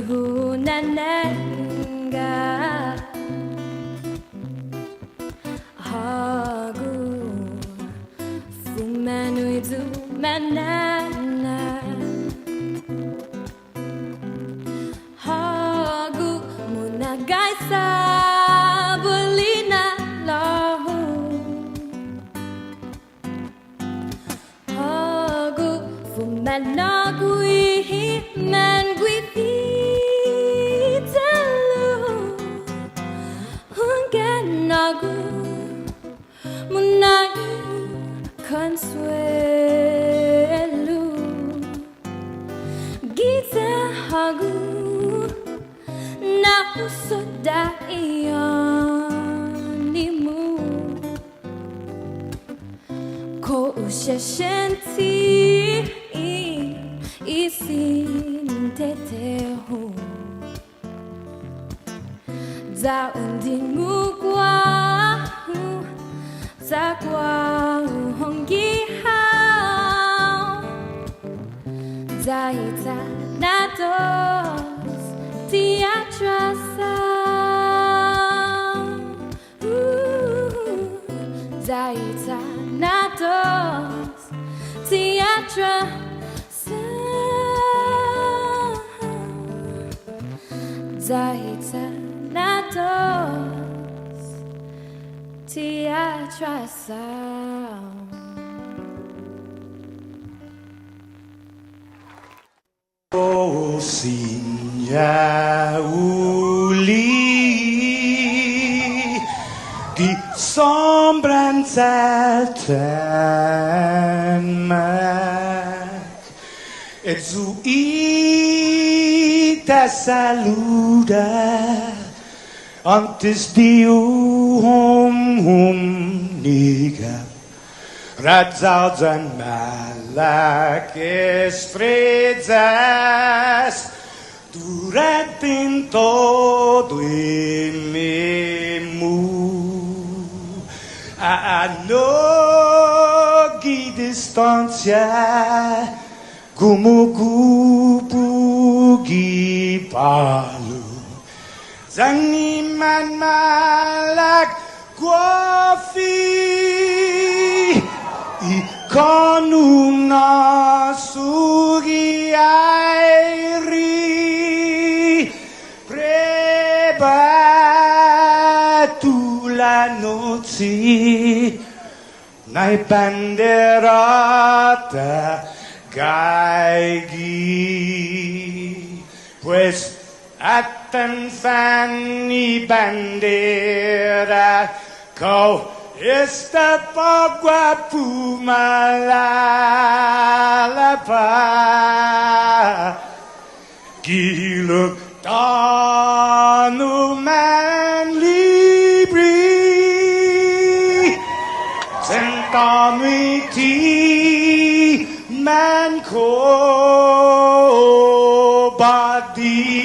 hunananga hagu fumanu du manana hagu munagaisa bulina lahu hagu fumanagui man guivitalu hunganagu munai consuelo gita hagu na usoda ionimu ko ushashenti isintetehu za undimugwa za kwa uhongihao za ita natos tiatrasa za ita natos tiatrasa Zahita natos tiatrasa. Oh, sinja uli die sombren zelten maak. Et zu te saluda antes de niga Radzaudzan malak estrezas durante todo memu a nogi distancia como gupugi palu zangiman malak guafi ikonuna sugi airi prebatu la noci nai banderata Gaigi, pues atan fanny bandera, co esta pagua pumalapa, giluk tanu man libri, sentami man ko badi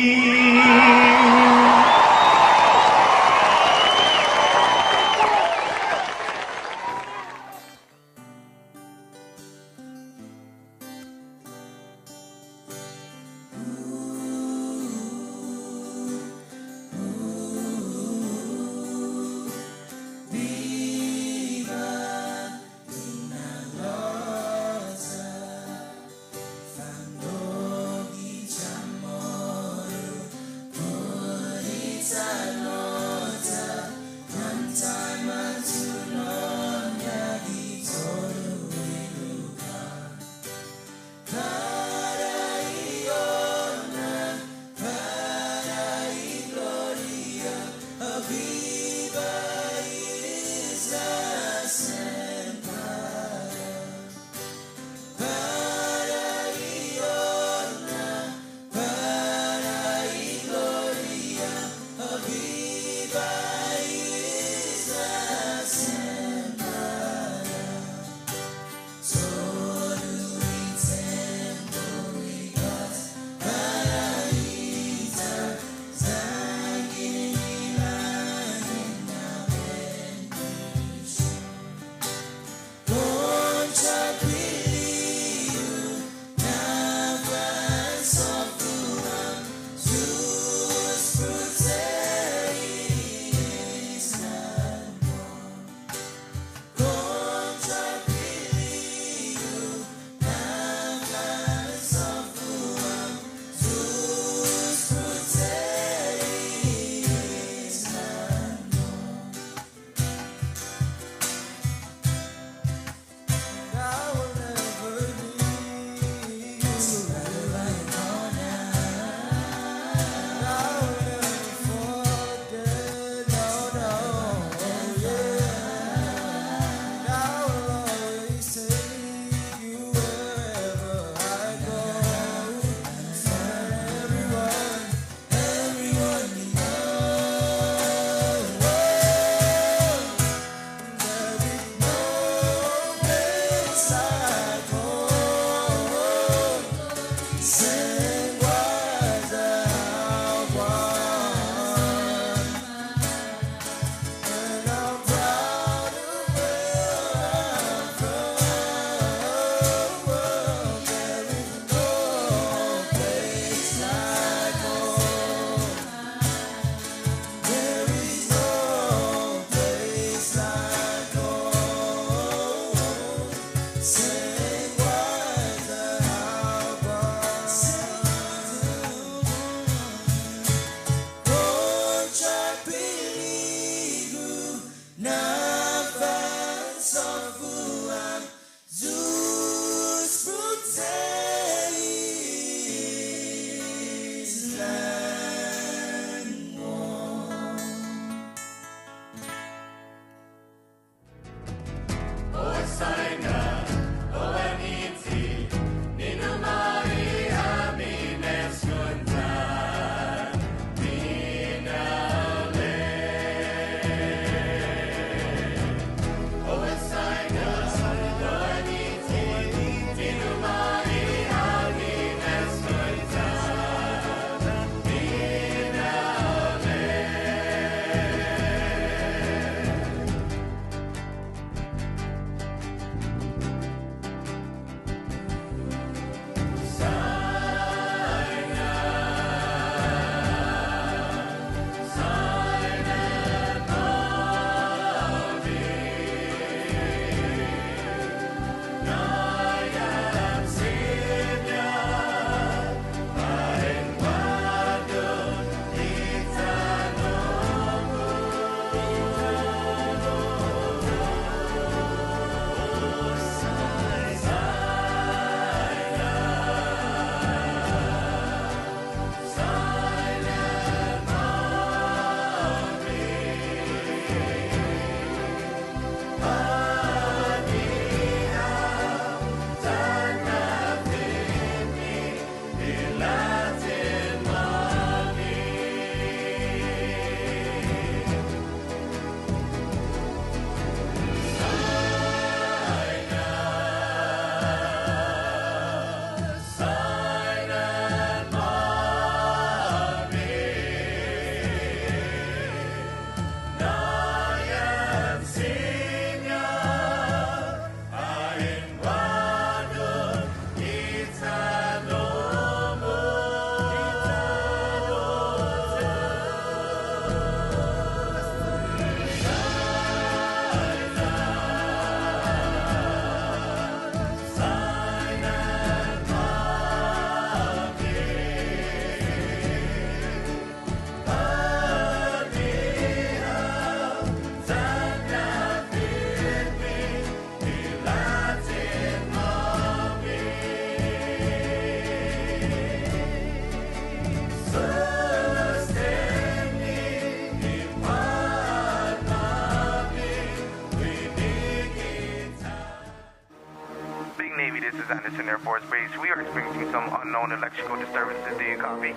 is Anderson Air Force Base. We are experiencing some unknown electrical disturbances. Do you copy?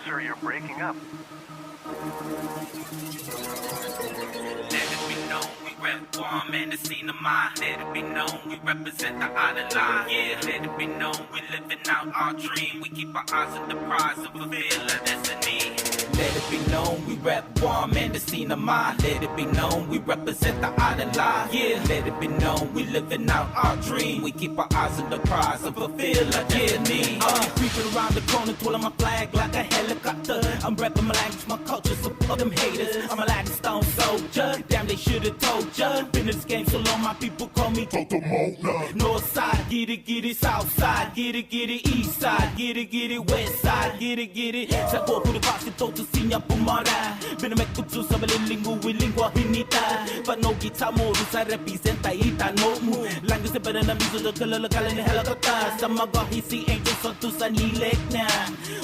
Sir, you're breaking up. Let it be known we rep KUAM and the scene of mine. Let it be known we represent the island line. Yeah, let it be known we living out our dream. We keep our eyes on the prize and fulfill our destiny. Let it be known we rep KUAM and the scene of mine. Let it be known we represent the island line. Yeah, let it be known we living out our dream. We keep our eyes on the prize and fulfill our destiny. Creeping around the corner, twirling my flag like a helicopter. I'm repping my language, my culture, so fuck them haters. I'm a Latin stone soldier. Damn, they should've told ya. Been in this game so long, my people call me Totomona. North side, get it, south side, get it, east side, get it, west side, get it. Sa poco de pasti todo sinya pumara. Binamekko tu sa balilinggu lingua hinita. But no kita mo sa representa ita no mu. Langus sa pera na miso do kalala ni helicopter. Sa mga hisi angels sa tu sa nilek na.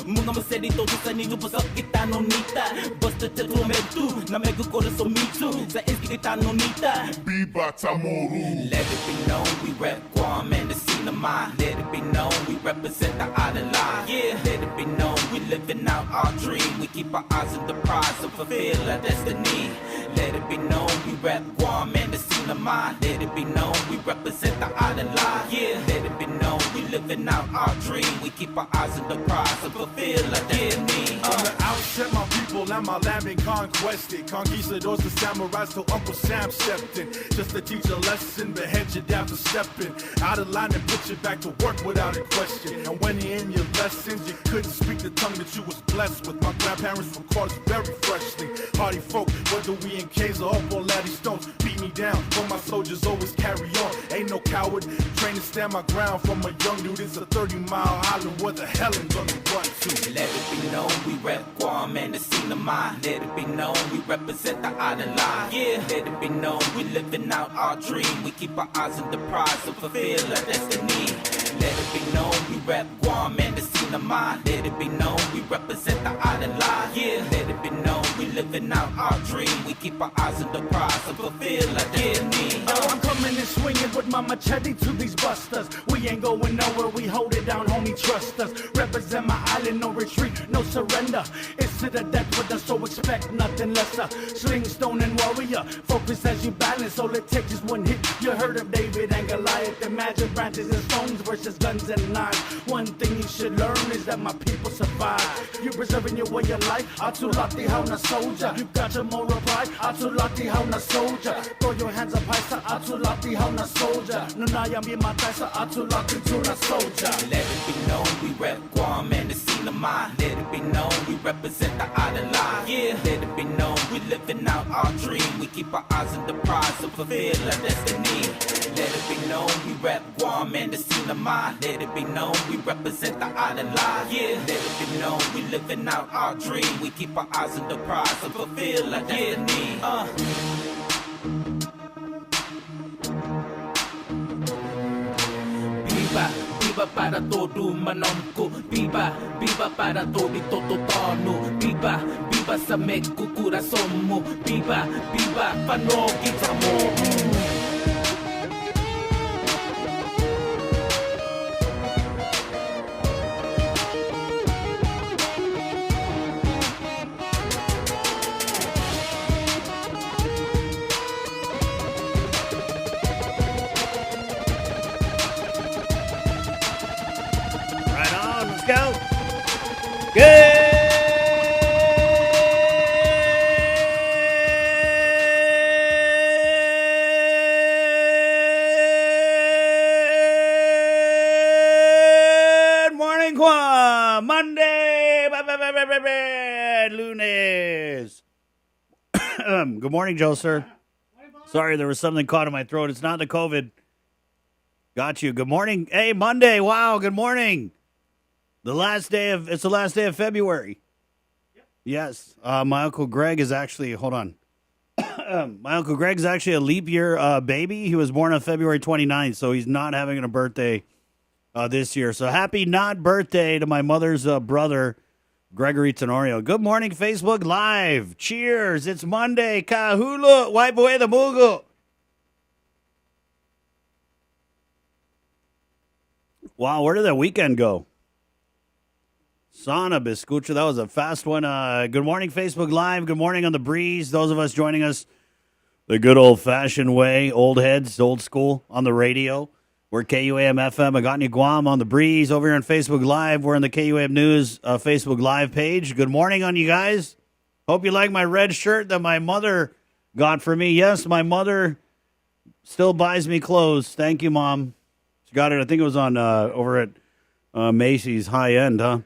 Mga masedi todo sa nigo pasok kita no nita. Basta te tormento na mego corazon mito. Sa eski kita no nita. Biba Tamoru. Let it be known we rep KUAM and the scene of mine. Let it be known we represent the island line. Yeah, let it be known we living out our dream. We keep our eyes on the prize and fulfill our destiny. Let it be known we rep KUAM and the scene of mine. Let it be known we represent the island line. Yeah, let it be known we living out our dream. We keep our eyes on the prize and fulfill our destiny. From the outset, my people and my land been conquested. Conquistadors to samurais till Uncle Sam stepped in. Just to teach a lesson, behead you down to stepping. Out of line and put you back to work without a question. And when you're in your lessons, you couldn't speak the tongue that you was blessed with. My grandparents recorded very freshly. Party folk, whether we in caves or up on laddie stones, beat me down, but my soldiers always carry on. Ain't no coward, trained to stand my ground from a young dude. It's a 30-mile island where the Helens on the run to. Let it be known we rep KUAM and the scene of mine. Let it be known we represent the island line. Yeah, let it be known we living out our dream. We keep our eyes on the prize and fulfill our destiny. Let it be known we rep KUAM and the scene of mine. Let it be known we represent the island line. Yeah, let it be known we living out our dream. We keep our eyes on the prize and fulfill our destiny. I'm coming and swinging with my machete to these busters. We ain't going nowhere, we hold it down, homie, trust us. Represent my island, no retreat, no surrender. It's to the death with us, so expect nothing lesser. Sling, stone, and warrior, focus as you balance. All it takes is one hit. You heard of David and Goliath, imagine branches and stones versus guns and knives. One thing you should learn is that my people survive. You preserving your way of life, Atulati how na soldier. You got your moral pride, Atulati how na soldier. Throw your hands up high, sa Atulati how na soldier. Nunayam be my sa Atulati to na soldier. Let it be known we rep KUAM and the scene of mine. Let it be known we represent the island line. Yeah, let it be known we living out our dream. We keep our eyes on the prize and fulfill our destiny. Let it be known we rep KUAM and the scene of mine. Let it be known we represent the island line. Yeah, let it be known we living out our dream. We keep our eyes on the prize and fulfill our destiny. Viva, viva para todo manomko. Viva, viva para todo tototono. Viva, viva sa meko coração mo. Viva, viva panogita mo. Go. Good morning, KUAM. Monday, lunes. Good morning, Joe, sir. Sorry, there was something caught in my throat. It's not the COVID. Got you. Good morning. Hey, Monday. Wow, good morning. It's the last day of February. Yep. Yes. My Uncle Greg is actually, hold on. My Uncle Greg's actually a leap year baby. He was born on February 29th, so he's not having a birthday this year. So happy not birthday to my mother's brother, Gregory Tenorio. Good morning, Facebook Live. Cheers. It's Monday. Kahulu. Wipe away the mugo. Wow, where did that weekend go? Sana Biscucha, that was a fast one. Good morning, Facebook Live. Good morning on the breeze. Those of us joining us the good old-fashioned way, old heads, old school, on the radio. We're KUAM FM, Agani Guam on the breeze. Over here on Facebook Live, we're in the KUAM News Facebook Live page. Good morning on you guys. Hope you like my red shirt that my mother got for me. Yes, my mother still buys me clothes. Thank you, Mom. She got it, I think it was on over at Macy's High End, huh?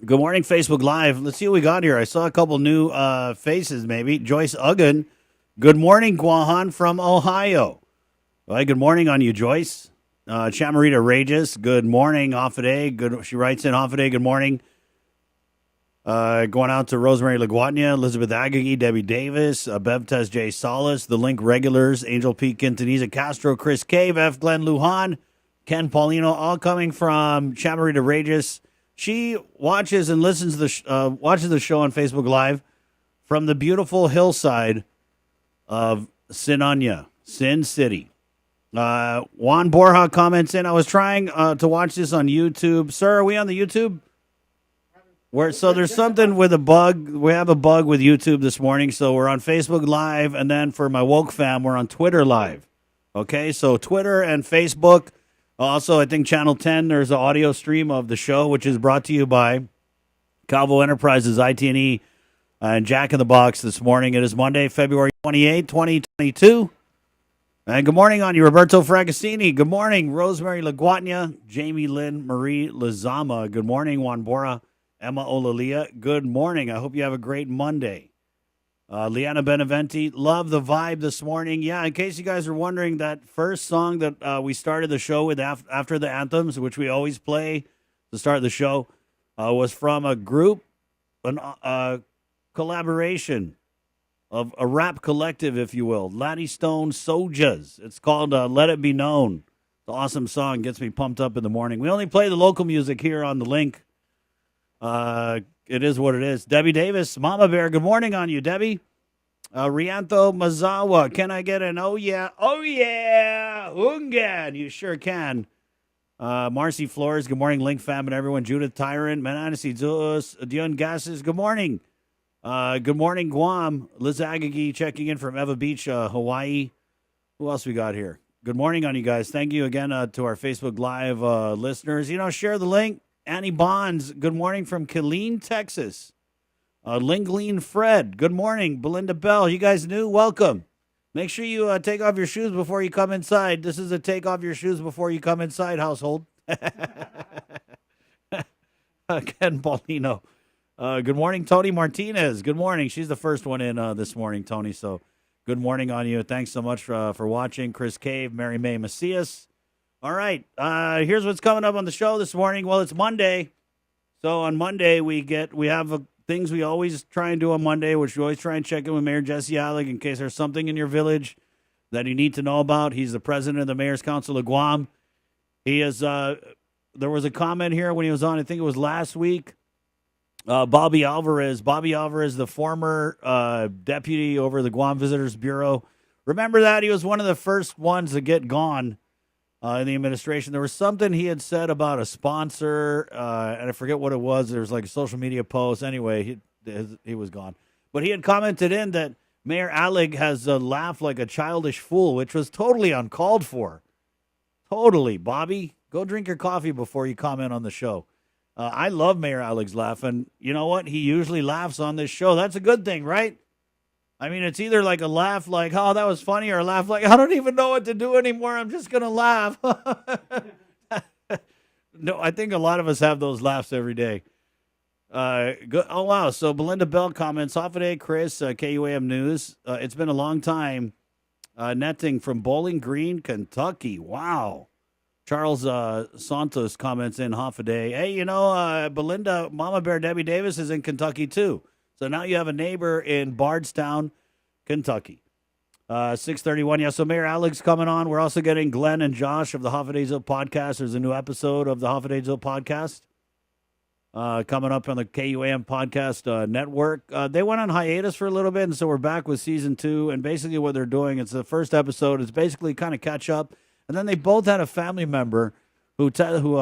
Good morning, Facebook Live. Let's see what we got here. I saw a couple new faces, maybe. Joyce Uggan. Good morning, Guahan from Ohio. All right, good morning on you, Joyce. Chamarita Regis. Good morning, Offade. Good. She writes in Offade. Good morning. Going out to Rosemary Laguatnia, Elizabeth Agagi, Debbie Davis, Bevtez J. Solis, the Link Regulars, Angel P. Quintanilla Castro, Chris Cave, F. Glenn Lujan, Ken Paulino, all coming from Chamarita Regis. She watches and listens to watches the show on Facebook Live from the beautiful hillside of Sin City. Juan Borja comments in, I was trying to watch this on YouTube. Sir, are we on the YouTube? So there's something with a bug. We have a bug with YouTube this morning, so we're on Facebook Live, and then for my woke fam, we're on Twitter Live. Okay, so Twitter and Facebook. Also, I think Channel 10, there's an audio stream of the show, which is brought to you by Calvo Enterprises, IT&E, and Jack in the Box this morning. It is Monday, February 28, 2022. And good morning on you, Roberto Fracassini. Good morning, Rosemary Laguatnia, Jamie Lynn, Marie Lazama. Good morning, Juan Bora, Emma Olalia. Good morning. I hope you have a great Monday. Liana Beneventi, love the vibe this morning. Yeah, in case you guys are wondering, that first song that we started the show with after the anthems, which we always play to start the show, was from a group, a collaboration of a rap collective, if you will, Laddie Stone Sojas. It's called Let It Be Known. It's an awesome song. Gets me pumped up in the morning. We only play the local music here on the link. It is what it is. Debbie Davis, Mama Bear, good morning on you, Debbie. Rianto Mazawa, can I get an oh yeah, Ungan? You sure can. Marcy Flores, good morning, Link Fam and everyone. Judith Tyrant, Mananasi Zeus, Dion Gasses, good morning. Good morning, Guam. Liz Agagi checking in from Eva Beach, Hawaii. Who else we got here? Good morning on you guys. Thank you again to our Facebook Live listeners. Share the link. Annie Bonds, good morning from Killeen, Texas. Lingleen Fred, good morning. Belinda Bell, you guys new? Welcome. Make sure you take off your shoes before you come inside. This is a take off your shoes before you come inside household. Ken Paulino. Good morning, Tony Martinez. Good morning. She's the first one in this morning, Tony. So good morning on you. Thanks so much for watching. Chris Cave, Mary May Macias. All right, here's what's coming up on the show this morning. Well, it's Monday, so on Monday we have things we always try and do on Monday, which we always try and check in with Mayor Jesse Alec in case there's something in your village that you need to know about. He's the president of the Mayor's Council of Guam. He is. There was a comment here when he was on, I think it was last week. Bobby Alvarez, the former deputy over the Guam Visitors Bureau. Remember that? He was one of the first ones to get gone. In the administration, there was something he had said about a sponsor, and I forget what it was. There was like a social media post. Anyway, he was gone. But he had commented in that Mayor Alec has laughed like a childish fool, which was totally uncalled for. Totally. Bobby, go drink your coffee before you comment on the show. I love Mayor Alec's laugh, and you know what? He usually laughs on this show. That's a good thing, right? I mean, it's either like a laugh like, oh, that was funny, or a laugh like, I don't even know what to do anymore. I'm just going to laugh. No, I think a lot of us have those laughs every day. Oh, wow. So Belinda Bell comments, off today, Chris, KUAM News. It's been a long time. Netting from Bowling Green, Kentucky. Wow. Charles Santos comments in half a day. Hey, Belinda, Mama Bear Debbie Davis is in Kentucky, too. So now you have a neighbor in Bardstown, Kentucky. 6:31. Yeah, so Mayor Alec's coming on. We're also getting Glenn and Josh of the Hafadezil podcast. There's a new episode of the Hafadezil podcast coming up on the KUAM podcast network. They went on hiatus for a little bit, and so we're back with season 2. And basically what they're doing, it's the first episode. It's basically kind of catch up. And then they both had a family member who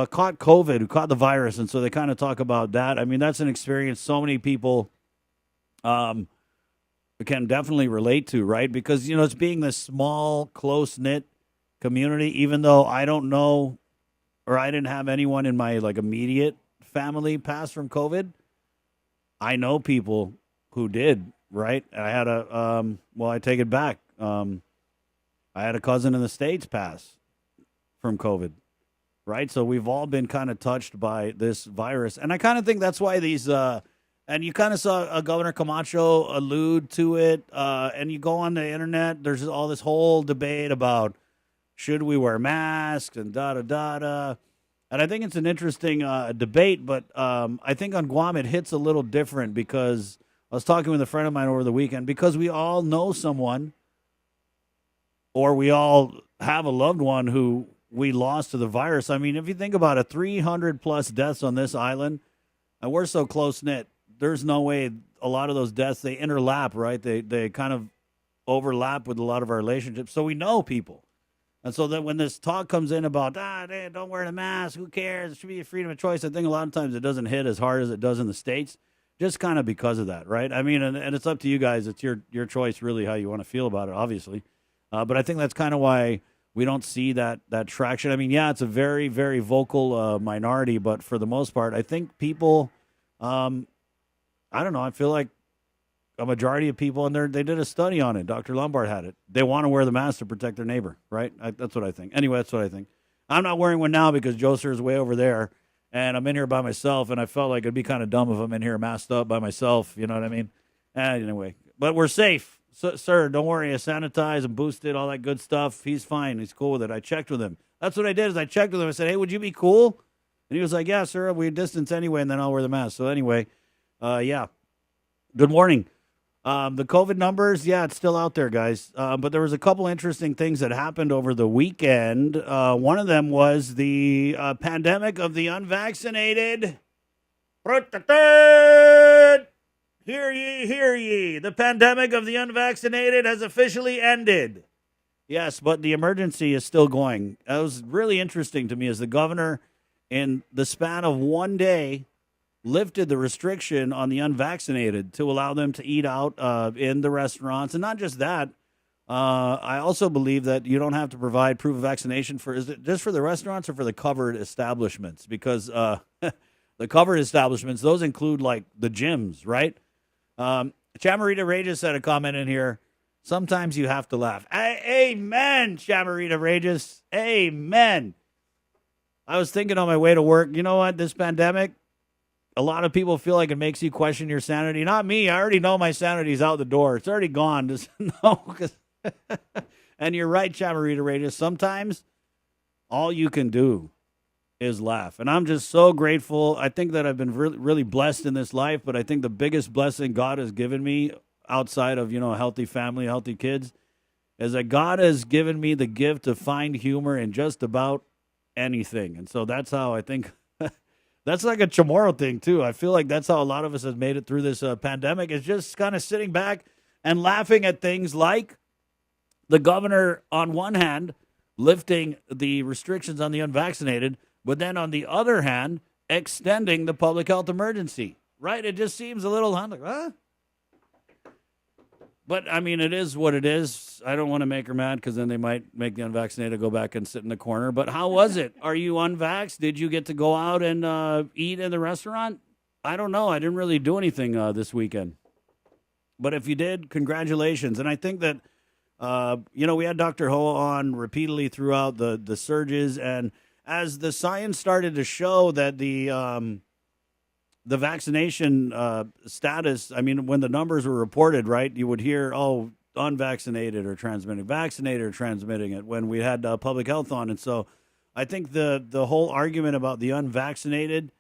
caught COVID, who caught the virus, and so they kind of talk about that. I mean, that's an experience so many people can definitely relate to, right? Because it's being this small, close knit community. Even though I don't know, or I didn't have anyone in my immediate family pass from COVID, I know people who did. Right? I had I take it back. I had a cousin in the States pass from COVID. Right? So we've all been kind of touched by this virus. And I kind of think that's why these, and you kind of saw Governor Camacho allude to it. And you go on the internet, there's all this whole debate about should we wear masks and da-da-da-da. And I think it's an interesting debate, but I think on Guam it hits a little different because I was talking with a friend of mine over the weekend because we all know someone or we all have a loved one who we lost to the virus. I mean, if you think about it, 300 plus deaths on this island, and we're so close knit, there's no way a lot of those deaths, they interlap, right? They kind of overlap with a lot of our relationships. So we know people. And so that when this talk comes in about, don't wear the mask, who cares? It should be a freedom of choice. I think a lot of times it doesn't hit as hard as it does in the States. Just kind of because of that, right? I mean, and it's up to you guys. It's your choice, really, how you want to feel about it, obviously. But I think that's kind of why we don't see that traction. I mean, yeah, it's a very, very vocal minority, but for the most part, I think people, I don't know, I feel like a majority of people, and they did a study on it. Dr. Lombard had it. They want to wear the mask to protect their neighbor, right? That's what I think. Anyway, that's what I think. I'm not wearing one now because Joe Sir is way over there. And I'm in here by myself, and I felt like it'd be kind of dumb if I'm in here masked up by myself. You know what I mean? Anyway, but we're safe. So, sir, don't worry. I sanitized and boosted, all that good stuff. He's fine. He's cool with it. I checked with him. That's what I did is I checked with him. I said, hey, would you be cool? And he was like, yeah, sir. We distance anyway, and then I'll wear the mask. So anyway, yeah. Good morning. The COVID numbers, yeah, it's still out there, guys. But there was a couple interesting things that happened over the weekend. One of them was the pandemic of the unvaccinated. Hear ye, hear ye. The pandemic of the unvaccinated has officially ended. Yes, but the emergency is still going. That was really interesting to me as the governor, in the span of one day, lifted the restriction on the unvaccinated to allow them to eat out in the restaurants. And not just that, I also believe that you don't have to provide proof of vaccination is it just for the restaurants or for the covered establishments? Because the covered establishments, those include like the gyms, right? Chamarita Regis had a comment in here. Sometimes you have to laugh. Amen, Chamarita Regis. Amen. I was thinking on my way to work, you know what, this pandemic, a lot of people feel like it makes you question your sanity. Not me. I already know my sanity's out the door. It's already gone. Just no. And you're right, Chamarita Regis. Sometimes all you can do is laugh. And I'm just so grateful. I think that I've been really, really blessed in this life, but I think the biggest blessing God has given me outside of, a healthy family, healthy kids, is that God has given me the gift to find humor in just about anything. And so that's how I think that's like a Chamorro thing, too. I feel like that's how a lot of us have made it through this pandemic, is just kind of sitting back and laughing at things like the governor, on one hand, lifting the restrictions on the unvaccinated, but then on the other hand, extending the public health emergency, right? It just seems a little, I'm like, huh? But, I mean, it is what it is. I don't want to make her mad because then they might make the unvaccinated go back and sit in the corner. But how was it? Are you unvaxxed? Did you get to go out and eat in the restaurant? I don't know. I didn't really do anything this weekend. But if you did, congratulations. And I think that, we had Dr. Ho on repeatedly throughout the surges. And as the science started to show that the vaccination status, I mean, when the numbers were reported, right, you would hear, unvaccinated or transmitting, vaccinated or transmitting it when we had public health on. And so I think the whole argument about the unvaccinated,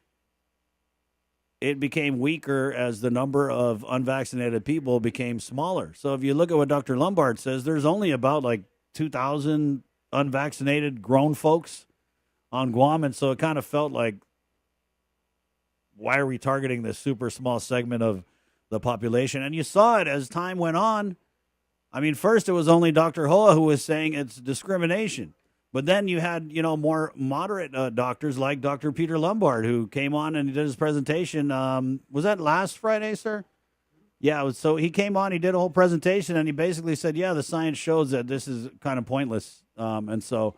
it became weaker as the number of unvaccinated people became smaller. So if you look at what Dr. Lombard says, there's only about like 2,000 unvaccinated grown folks on Guam. And so it kind of felt like, why are we targeting this super small segment of the population? And you saw it as time went on. I mean, first it was only Dr. Hoa who was saying it's discrimination. But then you had, more moderate doctors like Dr. Peter Lombard, who came on and he did his presentation. Was that last Friday, sir? Yeah. So he came on, he did a whole presentation, and he basically said, yeah, the science shows that this is kind of pointless. And so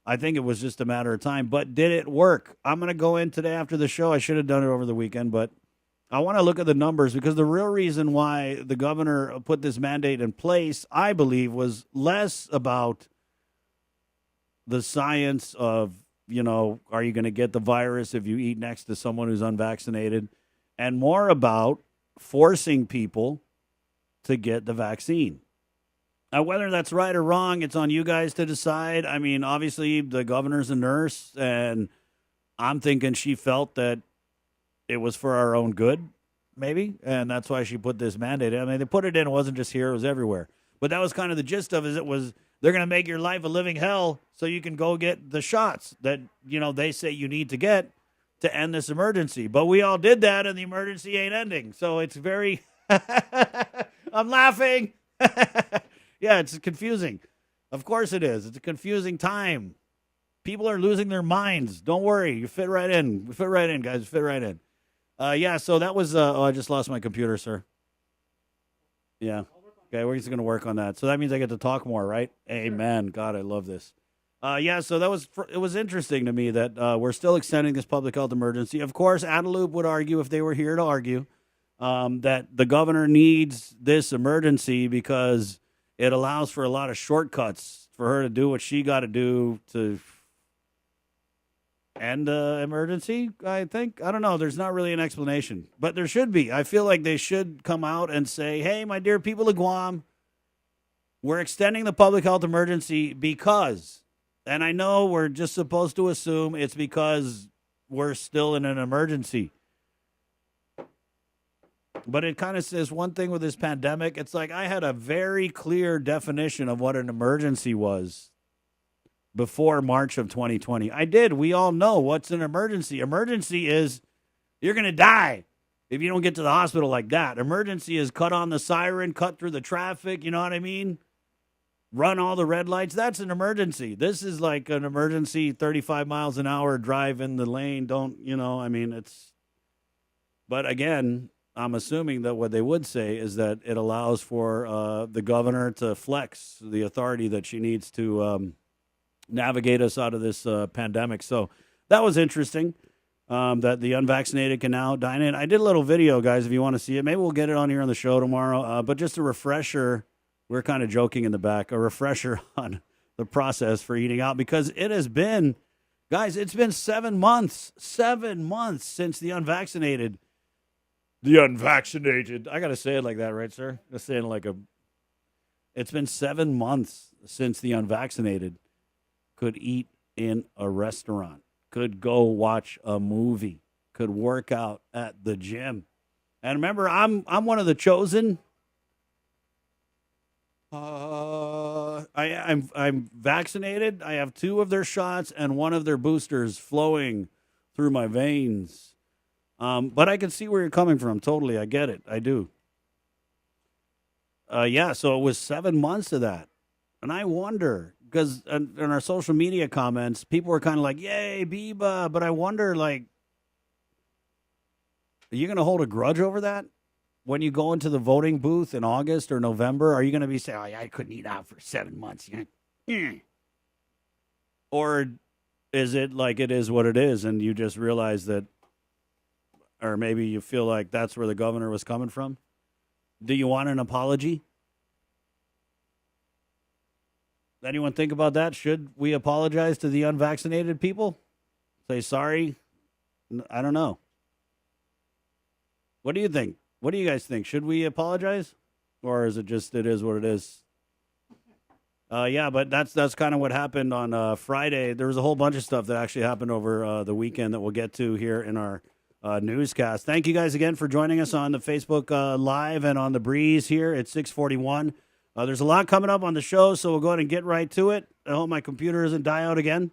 I think it was just a matter of time. But did it work? I'm going to go in today after the show. I should have done it over the weekend, but I want to look at the numbers because the real reason why the governor put this mandate in place, I believe, was less about the science of, are you going to get the virus if you eat next to someone who's unvaccinated, and more about forcing people to get the vaccine. Now, whether that's right or wrong, it's on you guys to decide. I mean, obviously, the governor's a nurse, and I'm thinking she felt that it was for our own good, maybe, and that's why she put this mandate in. I mean, they put it in. It wasn't just here. It was everywhere. But that was kind of the gist of it. It was, they're going to make your life a living hell so you can go get the shots that, they say you need to get to end this emergency. But we all did that, and the emergency ain't ending. So it's very I'm laughing. Yeah, it's confusing. Of course it is. It's a confusing time. People are losing their minds. Don't worry. You fit right in. We fit right in, guys. Fit right in. Yeah, so that was I just lost my computer, sir. Yeah. Okay, we're just going to work on that. So that means I get to talk more, right? Amen. God, I love this. Yeah, so it was interesting to me that we're still extending this public health emergency. Of course, Adeloop would argue, if they were here to argue, that the governor needs this emergency because it allows for a lot of shortcuts for her to do what she got to do to end the emergency, I think. I don't know. There's not really an explanation, but there should be. I feel like they should come out and say, hey, my dear people of Guam, we're extending the public health emergency because, and I know we're just supposed to assume it's because we're still in an emergency. But it kind of says one thing with this pandemic. It's like I had a very clear definition of what an emergency was before March of 2020. I did. We all know what's an emergency. Emergency is you're going to die if you don't get to the hospital like that. Emergency is cut on the siren, cut through the traffic. You know what I mean? Run all the red lights. That's an emergency. This is like an emergency 35 miles an hour drive in the lane. But again, I'm assuming that what they would say is that it allows for the governor to flex the authority that she needs to navigate us out of this pandemic. So that was interesting, that the unvaccinated can now dine in. I did a little video, guys, if you want to see it. Maybe we'll get it on here on the show tomorrow. But just a refresher, we're kind of joking in the back, a refresher on the process for eating out, because it has been, guys, it's been 7 months since the unvaccinated. The unvaccinated. I got to say it like that, right, sir? Just saying it's been 7 months since the unvaccinated could eat in a restaurant, could go watch a movie, could work out at the gym. And remember, I'm one of the chosen. I'm vaccinated. I have 2 of their shots and 1 of their boosters flowing through my veins. But I can see where you're coming from. Totally. I get it. I do. Yeah, so it was 7 months of that. And I wonder, because in our social media comments, people were kind of like, yay, Biba. But I wonder, are you going to hold a grudge over that? When you go into the voting booth in August or November, are you going to be saying, oh, yeah, I couldn't eat out for 7 months? Yeah. Or is it like it is what it is, and you just realize that, or maybe you feel like that's where the governor was coming from? Do you want an apology? Anyone think about that? Should we apologize to the unvaccinated people? Say sorry? I don't know. What do you think? What do you guys think? Should we apologize? Or is it just, it is what it is? Yeah, but that's kind of what happened on Friday. There was a whole bunch of stuff that actually happened over the weekend that we'll get to here in our newscast. Thank you guys again for joining us on the Facebook Live and on the Breeze here at 641. There's a lot coming up on the show, so we'll go ahead and get right to it. I hope my computer doesn't die out again.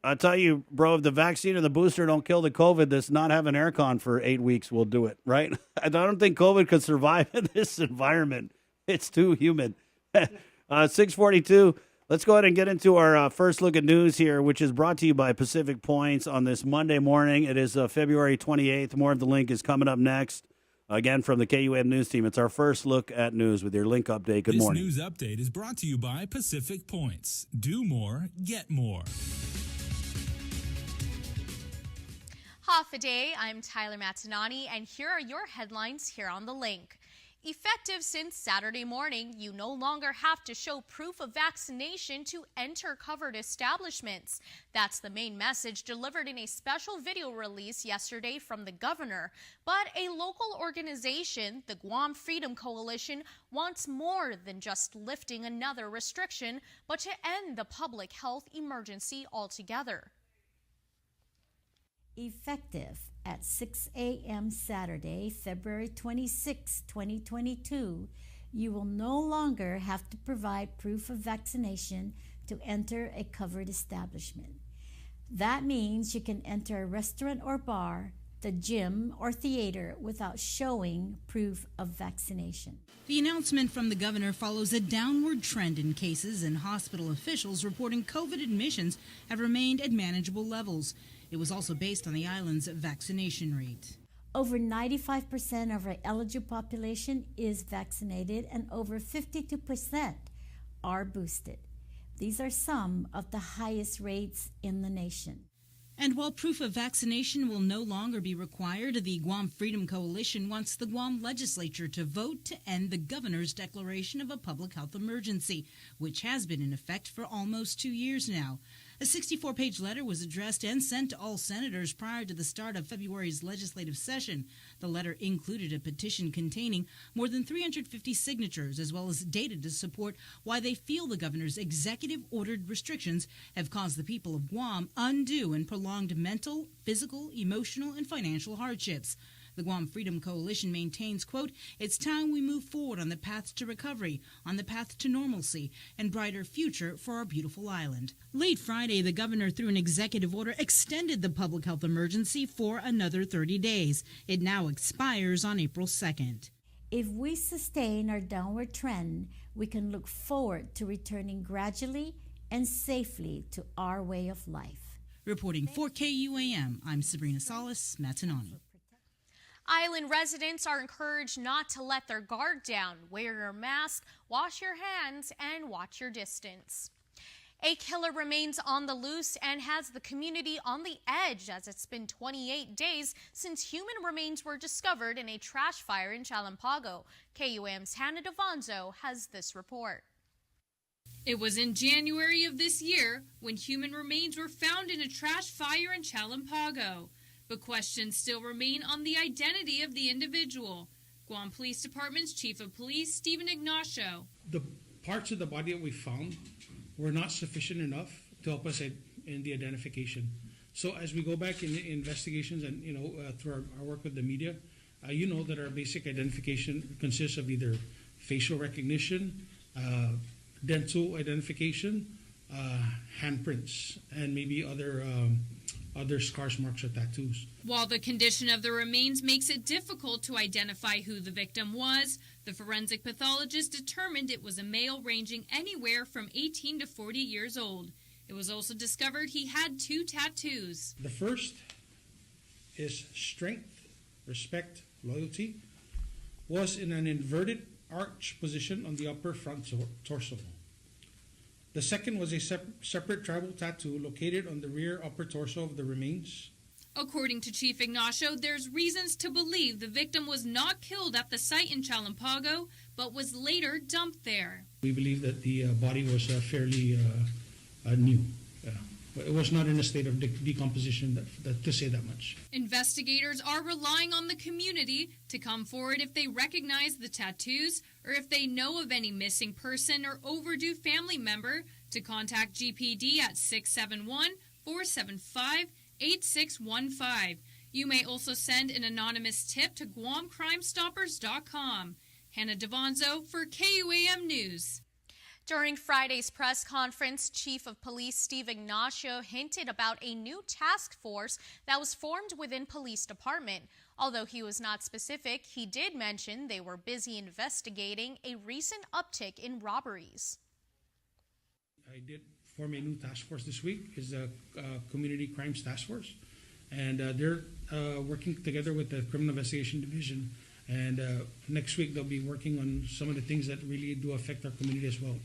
I tell you, bro, if the vaccine or the booster don't kill the COVID, this not having aircon for 8 weeks will do it, right? I don't think COVID could survive in this environment. It's too humid. 642. Let's go ahead and get into our first look at news here, which is brought to you by Pacific Points on this Monday morning. It is February 28th. More of the link is coming up next. Again, from the KUAM news team, it's our first look at news with your link update. Good morning. This news update is brought to you by Pacific Points. Do more, get more. Half a day, I'm Tyler Matinani, and here are your headlines here on the link. Effective since Saturday morning, you no longer have to show proof of vaccination to enter covered establishments. That's the main message delivered in a special video release yesterday from the governor. But a local organization, the Guam Freedom Coalition, wants more than just lifting another restriction, but to end the public health emergency altogether. Effective at 6 a.m. Saturday, February 26, 2022, you will no longer have to provide proof of vaccination to enter a covered establishment. That means you can enter a restaurant or bar, the gym or theater without showing proof of vaccination. The announcement from the governor follows a downward trend in cases, and hospital officials reporting COVID admissions have remained at manageable levels. It was also based on the island's vaccination rate. Over 95% of our eligible population is vaccinated, and over 52% are boosted. These are some of the highest rates in the nation. And while proof of vaccination will no longer be required, the Guam Freedom Coalition wants the Guam legislature to vote to end the governor's declaration of a public health emergency, which has been in effect for almost 2 years now. A 64-page letter was addressed and sent to all senators prior to the start of February's legislative session. The letter included a petition containing more than 350 signatures, as well as data to support why they feel the governor's executive-ordered restrictions have caused the people of Guam undue and prolonged mental, physical, emotional, and financial hardships. The Guam Freedom Coalition maintains, quote, "It's time we move forward on the path to recovery, on the path to normalcy, and brighter future for our beautiful island." Late Friday, the governor, through an executive order, extended the public health emergency for another 30 days. It now expires on April 2nd. If we sustain our downward trend, we can look forward to returning gradually and safely to our way of life. Reporting for KUAM, I'm Sabrina Salas, Matinani. Island residents are encouraged not to let their guard down. Wear your mask, wash your hands, and watch your distance. A killer remains on the loose and has the community on the edge, as it's been 28 days since human remains were discovered in a trash fire in Chalampago. KUAM's Hannah Devonzo has this report. It was in January of this year when human remains were found in a trash fire in Chalampago. But questions still remain on the identity of the individual. Guam Police Department's Chief of Police, Stephen Ignacio. The parts of the body that we found were not sufficient enough to help us in the identification. So as we go back in the investigations and through our work with the media, that our basic identification consists of either facial recognition, dental identification, handprints, and maybe other scars, marks, or tattoos. While the condition of the remains makes it difficult to identify who the victim was, the forensic pathologist determined it was a male ranging anywhere from 18 to 40 years old. It was also discovered he had 2 tattoos. The first is strength, respect, loyalty, was in an inverted arch position on the upper front torso. The second was a separate tribal tattoo located on the rear upper torso of the remains. According to Chief Ignacio, there's reasons to believe the victim was not killed at the site in Chalampago, but was later dumped there. We believe that the body was fairly new. It was not in a state of decomposition, to say that much. Investigators are relying on the community to come forward if they recognize the tattoos or if they know of any missing person or overdue family member to contact GPD at 671-475-8615. You may also send an anonymous tip to GuamCrimeStoppers.com. Hannah Devonzo for KUAM News. During Friday's press conference, Chief of Police Steve Ignacio hinted about a new task force that was formed within Police Department. Although he was not specific, he did mention they were busy investigating a recent uptick in robberies. I did form a new task force this week, is the Community Crimes Task Force. And they're working together with the Criminal Investigation Division. And next week they'll be working on some of the things that really do affect our community as well.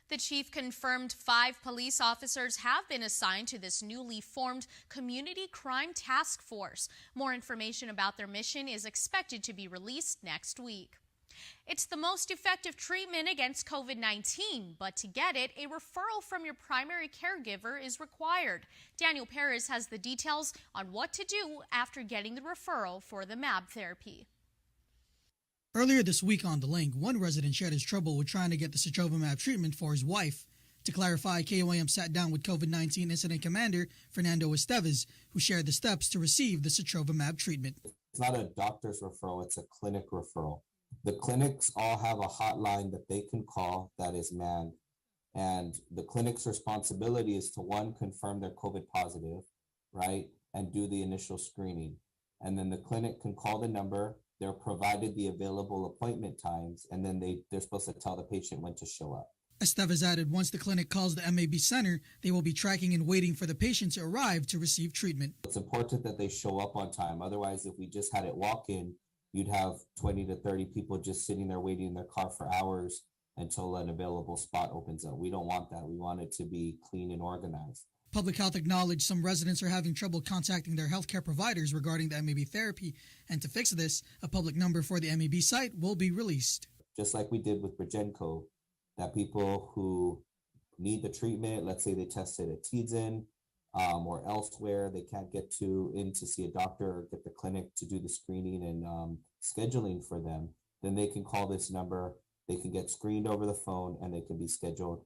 The chief confirmed 5 police officers have been assigned to this newly formed Community Crime Task Force. More information about their mission is expected to be released next week. It's the most effective treatment against COVID-19, but to get it, a referral from your primary caregiver is required. Daniel Perez has the details on what to do after getting the referral for the MAB therapy. Earlier this week on The Link, one resident shared his trouble with trying to get the sotrovimab treatment for his wife. To clarify, KUAM sat down with COVID-19 Incident Commander Fernando Esteves, who shared the steps to receive the sotrovimab treatment. It's not a doctor's referral, it's a clinic referral. The clinics all have a hotline that they can call that is manned. And the clinic's responsibility is to, one, confirm they're COVID positive, right, and do the initial screening. And then the clinic can call the number. They're provided the available appointment times, and then they're supposed to tell the patient when to show up. Esteves added once the clinic calls the MAB center, they will be tracking and waiting for the patient to arrive to receive treatment. It's important that they show up on time. Otherwise, if we just had it walk-in, you'd have 20 to 30 people just sitting there waiting in their car for hours until an available spot opens up. We don't want that. We want it to be clean and organized. Public Health acknowledged some residents are having trouble contacting their healthcare providers regarding the MAB therapy, and to fix this, a public number for the MAB site will be released. Just like we did with Regenco, that people who need the treatment, let's say they tested at Tiedemann or elsewhere, they can't get in to see a doctor or get the clinic to do the screening and scheduling for them, then they can call this number, they can get screened over the phone, and they can be scheduled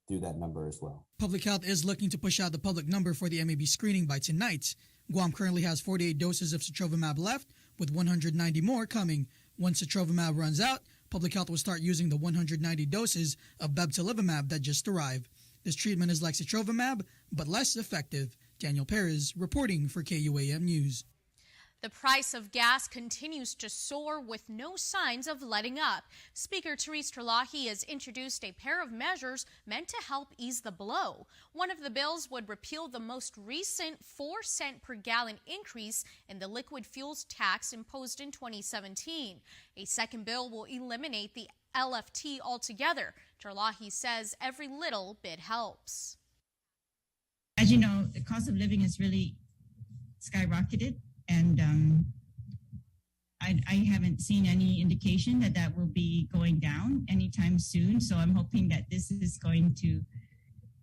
through that number as well. Public Health is looking to push out the public number for the MAB screening by tonight. Guam currently has 48 doses of sotrovimab left, with 190 more coming. Once sotrovimab runs out, Public Health will start using the 190 doses of bebtelovimab that just arrived. This treatment is like sotrovimab, but less effective. Daniel Perez reporting for KUAM News. The price of gas continues to soar with no signs of letting up. Speaker Therese Terlahi has introduced a pair of measures meant to help ease the blow. One of the bills would repeal the most recent 4-cent per gallon increase in the liquid fuels tax imposed in 2017. A second bill will eliminate the LFT altogether. Terlahi says every little bit helps. As you know, the cost of living has really skyrocketed. And I haven't seen any indication that will be going down anytime soon. So I'm hoping that this is going to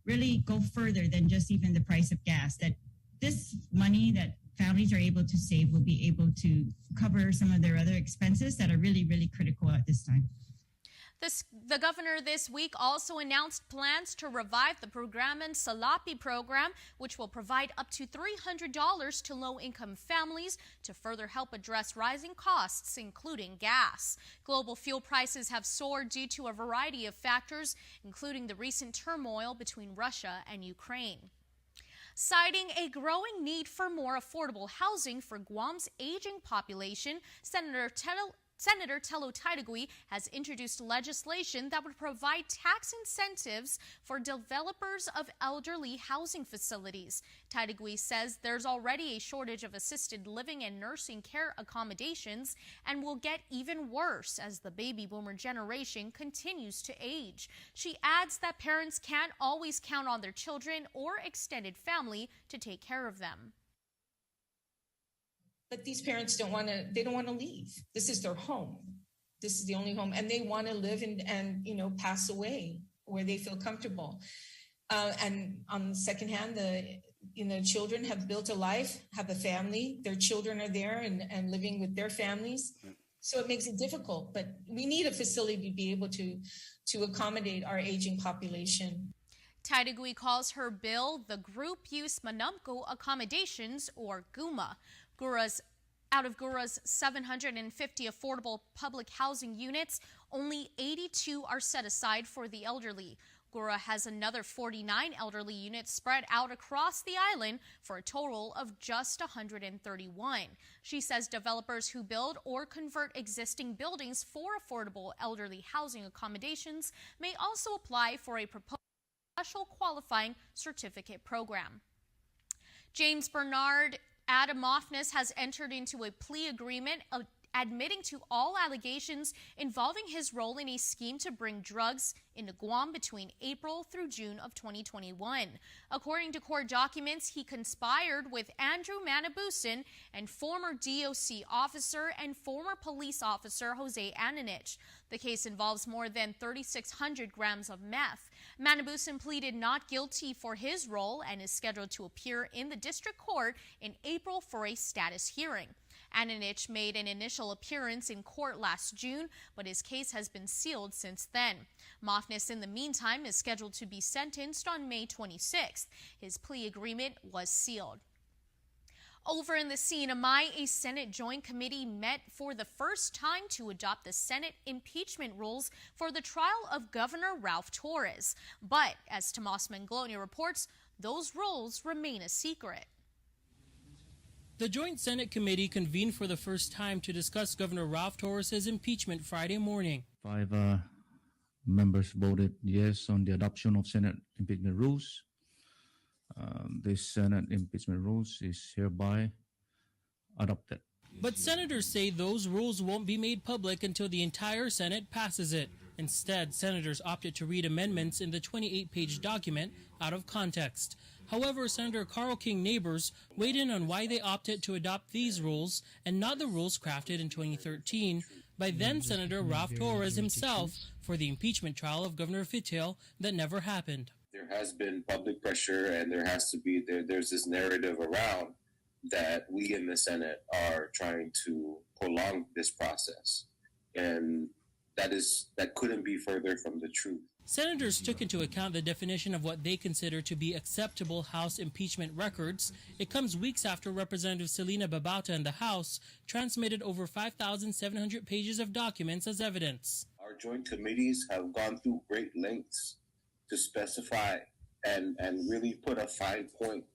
really go further than just even the price of gas, that this money that families are able to save will be able to cover some of their other expenses that are really, really critical at this time. The governor this week also announced plans to revive the Programan Salapi program, which will provide up to $300 to low-income families to further help address rising costs, including gas. Global fuel prices have soared due to a variety of factors, including the recent turmoil between Russia and Ukraine. Citing a growing need for more affordable housing for Guam's aging population, Senator Tello Taitagui has introduced legislation that would provide tax incentives for developers of elderly housing facilities. Taitagui says there's already a shortage of assisted living and nursing care accommodations and will get even worse as the baby boomer generation continues to age. She adds that parents can't always count on their children or extended family to take care of them. But these parents don't want to leave. This is their home. This is the only home. And they want to live and pass away where they feel comfortable. And on the second hand, the children have built a life, have a family. Their children are there and living with their families. So it makes it difficult. But we need a facility to be able to accommodate our aging population. Taitagui calls her bill the Group Use Manumco Accommodations, or GUMA. Out of GURA's 750 affordable public housing units, only 82 are set aside for the elderly. GURA has another 49 elderly units spread out across the island for a total of just 131. She says developers who build or convert existing buildings for affordable elderly housing accommodations may also apply for a proposed special qualifying certificate program. James Bernard Adamopoulos has entered into a plea agreement admitting to all allegations involving his role in a scheme to bring drugs into Guam between April through June of 2021. According to court documents, he conspired with Andrew Manabusin and former DOC officer and former police officer Jose Ananich. The case involves more than 3,600 grams of meth. Manabusin pleaded not guilty for his role and is scheduled to appear in the district court in April for a status hearing. Ananich made an initial appearance in court last June, but his case has been sealed since then. Mofnis, in the meantime, is scheduled to be sentenced on May 26th. His plea agreement was sealed. Over in the CNMI, a Senate Joint Committee met for the first time to adopt the Senate impeachment rules for the trial of Governor Ralph Torres. But, as Tomas Manglona reports, those rules remain a secret. The Joint Senate Committee convened for the first time to discuss Governor Ralph Torres' impeachment Friday morning. 5 members voted yes on the adoption of Senate impeachment rules. This Senate impeachment rules is hereby adopted. But senators say those rules won't be made public until the entire Senate passes it. Instead, senators opted to read amendments in the 28-page document out of context. However, Senator Carl King Neighbors weighed in on why they opted to adopt these rules and not the rules crafted in 2013 by then-Senator Ralph Torres himself for the impeachment trial of Governor Fithiel that never happened. There has been public pressure, and there's this narrative around that we in the Senate are trying to prolong this process, and that couldn't be further from the truth. Senators took into account the definition of what they consider to be acceptable House impeachment records. It comes weeks after Representative Selena Babauta in the House transmitted over 5,700 pages of documents as evidence. Our joint committees have gone through great lengths to specify and really put a fine point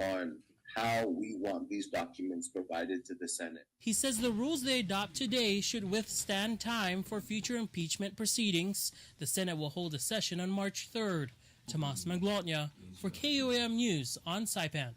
on how we want these documents provided to the Senate. He says the rules they adopt today should withstand time for future impeachment proceedings. The Senate will hold a session on March 3rd. Tomas Manglona for KUAM News on Saipan.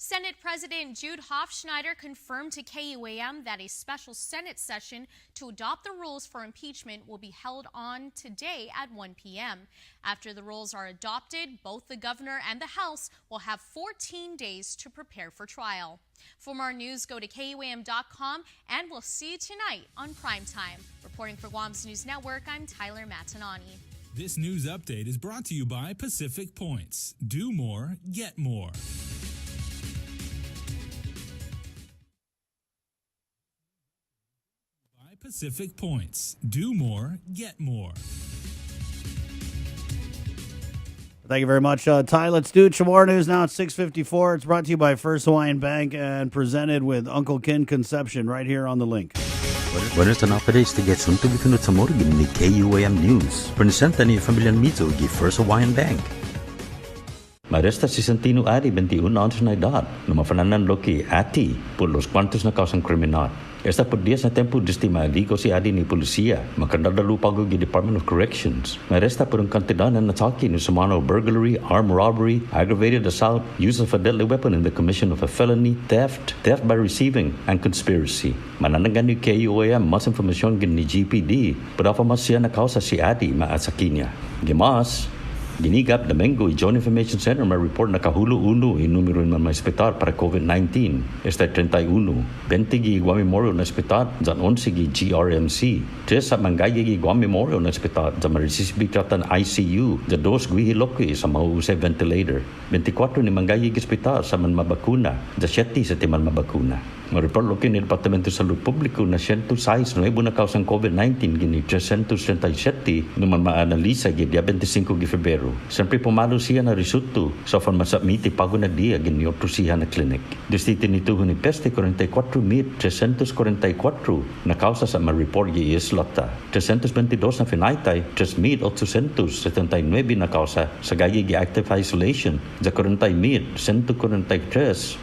Senate President Jude Hofschneider confirmed to KUAM that a special Senate session to adopt the rules for impeachment will be held on today at 1 p.m. After the rules are adopted, both the governor and the House will have 14 days to prepare for trial. For more news, go to KUAM.com, and we'll see you tonight on Primetime. Reporting for Guam's News Network, I'm Tyler Matanani. This news update is brought to you by Pacific Points. Do more, get more. Pacific Points. Do more, get more. Thank you very much, Ty. Let's do it. Some more news now at 6:54. It's brought to you by First Hawaiian Bank and presented with Uncle Ken Conception right here on the link. Buenas tardes to get some to be sa morgan ni KUAM News. Presenta ni Familian Mizo gi First Hawaiian Bank. Maresta si Santino Adi 21 anos na edad, numa fananan loki ati por los cuantos na causang kriminal. Esta por días na tempo destimadigo si Adi ni policía, makandadalu pago gi Department of Corrections. Maresta por un cantidad na nataki no sumano burglary, armed robbery, aggravated assault, use of a deadly weapon in the commission of a felony, theft by receiving, and conspiracy. Mananagan ni KUAM mas informasyon gin ni GPD, pero mas siya na causa si Adi maasakinya. Gimas, Ginigap Domingo y Joint Information Center may report na kahulo uno yung numero ng mga hospital para COVID-19. Este 31, 20 gi Guam Memorial na hospital, dan 11 gi GRMC. 3 sa Mangaya gi Guam Memorial na hospital, dan maresisibi tratan ICU, dan 2 guhiloki sa mausay ventilator. 24 ni Mangaya gi hospital sa man mabakuna, dan 7 sa timan mabakuna. Mareport loki ni Departamento sa Salud Publiko na 106 nuevo na kausang COVID-19 gini 337 naman maanalisa gi dia 25 gi Febrero. Siyempre pumalo siya na resulto sa farmasabmiti pago na dia gini otro siya na clinic. Distito nito ni peste 44,344 na kausa sa mareport gi islota. 322 na finaytay, 3,879 na kausa sa gayi gi active isolation. Sa 40,143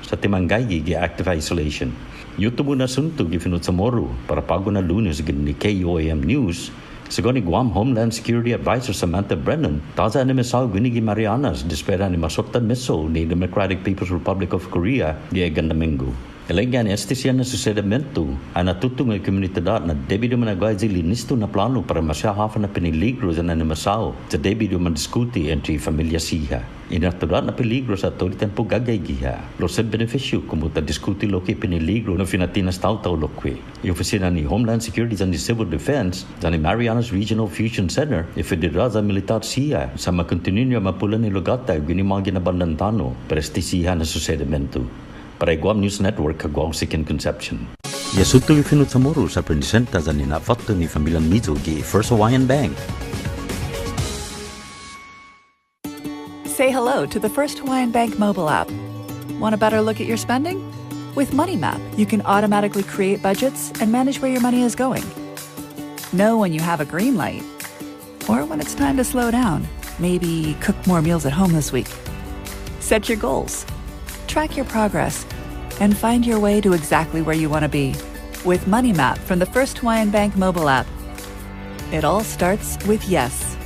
sa timanggayi gi active isolation. Yuto mo na sunto gifinot sa moro para pago na Lunes gini KUAM News Según Guam Homeland Security Advisor Samantha Brennan, taza ni Misaw Gunigi Marianas dispera ni masoktan missile ni Democratic People's Republic of Korea giagan Domingo. Elenggan estisian na susedamento ang natutong ng komunidad na debido managway linis na plano para masyahafan na piniligro na Misaw sa debido mandiskuti entre familia siha. Inaturat na peligro sa autoritan po gagay giha. Losed beneficio kumuta diskuti loki piniligro na finatinas tao-tao lokwe. Iofisina ni Homeland Security and Civil Defense sa ni Marianas Regional Fusion Center ifedera sa militar siya sa makontinunyo mapulan ni Logata ginimang ginabandantano prestisiha na susedamento. Para Guam News Network, Guam Second Conception. Yasuto ifinut sa moro sa presenta sa ninafatto ni Familiang Mizo gi First Hawaiian Bank. Say hello to the First Hawaiian Bank mobile app. Want a better look at your spending? With Money Map, you can automatically create budgets and manage where your money is going. Know when you have a green light or when it's time to slow down. Maybe cook more meals at home this week. Set your goals. Track your progress and find your way to exactly where you want to be with Money Map from the First Hawaiian Bank mobile app. It all starts with yes.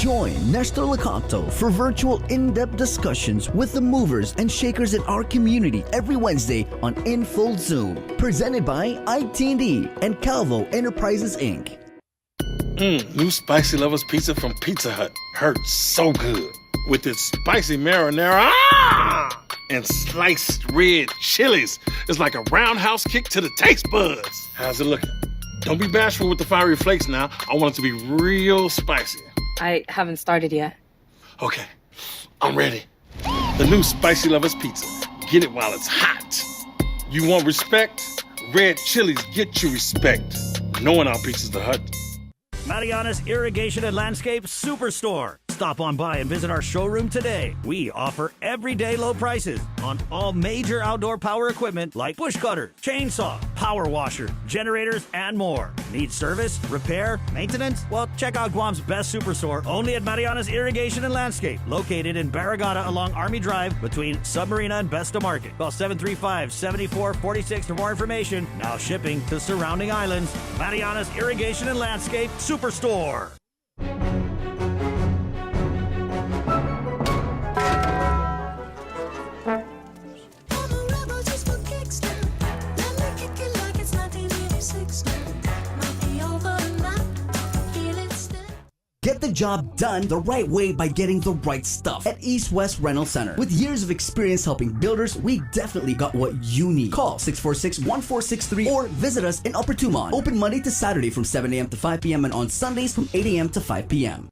Join Nestor Lacanto for virtual in-depth discussions with the movers and shakers in our community every Wednesday on In Full Zoom. Presented by IT&D and Calvo Enterprises, Inc. New Spicy Lovers Pizza from Pizza Hut. Hurts so good. With its spicy marinara and sliced red chilies. It's like a roundhouse kick to the taste buds. How's it looking? Don't be bashful with the fiery flakes now. I want it to be real spicy. I haven't started yet. Okay, I'm ready. The new Spicy Lovers Pizza. Get it while it's hot. You want respect? Red chilies get you respect. Knowing our pizza's the Hut. Marianas Irrigation and Landscape Superstore. Stop on by and visit our showroom today. We offer everyday low prices on all major outdoor power equipment like bush cutter, chainsaw, power washer, generators, and more. Need service, repair, maintenance? Well, check out Guam's best superstore only at Marianas Irrigation and Landscape, located in Barragata along Army Drive between Submarina and Besta Market. Call 735-7446 for more information. Now shipping to surrounding islands. Marianas Irrigation and Landscape Superstore. Get the job done the right way by getting the right stuff at East West Rental Center. With years of experience helping builders, we definitely got what you need. Call 646-1463 or visit us in Upper Tumon. Open Monday to Saturday from 7 a.m. to 5 p.m. and on Sundays from 8 a.m. to 5 p.m.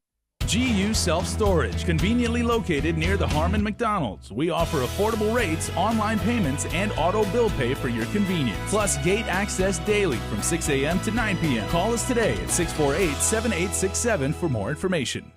GU Self-Storage, conveniently located near the Harmon McDonald's. We offer affordable rates, online payments, and auto bill pay for your convenience. Plus gate access daily from 6 a.m. to 9 p.m. Call us today at 648-7867 for more information.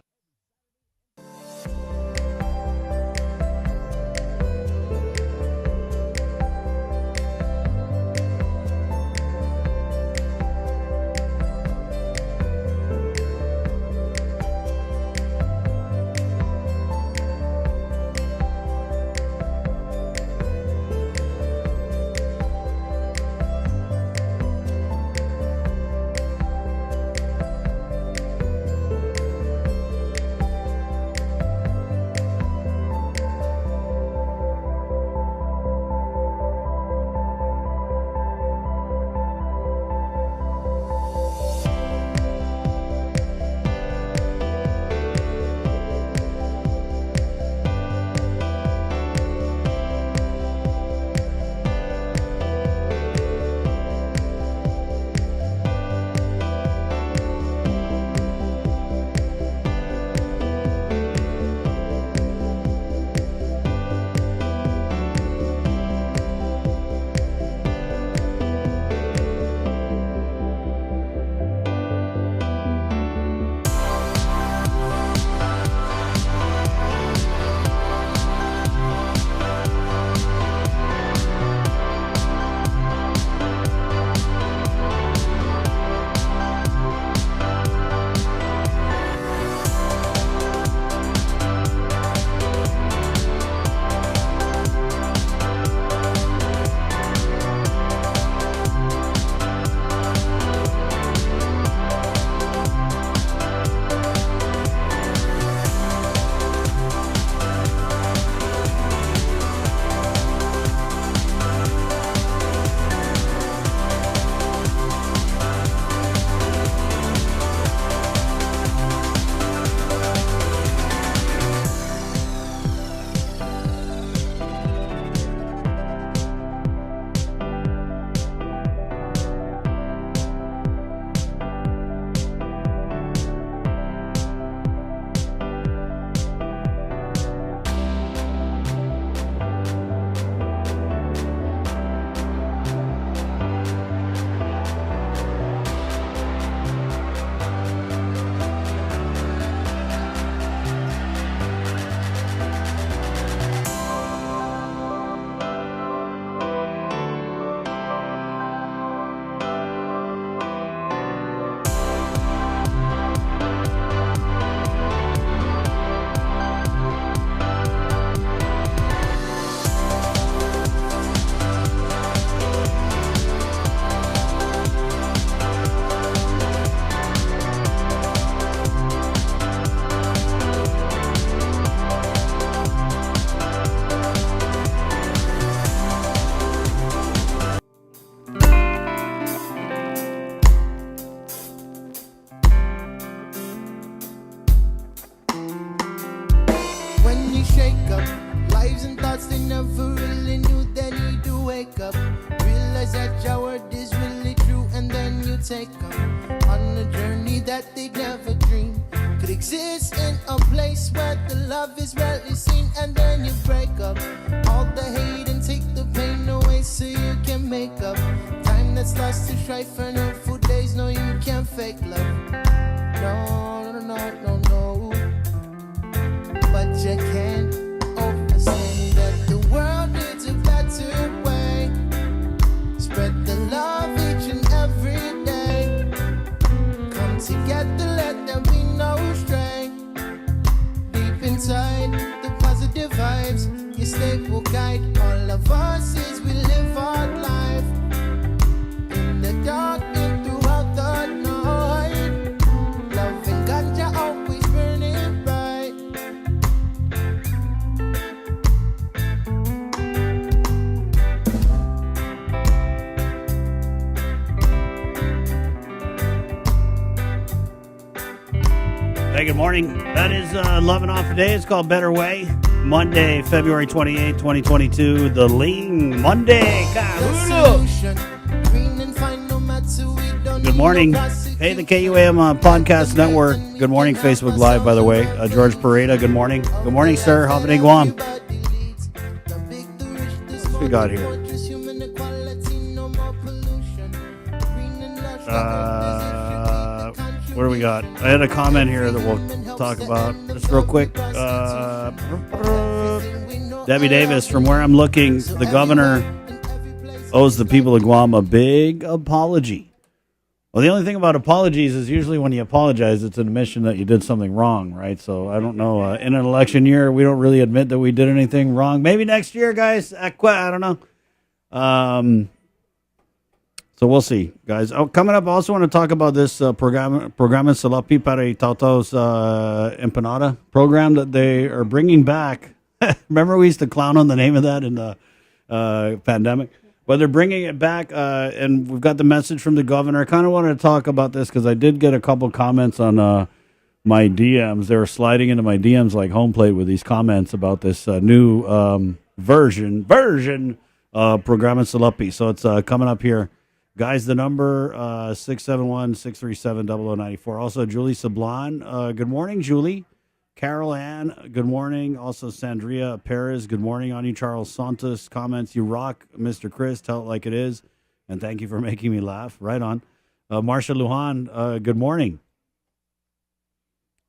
take them on a journey that they never dreamed could exist in a place where the love is rarely seen. And then you break up all the hate and take the pain away so you can make up time that's lost to strife and hurtful days. No, you can't fake love. No, no, no, no, no. But you can't oversay that the world needs a better way. Spread the love each and every day. Come together, let there be no stray. Deep inside, the positive vibes, your staple guide. All of us is we live our life in the dark and throughout the night. Love and ganja always burning bright. Hey, good morning. That is Love and Off Today. It's called Better Way. Monday, February 28, 2022. The Lean Monday. Good morning. Hey, the KUAM Podcast Network. Good morning, Facebook Live, by the way. George Pareda, good morning. Good morning, sir. Holiday Guam. What we got here? What do we got? I had a comment here that we'll talk about just real quick. Debbie Davis, from where I'm looking, the governor owes the people of Guam a big apology. Well, the only thing about apologies is usually when you apologize, it's an admission that you did something wrong, right? So I don't know. In an election year, we don't really admit that we did anything wrong. Maybe next year, guys. I don't know. So we'll see, guys. Oh, coming up, I also want to talk about this Programa Salapi para Tauto's Empanada program that they are bringing back. Remember we used to clown on the name of that in the pandemic? Well, they're bringing it back, and we've got the message from the governor. I kind of wanted to talk about this because I did get a couple comments on my DMs. They were sliding into my DMs like home plate with these comments about this new version Programa Salapi. So it's coming up here. Guys, the number 671-637-0094. Also, Julie Sablan. Good morning, Julie. Carol Ann, good morning. Also, Sandria Perez, good morning. Ani Charles Santos comments, you rock, Mr. Chris, tell it like it is. And thank you for making me laugh. Right on. Marcia Lujan, good morning.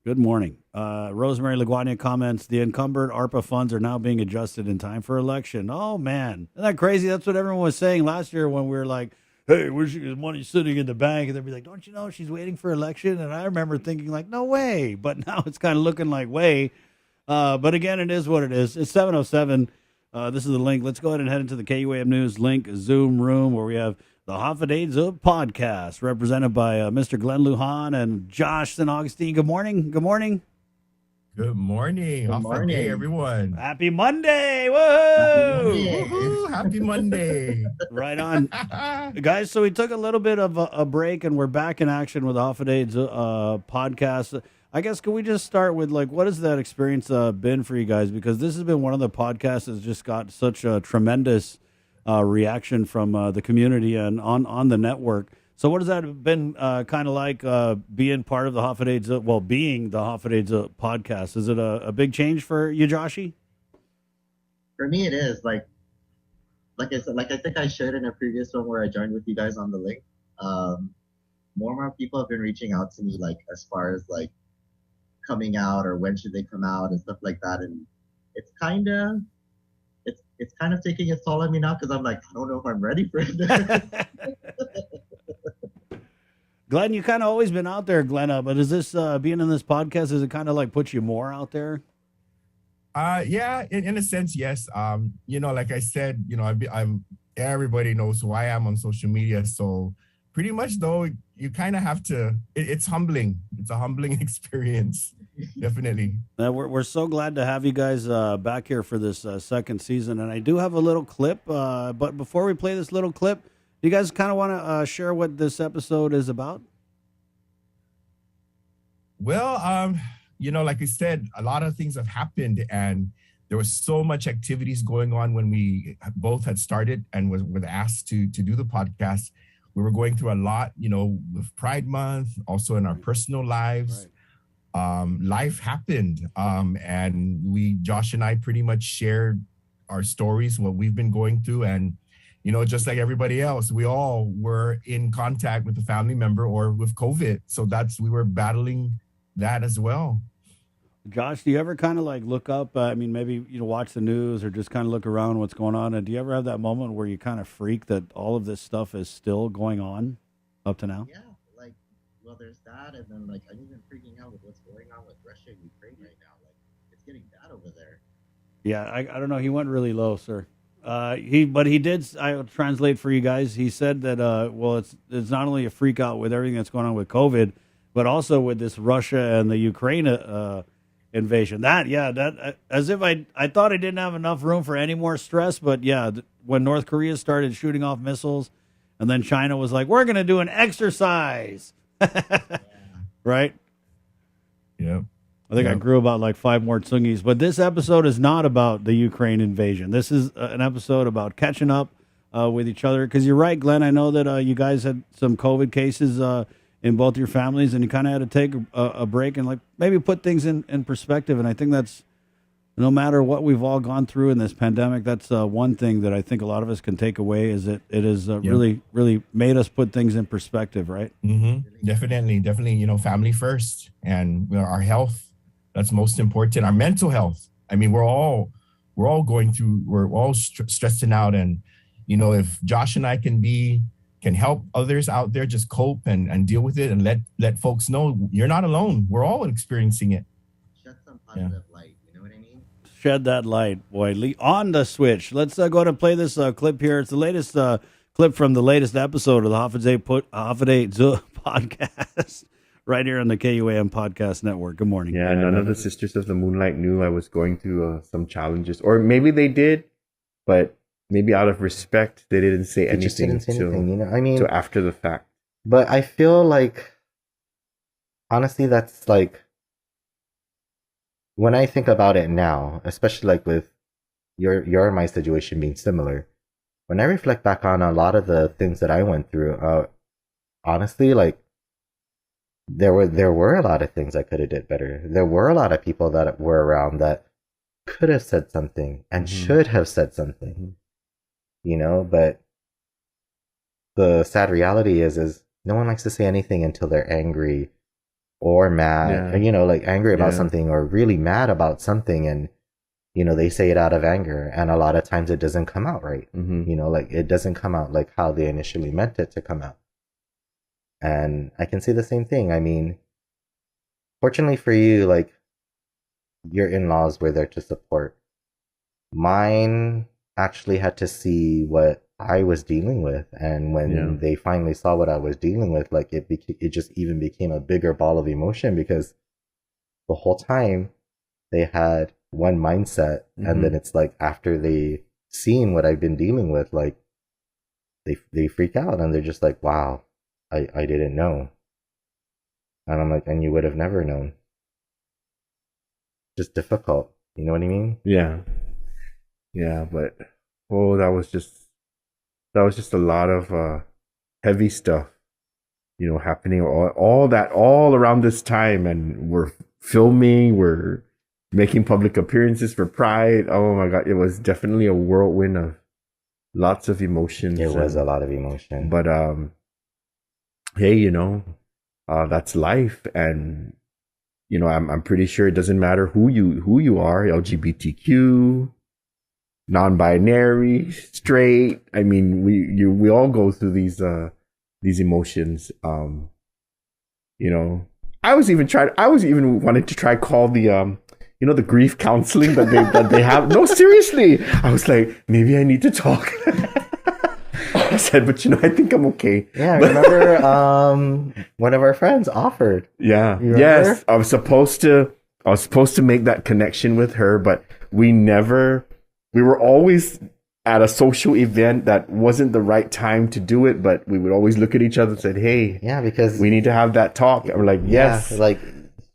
Good morning. Rosemary Laguania comments, the encumbered ARPA funds are now being adjusted in time for election. Oh, man. Isn't that crazy? That's what everyone was saying last year when we were like, hey, where's your money sitting in the bank? And they'd be like, don't you know she's waiting for election? And I remember thinking like, no way. But now it's kind of looking like way. But again, it is what it is. It's 7:07. This is the link. Let's go ahead and head into the KUAM News link Zoom room where we have the Hafadays of podcast represented by Mr. Glenn Lujan and Josh St. Augustine. Good morning. Good morning. Good morning. Off the day, everyone. Happy Monday. Whoa. Woohoo. Happy Monday. Right on. Guys, so we took a little bit of a break and we're back in action with Hafadays podcast. I guess, can we just start with, like, what has that experience been for you guys? Because this has been one of the podcasts that's just got such a tremendous reaction from the community and on the network. So what has that been kind of like being part of the Hafadays, being the Hafadays podcast? Is it a big change for you, Joshy? For me, it is. Like I said, like I think I shared in a previous one where I joined with you guys on the link. More and more people have been reaching out to me, like, as far as like coming out or when should they come out and stuff like that. And it's kind of taking its toll on me now because I'm like, I don't know if I'm ready for it. Glenn, you kind of always been out there, Glenn, but is this being in this podcast, does it kind of like put you more out there? Yeah, in a sense, yes. Like I said, I'm everybody knows who I am on social media. So pretty much though, you kind of have to, it's humbling. It's a humbling experience. Definitely. We're so glad to have you guys back here for this second season. And I do have a little clip, but before we play this little clip, do you guys kind of want to share what this episode is about? Well, like we said, a lot of things have happened and there was so much activities going on when we both had started and was asked to do the podcast. we were going through a lot, you know, with Pride Month, also in our personal lives. Life happened. And Josh and I pretty much shared our stories, what we've been going through. And, you know, just like everybody else, we all were in contact with a family member or with COVID. So we were battling that as well. Josh, do you ever kind of like look up? I mean, maybe watch the news or just kind of look around what's going on. And do you ever have that moment where you kind of freak that all of this stuff is still going on up to now? Yeah, like, well, there's that, and then like I'm even freaking out with what's going on with Russia and Ukraine right now. Like, it's getting bad over there. Yeah, I don't know. He went really low, sir. He did. I'll translate for you guys. He said that well, it's not only a freak out with everything that's going on with COVID, but also with this Russia and the Ukraine invasion. That as if I thought I didn't have enough room for any more stress, but yeah, when North Korea started shooting off missiles, and then China was like, "We're going to do an exercise," right? Yeah. I think I grew about like 5 more tsungis, but this episode is not about the Ukraine invasion. This is an episode about catching up with each other. Because you're right, Glenn. I know that you guys had some COVID cases in both your families, and you kind of had to take a break and like maybe put things in perspective. And I think that's no matter what we've all gone through in this pandemic, that's one thing that I think a lot of us can take away is that it has really, really made us put things in perspective, right? Mm-hmm. Definitely. You know, family first, and our health. That's most important. Our mental health. I mean, we're all going through. We're all stressing out, and you know, if Josh and I can help others out there just cope and deal with it, and let folks know you're not alone. We're all experiencing it. Shed some positive light. You know what I mean? Shed that light, boy. On the switch. Let's go ahead and play this clip here. It's the latest clip from the latest episode of the Hafide podcast. Right here on the KUAM Podcast Network. Good morning. Yeah, none of the Sisters of the Moonlight knew I was going through some challenges. Or maybe they did, but maybe out of respect, they didn't say anything. Just didn't say anything, you know? I mean... So after the fact. But I feel like... Honestly, that's like... When I think about it now, especially like with your and my situation being similar, when I reflect back on a lot of the things that I went through, honestly, like, there were a lot of things I could have did better. There were a lot of people that were around that could have said something and should have said something, you know, but the sad reality is no one likes to say anything until they're angry or mad, or, you know, like angry about something or really mad about something. And, you know, they say it out of anger, and a lot of times it doesn't come out right. You know, like it doesn't come out like how they initially meant it to come out. And I can say the same thing. I mean, fortunately for you, like, your in-laws were there to support. Mine actually had to see what I was dealing with. And when they finally saw what I was dealing with, like, it just even became a bigger ball of emotion, because the whole time they had one mindset. And then it's like, after they seen what I've been dealing with, like, they freak out and they're just like, wow. I didn't know. And I'm like, and you would have never known. Just difficult. You know what I mean? Yeah. Yeah, but that was just a lot of heavy stuff, you know, happening all around this time. And we're filming, we're making public appearances for Pride. Oh my God, it was definitely a whirlwind of lots of emotions. It was a lot of emotion. But hey, you know, that's life. And, you know, I'm pretty sure it doesn't matter who you are, LGBTQ, non-binary, straight. I mean, we all go through these emotions. You know, I was even wanting to try call the you know, the grief counseling that they have. No, seriously. I was like, maybe I need to talk. I said, but you know, I think I'm okay. Yeah, I remember one of our friends offered. Yeah. Yes. I was supposed to make that connection with her, but we were always at a social event that wasn't the right time to do it, but we would always look at each other and said, hey, because we need to have that talk. And we're like, yes. Yeah, like,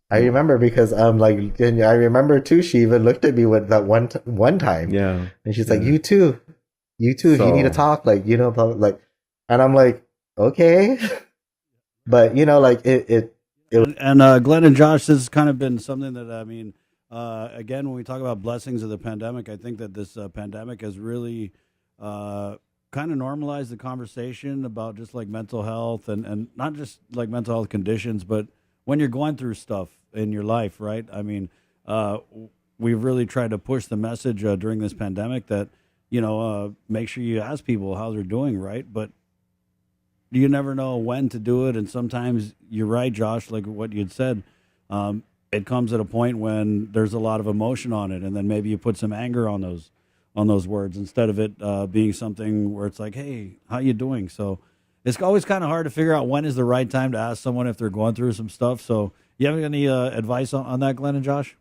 I remember because like, and I remember too, she even looked at me with that one time. Yeah. And she's like, you too, if you need to talk, like, you know, like, and I'm like, okay. But like it And Glenn and Josh, this has kind of been something that again, when we talk about blessings of the pandemic, I think that this pandemic has really kind of normalized the conversation about just like mental health and not just like mental health conditions, but when you're going through stuff in your life, right? I mean, we've really tried to push the message during this pandemic that, make sure you ask people how they're doing, right? But you never know when to do it. And sometimes you're right, Josh, like what you'd said. It comes at a point when there's a lot of emotion on it. And then maybe you put some anger on those words instead of it being something where it's like, hey, how you doing? So it's always kind of hard to figure out when is the right time to ask someone if they're going through some stuff. So you have any advice on that, Glenn and Josh?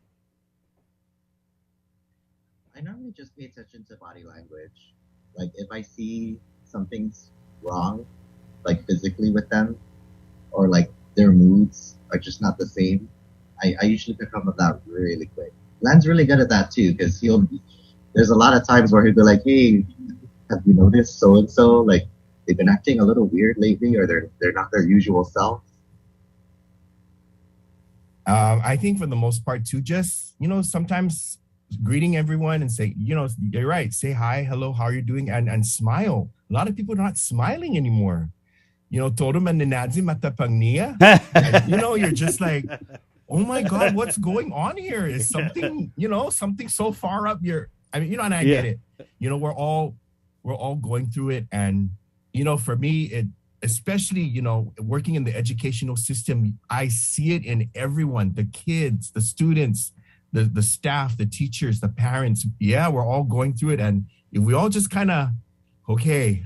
I normally just pay attention to body language. Like if I see something's wrong, like physically with them, or like their moods are just not the same, I usually pick up on that really quick. Len's really good at that too, because there's a lot of times where he'll be like, hey, have you noticed so and so, like they've been acting a little weird lately, or they're not their usual self. I think for the most part too, just sometimes greeting everyone and say, you're right, say hi, hello, how are you doing, and smile. A lot of people are not smiling anymore. Todo mananadzi matapangnia. You're just like, oh my God, what's going on here? Is something, something so far up your, and I get it. We're all going through it. And, for me, it, especially, working in the educational system, I see it in everyone, the kids, the students, the staff, the teachers, the parents. Yeah, we're all going through it. And if we all just kind of, okay,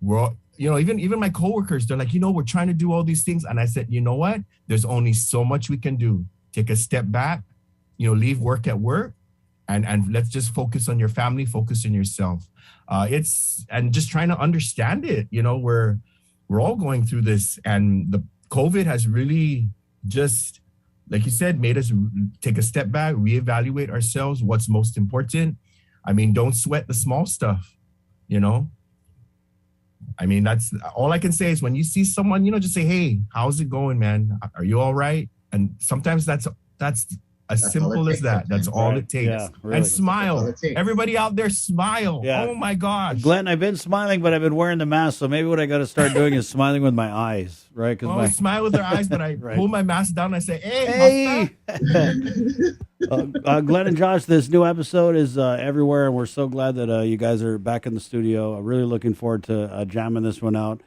we're all, even my coworkers, they're like, we're trying to do all these things. And I said, you know what? There's only so much we can do. Take a step back, leave work at work, and let's just focus on your family, focus on yourself. And just trying to understand it. We're all going through this, and the COVID has really just, like you said, made us take a step back, reevaluate ourselves, what's most important. Don't sweat the small stuff, that's all I can say is when you see someone, just say, hey, how's it going, man? Are you all right? And sometimes that's as simple as that. That's all it takes. Yeah, really. And smile. Everybody out there, smile. Yeah. Oh my gosh. Glenn, I've been smiling, but I've been wearing the mask. So maybe what I got to start doing is smiling with my eyes, right? I smile with their eyes, but I pull my mask down and I say, hey. Glenn and Josh, this new episode is everywhere, and we're so glad that you guys are back in the studio. I'm really looking forward to jamming this one out.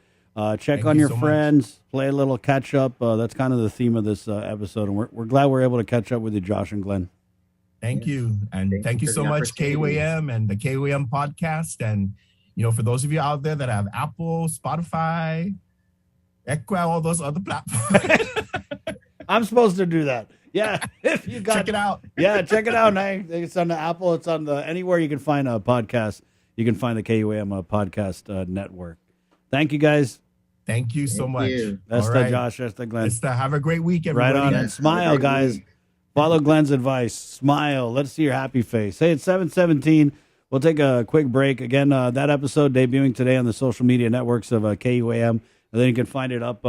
Check on your friends, play a little catch up. That's kind of the theme of this episode, and we're glad we're able to catch up with you, Josh and Glenn. Thank you. And thank you so much, KUAM and the KUAM podcast. And, for those of you out there that have Apple, Spotify, Equa, all those other platforms. I'm supposed to do that. Yeah. If you got, check it out. Yeah, check it out. It's on the Apple. It's on anywhere you can find a podcast. You can find the KUAM podcast network. Thank you, guys. Thank you so much. That's all the right. Josh. That's the Glenn. Have a great week, everybody. Right on. And smile, guys. Follow Glenn's advice. Smile. Let's see your happy face. Hey, it's 7:17. We'll take a quick break. Again, that episode debuting today on the social media networks of KUAM. And then you can find it up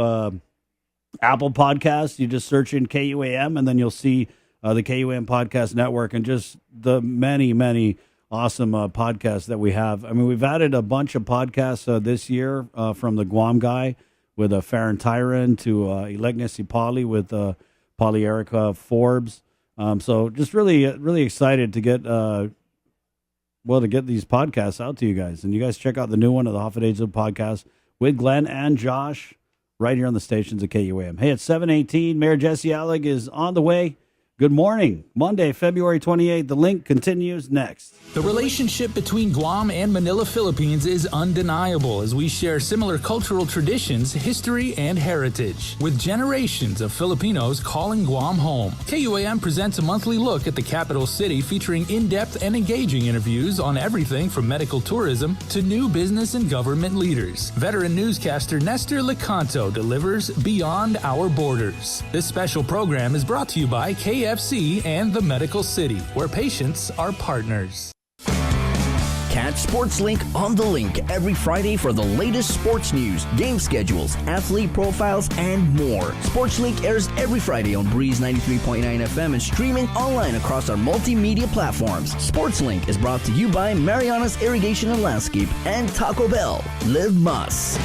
Apple Podcasts. You just search in KUAM, and then you'll see the KUAM Podcast Network and just the many, many awesome podcasts that we have. We've added a bunch of podcasts this year from the Guam guy with Farron Tyron to Ilegna Pali with Polly Erica Forbes. So just really, really excited to get these podcasts out to you guys. And you guys check out the new one of the Hoffa podcast with Glenn and Josh right here on the stations of KUAM. Hey, it's 7:18. Mayor Jesse Allig is on the way. Good morning. Monday, February 28th. The link continues next. The relationship between Guam and Manila, Philippines is undeniable as we share similar cultural traditions, history, and heritage. With generations of Filipinos calling Guam home, KUAM presents a monthly look at the capital city featuring in-depth and engaging interviews on everything from medical tourism to new business and government leaders. Veteran newscaster Nestor Lecanto delivers Beyond Our Borders. This special program is brought to you by KFC and the Medical City, where patients are partners. at SportsLink on the Link every Friday for the latest sports news, game schedules, athlete profiles, and more. SportsLink airs every Friday on Breeze 93.9 FM and streaming online across our multimedia platforms. SportsLink is brought to you by Mariana's Irrigation and Landscape and Taco Bell. Live Mas.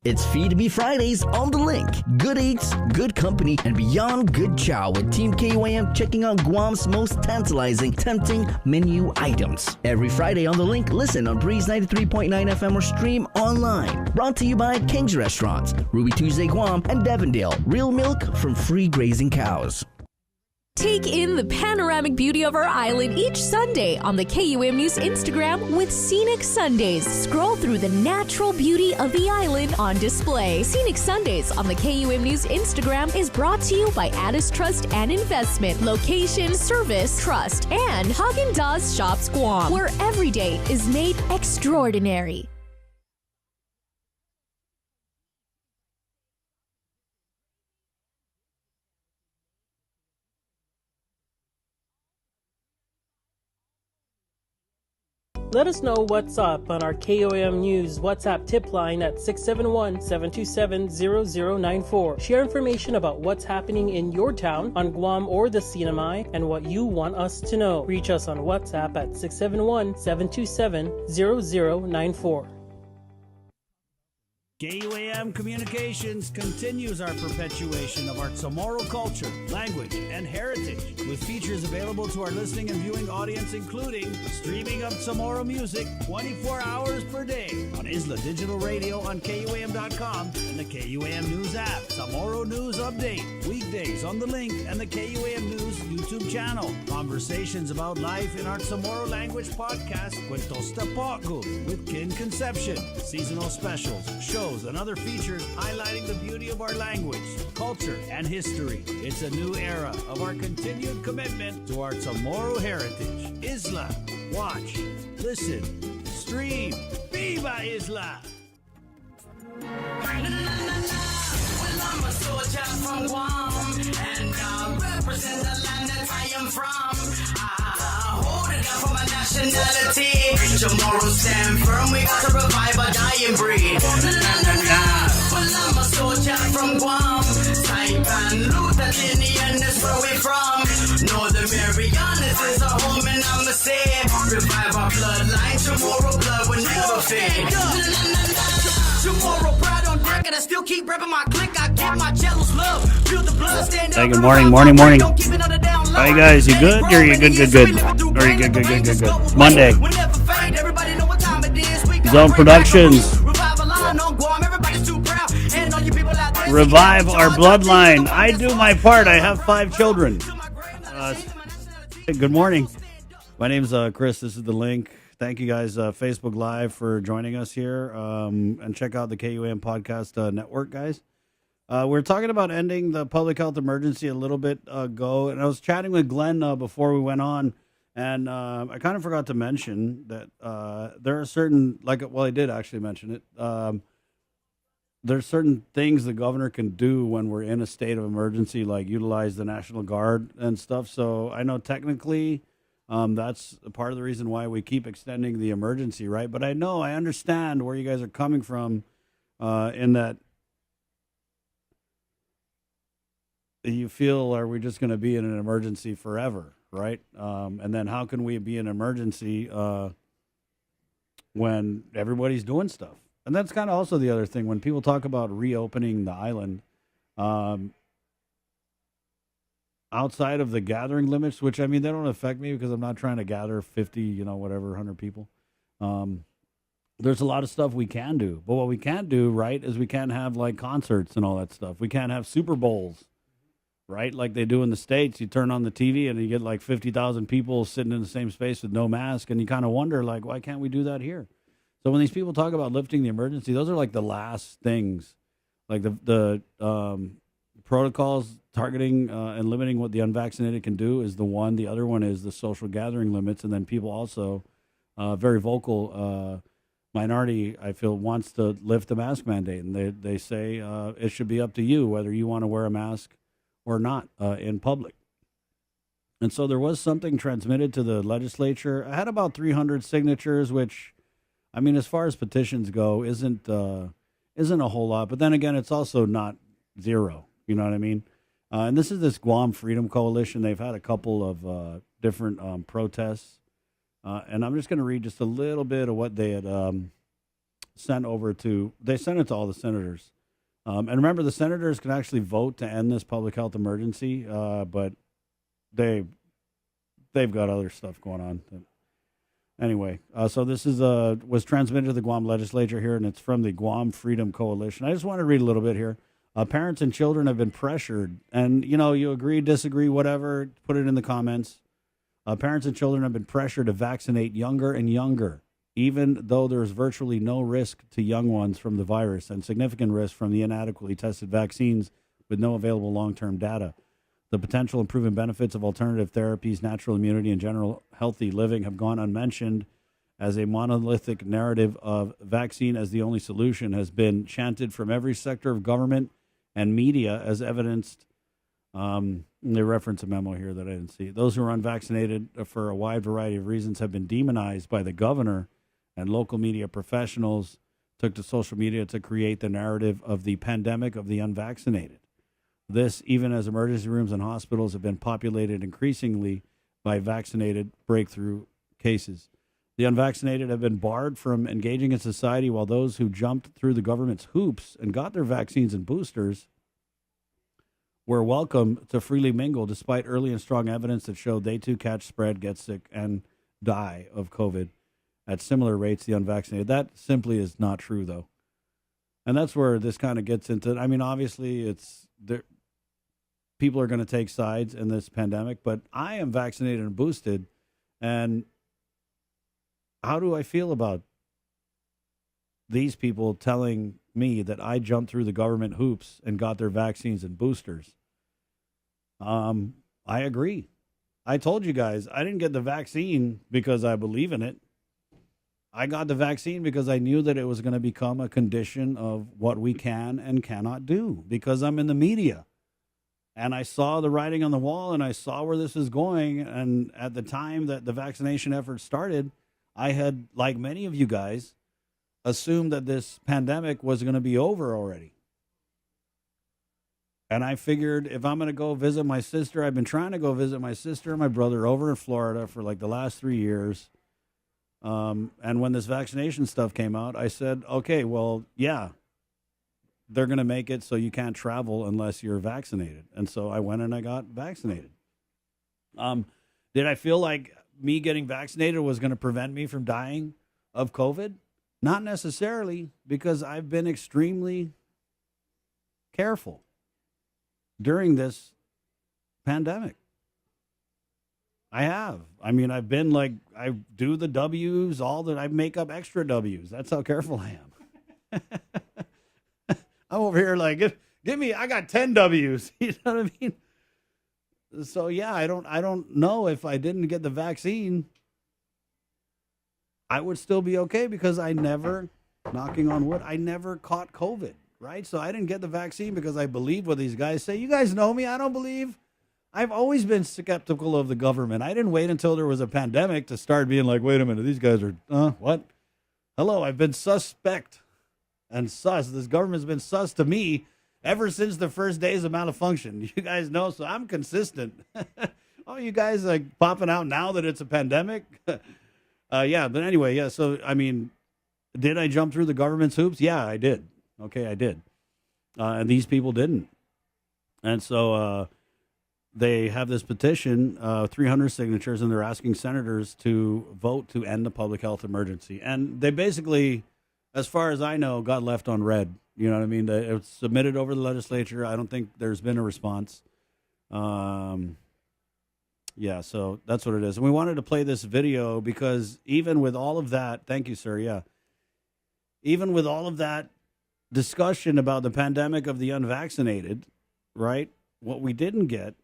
It's Feed Me Fridays on the Link. Good eats, good company, and beyond good chow with Team KUAM checking out Guam's most tantalizing, tempting menu items. Every Friday on the Link, listen on Breeze 93.9 FM or stream online. Brought to you by King's Restaurants, Ruby Tuesday Guam, and Devondale. Real milk from free grazing cows. Take in the panoramic beauty of our island each Sunday on the KUM News Instagram with Scenic Sundays. Scroll through the natural beauty of the island on display. Scenic Sundays on the KUM News Instagram is brought to you by Addis Trust and Investment, Location, Service, Trust, and Haagen-Dazs Shops Guam, where every day is made extraordinary. Let us know what's up on our KOM News WhatsApp tip line at 671-727-0094. Share information about what's happening in your town, on Guam or the Sinamai, and what you want us to know. Reach us on WhatsApp at 671-727-0094. KUAM Communications continues our perpetuation of our Chamorro culture, language, and heritage, with features available to our listening and viewing audience, including streaming of Chamorro music 24 hours per day on Isla Digital Radio on KUAM.com and the KUAM News app. Chamorro News Update, weekdays on the Link and the KUAM News YouTube channel. Conversations about life in our Chamorro language podcast, Cuentos Tapoco, with Kin Conception. Seasonal specials, shows, and other features highlighting the beauty of our language, culture, and history. It's a new era of our continued commitment to our Chamorro heritage. Isla, watch, listen, stream. Viva Isla! I'm a soldier from Guam, and I represent the land that I am from. I hold it down for my nationality. Tomorrow stand firm, we got to revive a dying breed. Well, I'm a soldier from Guam. Saipan, Luther, is where we from. Northern Marianas is our home, and I'ma say, revive our bloodline. Tomorrow blood will never fade. Tomorrow pride on deck, and I still keep repping my clique. I get my jealous love. Feel the blood stand up. Hey, good morning. How you guys? You good? Or you good? Or you good? Monday. Zone Productions. Revive our bloodline. I do my part. I have 5 children. Good morning. My name's Chris. This is The Link. Thank you guys, Facebook Live, for joining us here. And check out the KUAM Podcast Network, guys. We're talking about ending the public health emergency a little bit ago. And I was chatting with Glenn before we went on. And I kind of forgot to mention that there are certain, I did actually mention it. There's certain things the governor can do when we're in a state of emergency, like utilize the National Guard and stuff. So I know technically that's part of the reason why we keep extending the emergency, right? But I understand where you guys are coming from in that you feel, are we just going to be in an emergency forever, right? And then how can we be in an emergency when everybody's doing stuff? And that's kind of also the other thing when people talk about reopening the island, outside of the gathering limits, which they don't affect me because I'm not trying to gather 50, 100 people. There's a lot of stuff we can do, but what we can't do, right, is we can't have concerts and all that stuff. We can't have Super Bowls, right? Like they do in the States. You turn on the TV and you get 50,000 people sitting in the same space with no mask. And you kind of wonder, why can't we do that here? So when these people talk about lifting the emergency, those are the last things, the protocols targeting and limiting what the unvaccinated can do is the one. The other one is the social gathering limits. And then people also, very vocal minority, I feel, wants to lift the mask mandate. And they say it should be up to you whether you want to wear a mask or not in public. And so there was something transmitted to the legislature. I had about 300 signatures, which, I mean, as far as petitions go, isn't a whole lot. But then again, it's also not zero. You know what I mean? And this is this Guam Freedom Coalition. They've had a couple of different protests. And I'm just going to read just a little bit of what they had sent over to. They sent it to all the senators. And remember, the senators can actually vote to end this public health emergency, but they've got other stuff going on. Anyway, so this is was transmitted to the Guam legislature here, and it's from the Guam Freedom Coalition. I just want to read a little bit here. Parents and children have been pressured, and you agree, disagree, whatever, put it in the comments. Parents and children have been pressured to vaccinate younger and younger, even though there is virtually no risk to young ones from the virus and significant risk from the inadequately tested vaccines with no available long-term data. The potential and proven benefits of alternative therapies, natural immunity, and general healthy living have gone unmentioned, as a monolithic narrative of vaccine as the only solution has been chanted from every sector of government and media, as evidenced. They reference a memo here that I didn't see. Those who are unvaccinated for a wide variety of reasons have been demonized by the governor, and local media professionals took to social media to create the narrative of the pandemic of the unvaccinated. This, even as emergency rooms and hospitals have been populated increasingly by vaccinated breakthrough cases. The unvaccinated have been barred from engaging in society, while those who jumped through the government's hoops and got their vaccines and boosters were welcome to freely mingle, despite early and strong evidence that showed they too catch, spread, get sick, and die of COVID at similar rates to the unvaccinated. That simply is not true, though. And that's where this kind of gets into, I mean, obviously it's there. People are going to take sides in this pandemic, but I am vaccinated and boosted. And how do I feel about these people telling me that I jumped through the government hoops and got their vaccines and boosters? I agree. I told you guys, I didn't get the vaccine because I believe in it. I got the vaccine because I knew that it was going to become a condition of what we can and cannot do, because I'm in the media. And I saw the writing on the wall, and I saw where this is going. And at the time that the vaccination effort started, I had, like many of you guys, assumed that this pandemic was going to be over already. And I figured if I'm going to go visit my sister, I've been trying to go visit my sister and my brother over in Florida for like the last 3 years. And when this vaccination stuff came out, I said, okay, well, yeah, they're going to make it so you can't travel unless you're vaccinated. And so I went and I got vaccinated. Did I feel like me getting vaccinated was going to prevent me from dying of COVID? Not necessarily, because I've been extremely careful during this pandemic. I have. I mean, I've been like, I do the W's, all that. I make up extra W's. That's how careful I am. I'm over here like, give me, I got 10 W's. You know what I mean? So yeah, I don't know if I didn't get the vaccine, I would still be okay, because I never, knocking on wood, I never caught COVID, right? So I didn't get the vaccine because I believe what these guys say. You guys know me. I don't believe. I've always been skeptical of the government. I didn't wait until there was a pandemic to start being like, wait a minute, these guys are, what? Hello, I've been suspect and sus. This government's been sus to me ever since the first days of malfunction. You guys know, so I'm consistent. Oh, you guys like popping out now that it's a pandemic? Yeah, but anyway, yeah, so, I mean, did I jump through the government's hoops? Yeah, I did. Okay, I did. And these people didn't. And so they have this petition, 300 signatures, and they're asking senators to vote to end the public health emergency. And they basically, as far as I know, got left on red. You know what I mean? It was submitted over the legislature. I don't think there's been a response. Yeah, so that's what it is. And we wanted to play this video because even with all of that, thank you, sir, yeah. Even with all of that discussion about the pandemic of the unvaccinated, right, what we didn't get,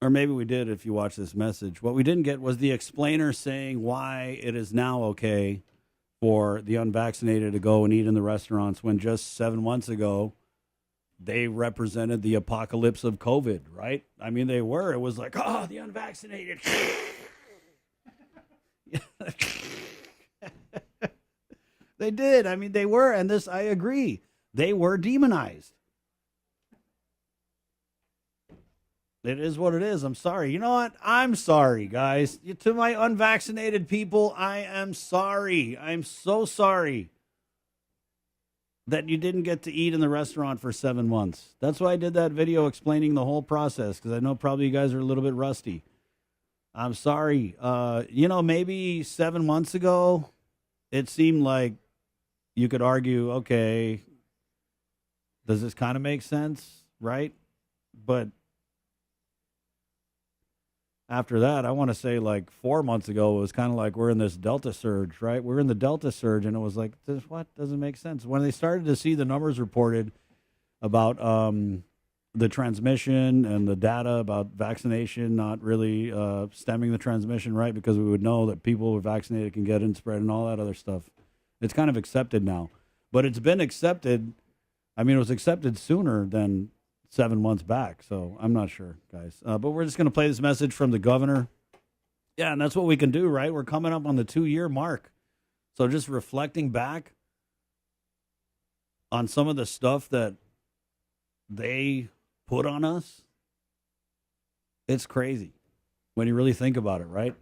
or maybe we did if you watch this message, what we didn't get was the explainer saying why it is now okay for the unvaccinated to go and eat in the restaurants when just 7 months ago they represented the apocalypse of COVID, right? I mean, they were. It was like, oh, the unvaccinated. They did. I mean, they were. And this, I agree. They were demonized. It is what it is. I'm sorry. You know what? I'm sorry, guys. To my unvaccinated people, I am sorry. I'm so sorry that you didn't get to eat in the restaurant for 7 months. That's why I did that video explaining the whole process, because I know probably you guys are a little bit rusty. I'm sorry. Maybe 7 months ago, it seemed like you could argue, okay, does this kind of make sense, right? But after that, I want to say like 4 months ago, it was kind of like we're in this Delta surge, right? We're in the Delta surge, and it was like, what doesn't make sense? When they started to see the numbers reported about the transmission and the data about vaccination not really stemming the transmission, right? Because we would know that people who are vaccinated can get it and spread and all that other stuff. It's kind of accepted now. But it's been accepted. I mean, it was accepted sooner than 7 months back. So I'm not sure, guys. But we're just going to play this message from the governor. Yeah, and that's what we can do, right? We're coming up on the 2-year mark. So just reflecting back on some of the stuff that they put on us, it's crazy when you really think about it, right?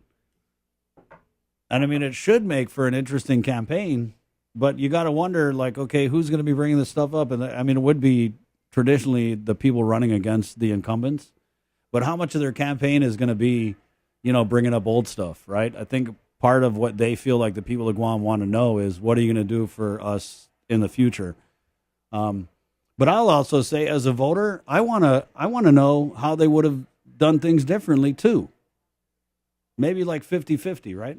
And I mean, it should make for an interesting campaign, but you got to wonder, like, okay, who's going to be bringing this stuff up? And I mean, it would be traditionally the people running against the incumbents, but how much of their campaign is going to be, bringing up old stuff, right? I think part of what they feel like the people of Guam want to know is, what are you going to do for us in the future? But I'll also say, as a voter, I want to know how they would have done things differently too. Maybe like 50-50, right?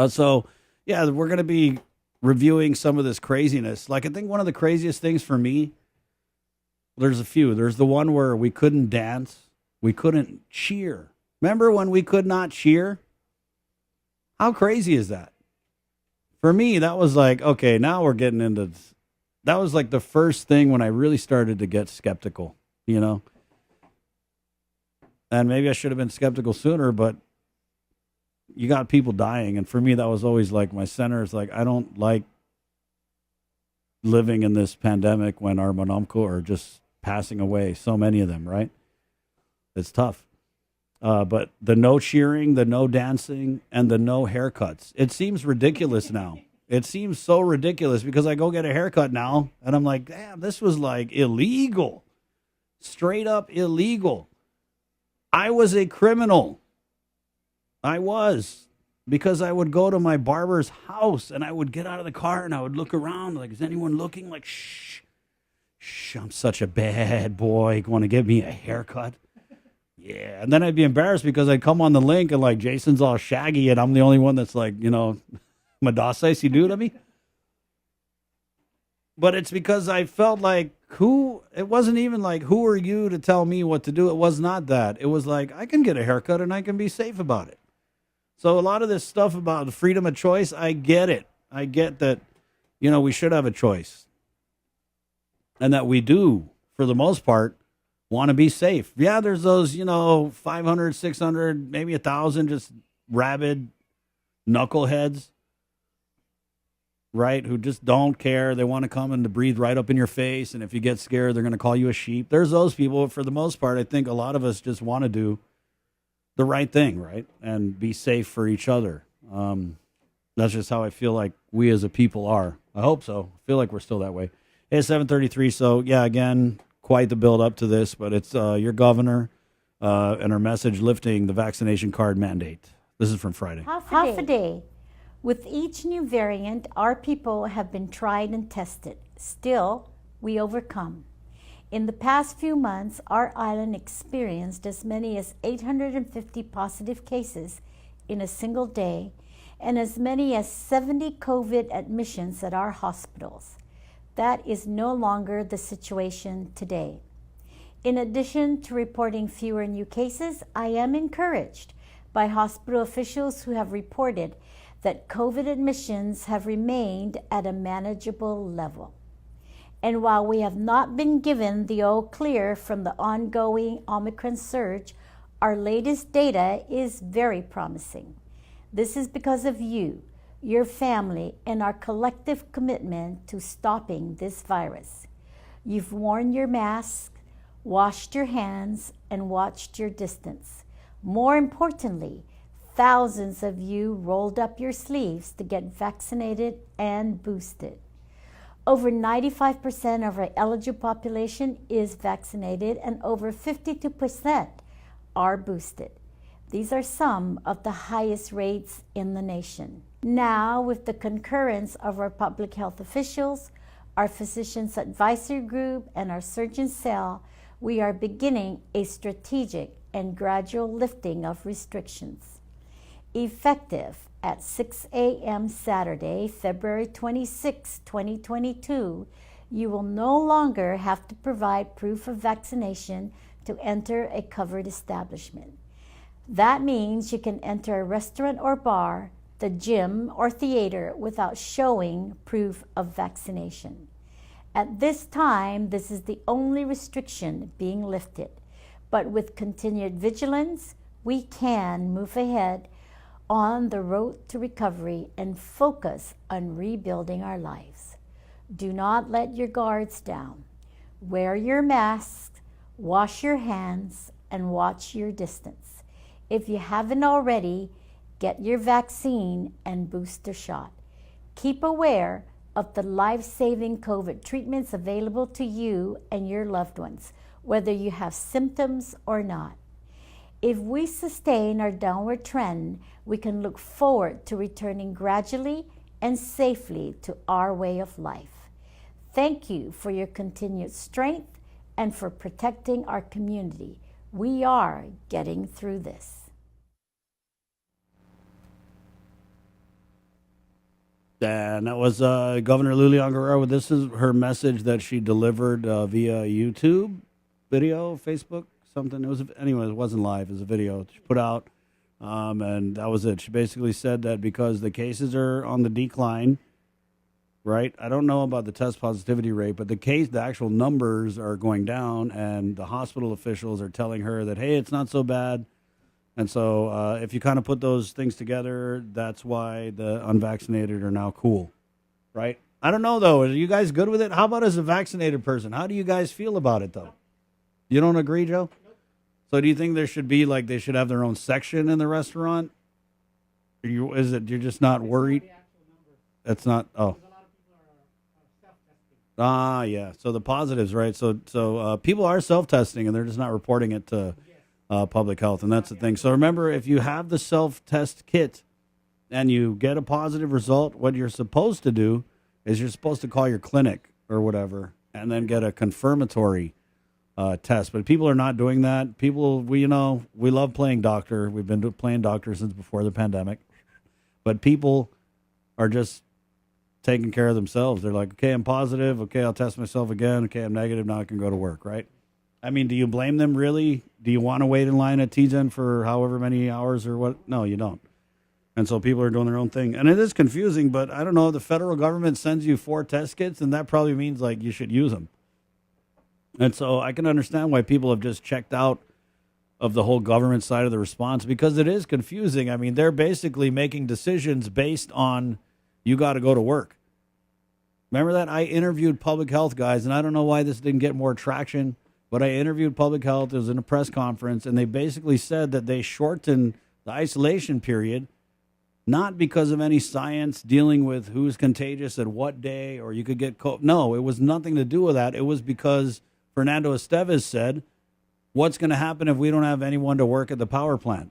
So, yeah, we're going to be reviewing some of this craziness. Like, I think one of the craziest things for me, there's a few. There's the one where we couldn't dance. We couldn't cheer. Remember when we could not cheer? How crazy is that? For me, that was like, okay, now we're getting into... That was like the first thing when I really started to get skeptical, And maybe I should have been skeptical sooner, but you got people dying. And for me, that was always like my center. Is like, I don't like living in this pandemic when our manamko are just passing away. So many of them, right? It's tough. But the no cheering, the no dancing, and the no haircuts. It seems ridiculous now. It seems so ridiculous because I go get a haircut now and I'm like, damn, this was like illegal. Straight up illegal. I was a criminal. I was. Because I would go to my barber's house and I would get out of the car and I would look around like, is anyone looking? Like, shh, I'm such a bad boy. Want to give me a haircut? Yeah. And then I'd be embarrassed because I'd come on the link and like Jason's all shaggy and I'm the only one that's like, Madasai, you do to me? But it's because I felt like, it wasn't even like, who are you to tell me what to do? It was not that. It was like, I can get a haircut and I can be safe about it. So a lot of this stuff about the freedom of choice, I get it. I get that, we should have a choice. And that we do, for the most part, want to be safe. Yeah, there's those, 500, 600, maybe 1,000 just rabid knuckleheads, right, who just don't care. They want to come and to breathe right up in your face, and if you get scared, they're going to call you a sheep. There's those people. For the most part, I think a lot of us just want to do the right thing, right, and be safe for each other. That's just how I feel like we as a people are. I hope so. I feel like we're still that way. Hey, it's 7:33, so, yeah, again, quite the build up to this, but it's your governor and her message lifting the vaccination card mandate. This is from Friday. Half a day. With each new variant, our people have been tried and tested. Still, we overcome. In the past few months, our island experienced as many as 850 positive cases in a single day and as many as 70 COVID admissions at our hospitals. That is no longer the situation today. In addition to reporting fewer new cases, I am encouraged by hospital officials who have reported that COVID admissions have remained at a manageable level. And while we have not been given the all clear from the ongoing Omicron surge, our latest data is very promising. This is because of you, your family, and our collective commitment to stopping this virus. You've worn your mask, washed your hands, and watched your distance. More importantly, thousands of you rolled up your sleeves to get vaccinated and boosted. Over 95% of our eligible population is vaccinated and over 52% are boosted. These are some of the highest rates in the nation. Now, with the concurrence of our public health officials, our physicians advisory group, and our surgeon cell, we are beginning a strategic and gradual lifting of restrictions. Effective at 6 a.m. Saturday, February 26, 2022, you will no longer have to provide proof of vaccination to enter a covered establishment. That means you can enter a restaurant or bar, the gym or theater without showing proof of vaccination. At this time, this is the only restriction being lifted, but with continued vigilance, we can move ahead on the road to recovery and focus on rebuilding our lives. Do not let your guards down. Wear your mask, wash your hands, and watch your distance. If you haven't already, get your vaccine and booster shot. Keep aware of the life-saving COVID treatments available to you and your loved ones, whether you have symptoms or not. If we sustain our downward trend, we can look forward to returning gradually and safely to our way of life. Thank you for your continued strength and for protecting our community. We are getting through this. And that was Governor Lilian Guerrero. This is her message that she delivered via YouTube video, Facebook, something. It was, anyway, it wasn't live. It was a video she put out, and that was it. She basically said that because the cases are on the decline, right? I don't know about the test positivity rate, but the actual numbers are going down, and the hospital officials are telling her that, hey, it's not so bad. And so if you kind of put those things together, that's why the unvaccinated are now cool, right? I don't know, though. Are you guys good with it? How about as a vaccinated person? How do you guys feel about it, though? You don't agree, Joe? So do you think there should be, like, they should have their own section in the restaurant? You're just not worried? That's not, oh. Yeah. So the positives, right? So people are self-testing, and they're just not reporting it to public health, and that's the thing. So remember, if you have the self-test kit and you get a positive result, what you're supposed to do is you're supposed to call your clinic or whatever and then get a confirmatory test. But people are not doing that. People, we love playing doctor. We've been playing doctor since before the pandemic. But people are just taking care of themselves. They're like, okay, I'm positive. Okay, I'll test myself again. Okay, I'm negative. Now I can go to work, right? I mean, do you blame them, really? Do you want to wait in line at T-Gen for however many hours or what? No, you don't. And so people are doing their own thing. And it is confusing, but I don't know. The federal government sends you 4 test kits, and that probably means, like, you should use them. And so I can understand why people have just checked out of the whole government side of the response, because it is confusing. I mean, they're basically making decisions based on you got to go to work. Remember that? I interviewed public health guys, and I don't know why this didn't get more traction. But I interviewed public health. It was in a press conference, and they basically said that they shortened the isolation period, not because of any science dealing with who's contagious at what day or you could get COVID. No, it was nothing to do with that. It was because Fernando Estevez said, what's going to happen if we don't have anyone to work at the power plant?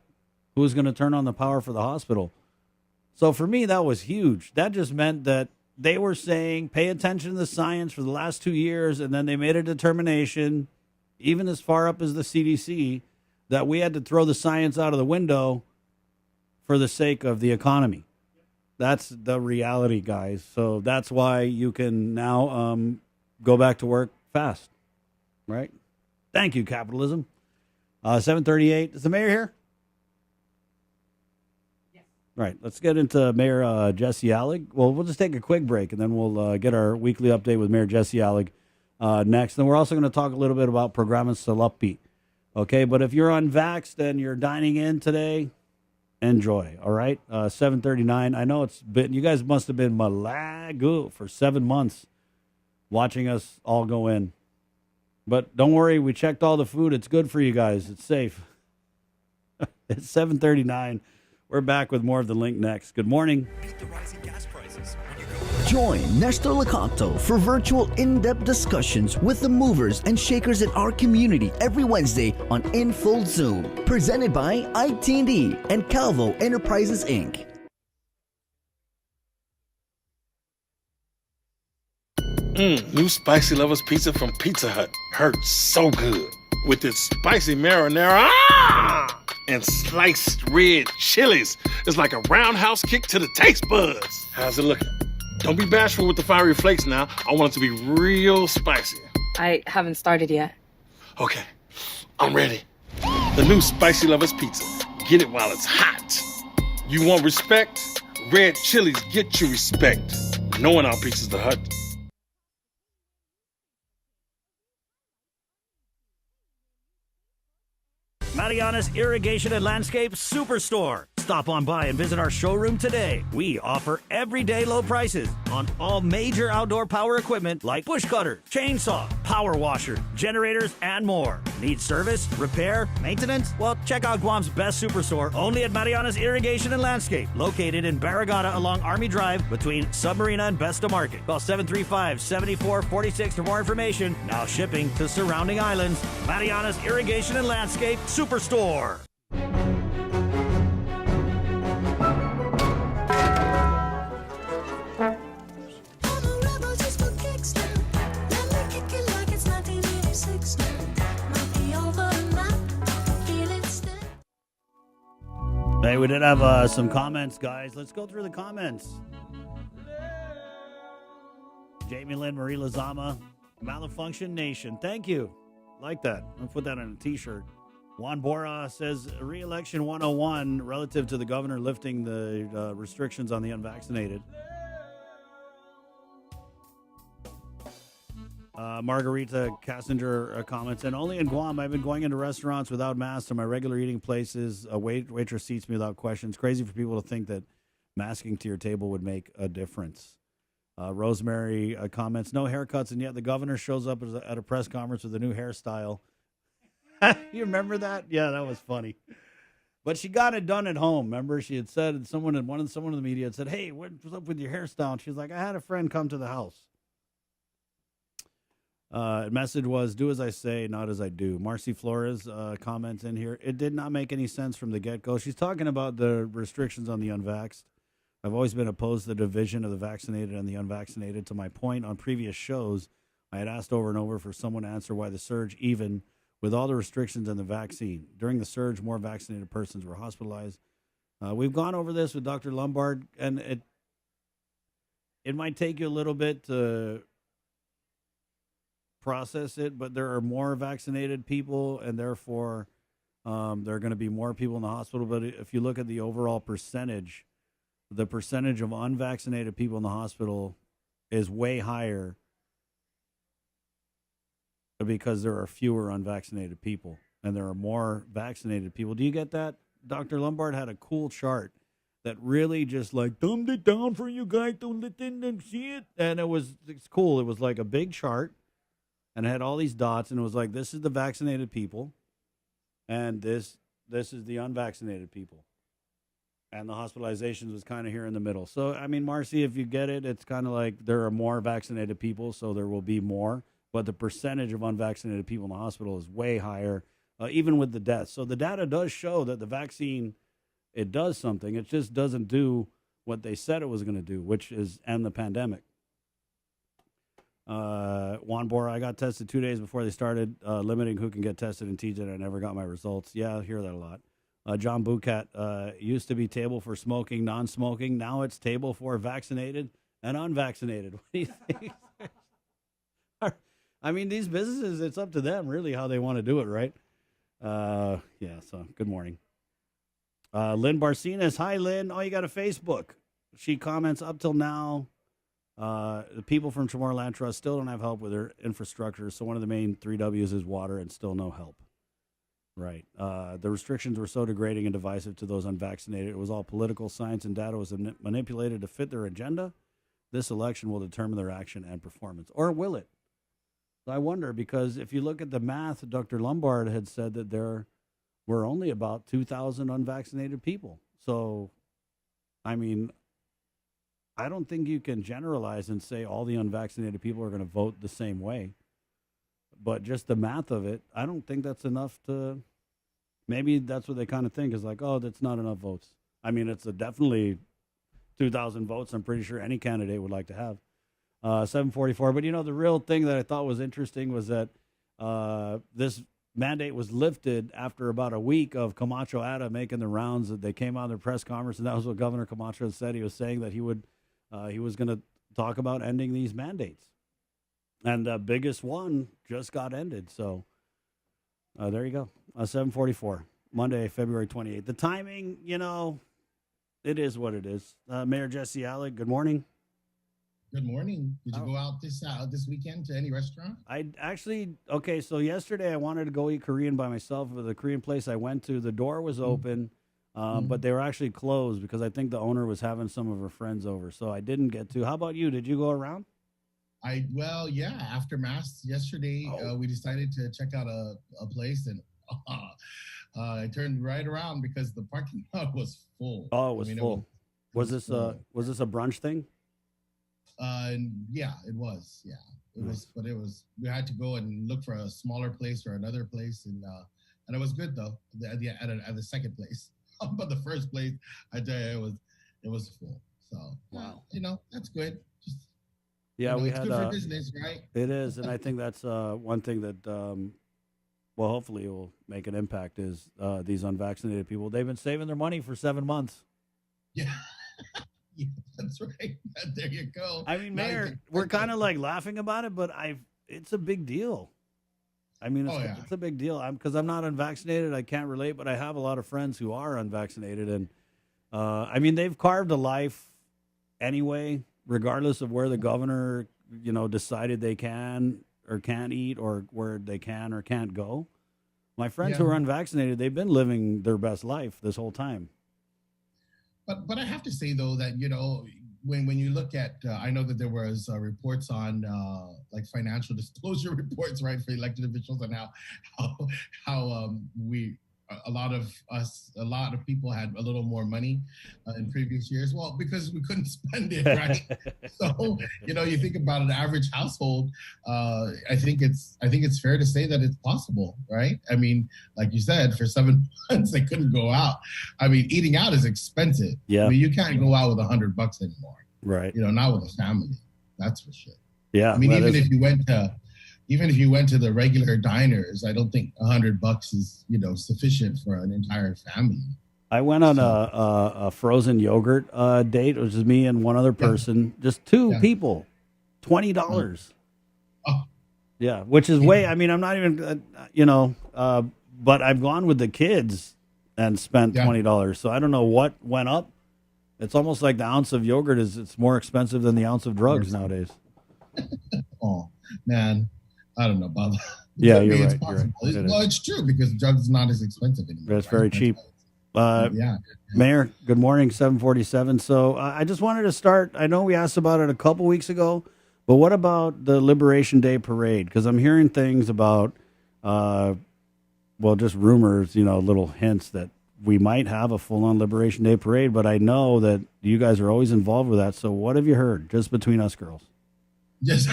Who's going to turn on the power for the hospital? So for me, that was huge. That just meant that they were saying, pay attention to the science for the last 2 years, and then they made a determination, even as far up as the CDC, that we had to throw the science out of the window for the sake of the economy. That's the reality, guys. So that's why you can now go back to work fast, right? Thank you, capitalism. 7:38. Is the mayor here? Yes. Right. Let's get into Mayor Jesse Allig. Well, we'll just take a quick break, and then we'll get our weekly update with Mayor Jesse Allig. next. And we're also going to talk a little bit about Programas Salapi. Okay, but if you're unvaxxed and you're dining in today, enjoy, all right? 7:39. I know it's been, you guys must have been malagu for 7 months watching us all go in. But don't worry, we checked all the food. It's good for you guys. It's safe. It's 7:39. We're back with more of The Link next. Good morning. Join Nestor Lacanto for virtual in-depth discussions with the movers and shakers in our community every Wednesday on In Full Zoom. Presented by IT&D and Calvo Enterprises, Inc. New Spicy Lovers Pizza from Pizza Hut. Hurts so good. With its spicy marinara and sliced red chilies. It's like a roundhouse kick to the taste buds. How's it looking? Don't be bashful with the fiery flakes now. I want it to be real spicy. I haven't started yet. Okay, I'm ready. The new Spicy Lovers Pizza. Get it while it's hot. You want respect? Red chilies get you respect. Knowing our Pizza's the Hut. Mariana's Irrigation and Landscape Superstore. Stop on by and visit our showroom today. We offer everyday low prices on all major outdoor power equipment like bush cutter, chainsaw, power washer, generators, and more. Need service, repair, maintenance? Well, check out Guam's best superstore only at Mariana's Irrigation and Landscape, located in Barragata along Army Drive between Submarina and Besta Market. Call 735-7446 for more information. Now shipping to surrounding islands. Mariana's Irrigation and Landscape Superstore. Hey, we did have some comments, guys. Let's go through the comments. Jamie Lynn, Marie Lazama, Malfunction Nation. Thank you. Like that. I'll put that on a t-shirt. Juan Bora says, re-election 101 relative to the governor lifting the restrictions on the unvaccinated. Margarita Cassinger comments, and only in Guam, I've been going into restaurants without masks to my regular eating places. A waitress seats me without questions. Crazy for people to think that masking to your table would make a difference. Rosemary comments, no haircuts, and yet the governor shows up at a press conference with a new hairstyle. You remember that? Yeah, that was funny. But she got it done at home. Remember, she had said, someone in the media had said, hey, what's up with your hairstyle? And she's like, I had a friend come to the house. Message was, do as I say, not as I do. Marcy Flores comments in here, it did not make any sense from the get-go. She's talking about the restrictions on the unvaxxed. I've always been opposed to the division of the vaccinated and the unvaccinated. To my point on previous shows, I had asked over and over for someone to answer why the surge, even with all the restrictions and the vaccine. During the surge, more vaccinated persons were hospitalized. We've gone over this with Dr. Lombard, and it might take you a little bit to process it, but there are more vaccinated people, and therefore there are going to be more people in the hospital. But if you look at the overall percentage, the percentage of unvaccinated people in the hospital is way higher because there are fewer unvaccinated people and there are more vaccinated people. Do you get that? Dr. Lombard had a cool chart that really just like dumbed it down for you guys to let them see it. And it's cool. It was like a big chart and it had all these dots, and it was like, this is the vaccinated people and this is the unvaccinated people. And the hospitalizations was kind of here in the middle. So, I mean, Marcy, if you get it, it's kind of like there are more vaccinated people, so there will be more. But the percentage of unvaccinated people in the hospital is way higher, even with the deaths. So the data does show that the vaccine, it does something. It just doesn't do what they said it was going to do, which is end the pandemic. Juan Bora, I got tested 2 days before they started limiting who can get tested in TJ. I never got my results. Yeah, I hear that a lot. John Bucat, used to be table for smoking, non-smoking. Now it's table for vaccinated and unvaccinated. What do you think? I mean, these businesses, it's up to them, really, how they want to do it, right? Yeah, so good morning. Lynn Barcinas. Hi, Lynn. Oh, you got a Facebook. She comments, up till now, The people from Chamorro Land Trust still don't have help with their infrastructure. So one of the main 3 W's is water, and still no help. Right. The restrictions were so degrading and divisive to those unvaccinated. It was all political. Science and data was manipulated to fit their agenda. This election will determine their action and performance. Or will it? I wonder, because if you look at the math, Dr. Lombard had said that there were only about 2,000 unvaccinated people. So, I mean, I don't think you can generalize and say all the unvaccinated people are going to vote the same way. But just the math of it, I don't think that's enough to, maybe that's what they kind of think is like, oh, that's not enough votes. I mean, it's definitely 2,000 votes. I'm pretty sure any candidate would like to have. 744. But, the real thing that I thought was interesting was that this mandate was lifted after about a week of Camacho Ada making the rounds. That they came out in their press conference, and that was what Governor Camacho said. He was saying that he was going to talk about ending these mandates. And the biggest one just got ended. So there you go. 744, Monday, February 28th. The timing, it is what it is. Mayor Jesse Alec, good morning. Good morning. Did you go out this weekend to any restaurant? I actually, so yesterday I wanted to go eat Korean by myself. But the Korean place I went to, the door was open, but they were actually closed because I think the owner was having some of her friends over. So I didn't get to. How about you? Did you go around? After Mass yesterday, we decided to check out a place, and I turned right around because the parking lot was full. Oh, it was full. Was this a brunch thing? Yeah, it was. Yeah, it was. But it was. We had to go and look for a smaller place or another place, and it was good though. At the second place, but the first place, I tell you, it was full. So wow, that's good. Yeah, we it's had good for business, right? It is, and I think that's one thing that, hopefully it will make an impact is these unvaccinated people. They've been saving their money for 7 months. Yeah. Yeah, that's right. There you go. I mean, Mayor, we're kind of like laughing about it, but it's a big deal. I mean, it's a big deal. Because I'm not unvaccinated, I can't relate, but I have a lot of friends who are unvaccinated, and I mean, they've carved a life anyway, regardless of where the governor, decided they can or can't eat, or where they can or can't go. My friends who are unvaccinated, they've been living their best life this whole time. But I have to say though that when you look at I know that there was reports on like financial disclosure reports, right, for elected officials, and how a lot of people had a little more money in previous years. Well, because we couldn't spend it, right? So you think about an average household. I think it's fair to say that it's possible, right? I mean, like you said, for 7 months they couldn't go out. I mean, eating out is expensive. Yeah, I mean, you can't go out with $100 anymore, right? Not with a family. That's for sure. Yeah, I mean, even if you went to the regular diners, I don't think $100 is sufficient for an entire family. I went on a frozen yogurt date. It was just me and one other person, just two people, $20. Oh. Yeah, which is way. I mean, I'm not even, but I've gone with the kids and spent $20. So I don't know what went up. It's almost like the ounce of yogurt it's more expensive than the ounce of drugs nowadays. Oh man. I don't know about that. Yeah, you're right. It's true because drugs is not as expensive anymore. It's very cheap. Mayor, good morning, 747. So I just wanted to start. I know we asked about it a couple weeks ago, but what about the Liberation Day parade? Because I'm hearing things about, just rumors, little hints that we might have a full-on Liberation Day parade, but I know that you guys are always involved with that. So what have you heard, just between us girls? Just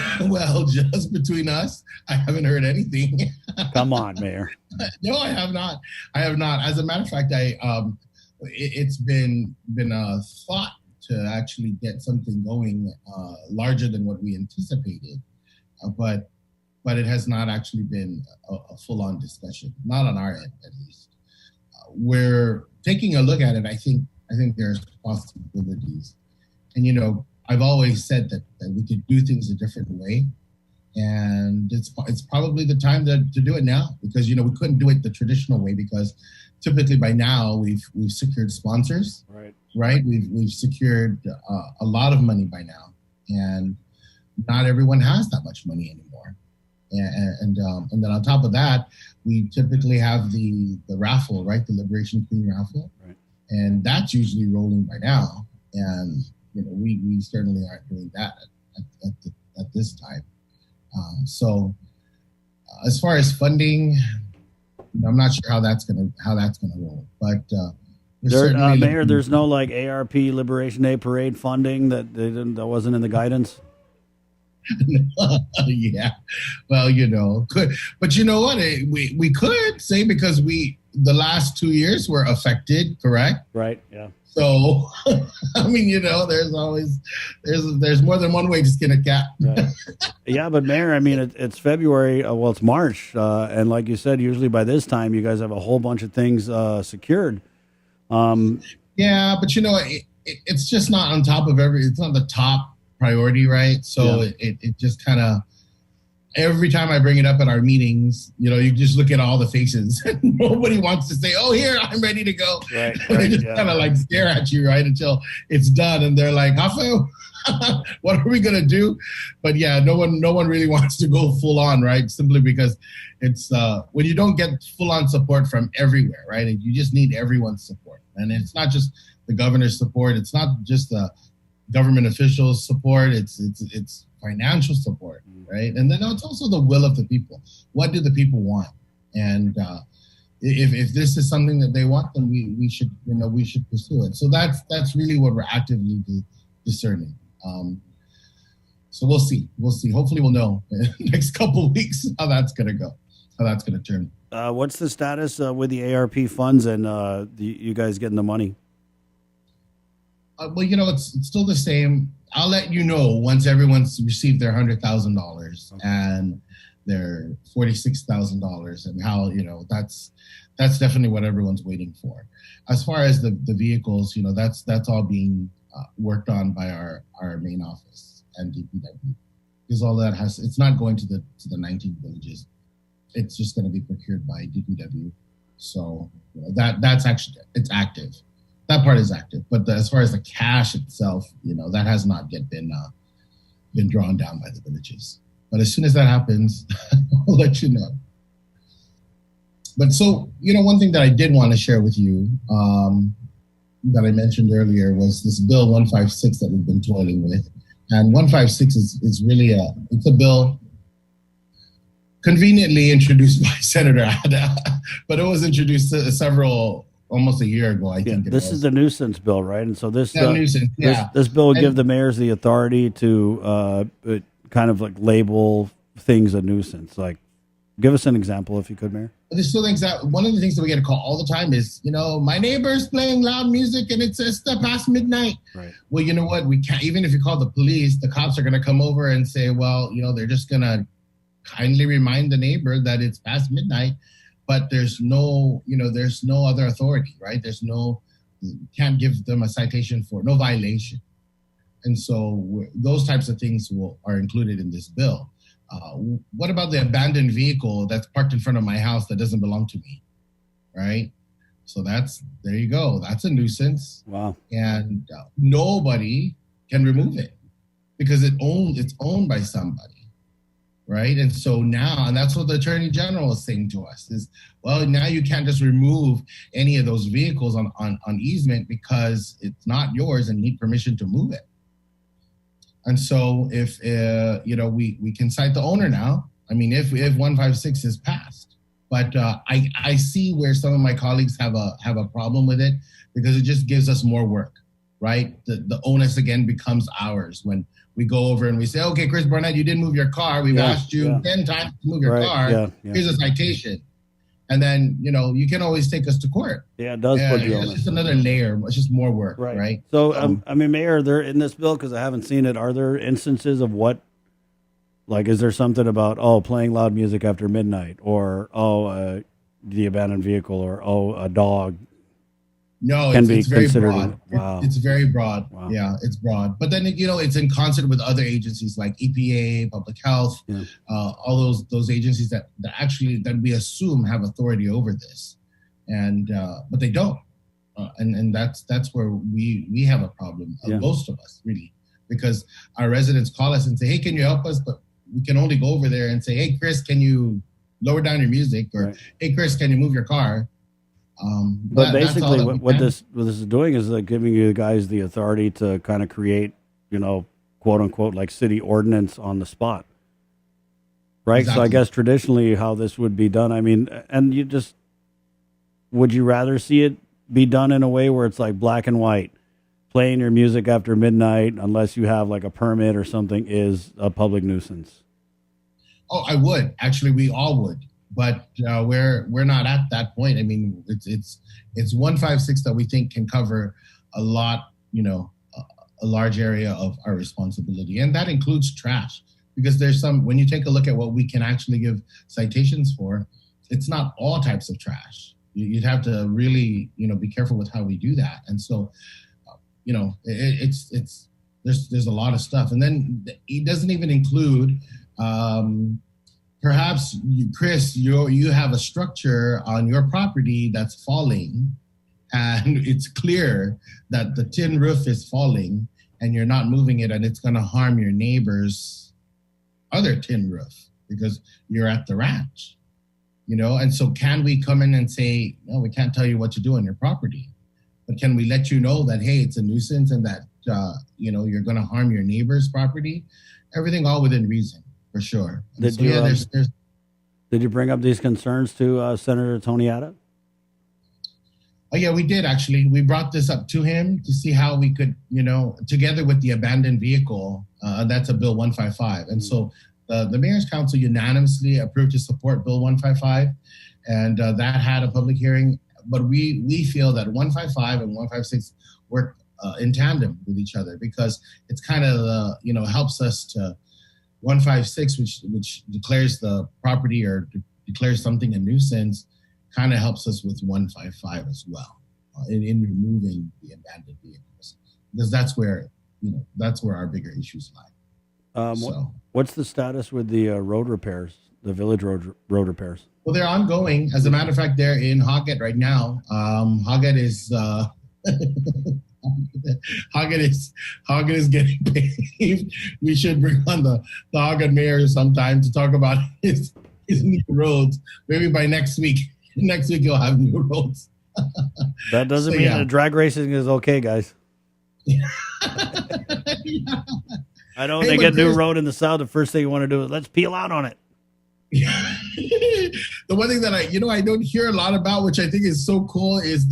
between us, I haven't heard anything. Come on, Mayor. No, I have not. As a matter of fact, it's been a thought to actually get something going larger than what we anticipated, but it has not actually been a full-on discussion, not on our end at least. We're taking a look at it. I think there's possibilities, and I've always said that we could do things a different way, and it's probably the time to do it now, because we couldn't do it the traditional way, because typically by now we've secured sponsors, right? We've secured a lot of money by now, and not everyone has that much money anymore. And then on top of that, we typically have the raffle, right? The Liberation Queen raffle, right? And that's usually rolling by now. And we certainly aren't doing that at this time. So as far as funding, I'm not sure how that's gonna roll. But Mayor, there's no like ARP Liberation Day parade funding that wasn't in the guidance. Yeah, well, but you know what? We could say because the last 2 years were affected, correct? Right. Yeah. So, I mean, there's always there's more than one way to skin a cat. Right. Yeah, but Mayor, I mean, it's February. Well, it's March, and like you said, usually by this time, you guys have a whole bunch of things secured. Yeah, but it's just not on top of it's not the top priority, right? So it just kind of, every time I bring it up at our meetings, you just look at all the faces. Nobody wants to say, "Oh, here, I'm ready to go." Right. They just kind of like stare at you, right, until it's done, and they're like, "Rafael, what are we gonna do?" But yeah, no one really wants to go full on, right? Simply because it's when you don't get full on support from everywhere, right? And you just need everyone's support, and it's not just the governor's support. It's not just the government officials' support. It's financial support, right? And then it's also the will of the people. What do the people want? And if this is something that they want, then we should pursue it. So that's really what we're actively discerning. So we'll see. Hopefully, we'll know in the next couple of weeks how that's gonna go, how that's gonna turn. What's the status with the ARP funds and you guys getting the money? Well, it's still the same. I'll let you know once everyone's received their $100,000 and their $46,000, and how that's definitely what everyone's waiting for. As far as the vehicles, that's all being worked on by our main office and DPW, because all that it's not going to the 19 villages. It's just going to be procured by DPW. So that's actually, it's active. That part is active, but as far as the cash itself, that has not yet been drawn down by the villages. But as soon as that happens, I'll let you know. But so, one thing that I did want to share with you that I mentioned earlier was this Bill 156 that we've been toiling with. And 156 is really it's a bill conveniently introduced by Senator Ada, but it was introduced almost a year ago, I think. This is the nuisance bill, right? And so this nuisance, yeah. This bill would give the mayors the authority to kind of like label things a nuisance. Like, give us an example if you could, Mayor. One of the things that we get a call all the time is, my neighbor's playing loud music and it says past midnight. Right. Well, you know what? We can't, even if you call the police, the cops are going to come over and say, well, they're just going to kindly remind the neighbor that it's past midnight. But there's no other authority, right? You can't give them a citation for no violation. And so those types of things are included in this bill. What about the abandoned vehicle that's parked in front of my house that doesn't belong to me, right? So there you go. That's a nuisance. Wow. And nobody can remove it because it's owned by somebody. Right. And so now, and that's what the Attorney General is saying to us is, well, now you can't just remove any of those vehicles on easement because it's not yours and you need permission to move it. And so if, we can cite the owner now, I mean, if 156 is passed, but I see where some of my colleagues have a problem with it because it just gives us more work, right? The onus again becomes ours when we go over and we say, okay, Chris Barnett, you didn't move your car. We've asked you 10 times to move your car. Yeah. Here's a citation. And then, you can always take us to court. Yeah, it does put you on. It's just another layer. It's just more work, right? So, I mean, Mayor, there in this bill, because I haven't seen it, are there instances of is there something about, playing loud music after midnight or, the abandoned vehicle or, a dog? No, it's very broad. Wow. It's very broad. Wow. Yeah, it's broad. But then, it's in concert with other agencies like EPA, Public Health, all those agencies that we assume have authority over this. And but they don't. And that's where we have a problem, most of us, really, because our residents call us and say, hey, can you help us? But we can only go over there and say, hey, Chris, can you lower down your music? Or, hey, Chris, can you move your car? But basically, what this is doing is giving you guys the authority to kind of create, quote unquote, like city ordinance on the spot. Right. Exactly. So I guess traditionally how this would be done, I mean, and would you rather see it be done in a way where it's like black and white, playing your music after midnight, unless you have like a permit or something, is a public nuisance? Oh, I would. Actually, we all would. But we're not at that point. I mean, it's 156 that we think can cover a lot, a large area of our responsibility. And that includes trash. Because when you take a look at what we can actually give citations for, it's not all types of trash. You'd have to really, be careful with how we do that. And so, there's a lot of stuff. And then it doesn't even include, perhaps, Chris, you have a structure on your property that's falling, and it's clear that the tin roof is falling, and you're not moving it, and it's going to harm your neighbor's other tin roof because you're at the ranch, and so can we come in and say, no, we can't tell you what to do on your property, but can we let you know that, hey, it's a nuisance and that, you're going to harm your neighbor's property? Everything all within reason, for sure. Did you bring up these concerns to Senator Tony Atta? Oh, yeah, we did, actually. We brought this up to him to see how we could, together with the abandoned vehicle, that's a Bill 155. And so the Mayor's Council unanimously approved to support Bill 155, and that had a public hearing. But we feel that 155 and 156 work in tandem with each other, because it's kind of, helps us to 156, which declares the property or declares something a nuisance, kind of helps us with 155 as well in removing the abandoned vehicles, because that's where our bigger issues lie. What's the status with the road repairs, the village road repairs? Well, they're ongoing. As a matter of fact, they're in Hoggett right now. Hoggett is Hoggett is getting paved. We should bring on the Hoggett mayor sometime to talk about his new roads. Maybe by next week. Next week you'll have new roads. That doesn't mean that drag racing is okay, guys. Yeah. I know they get a new road in the south. The first thing you want to do is let's peel out on it. Yeah. The one thing that I don't hear a lot about, which I think is so cool, is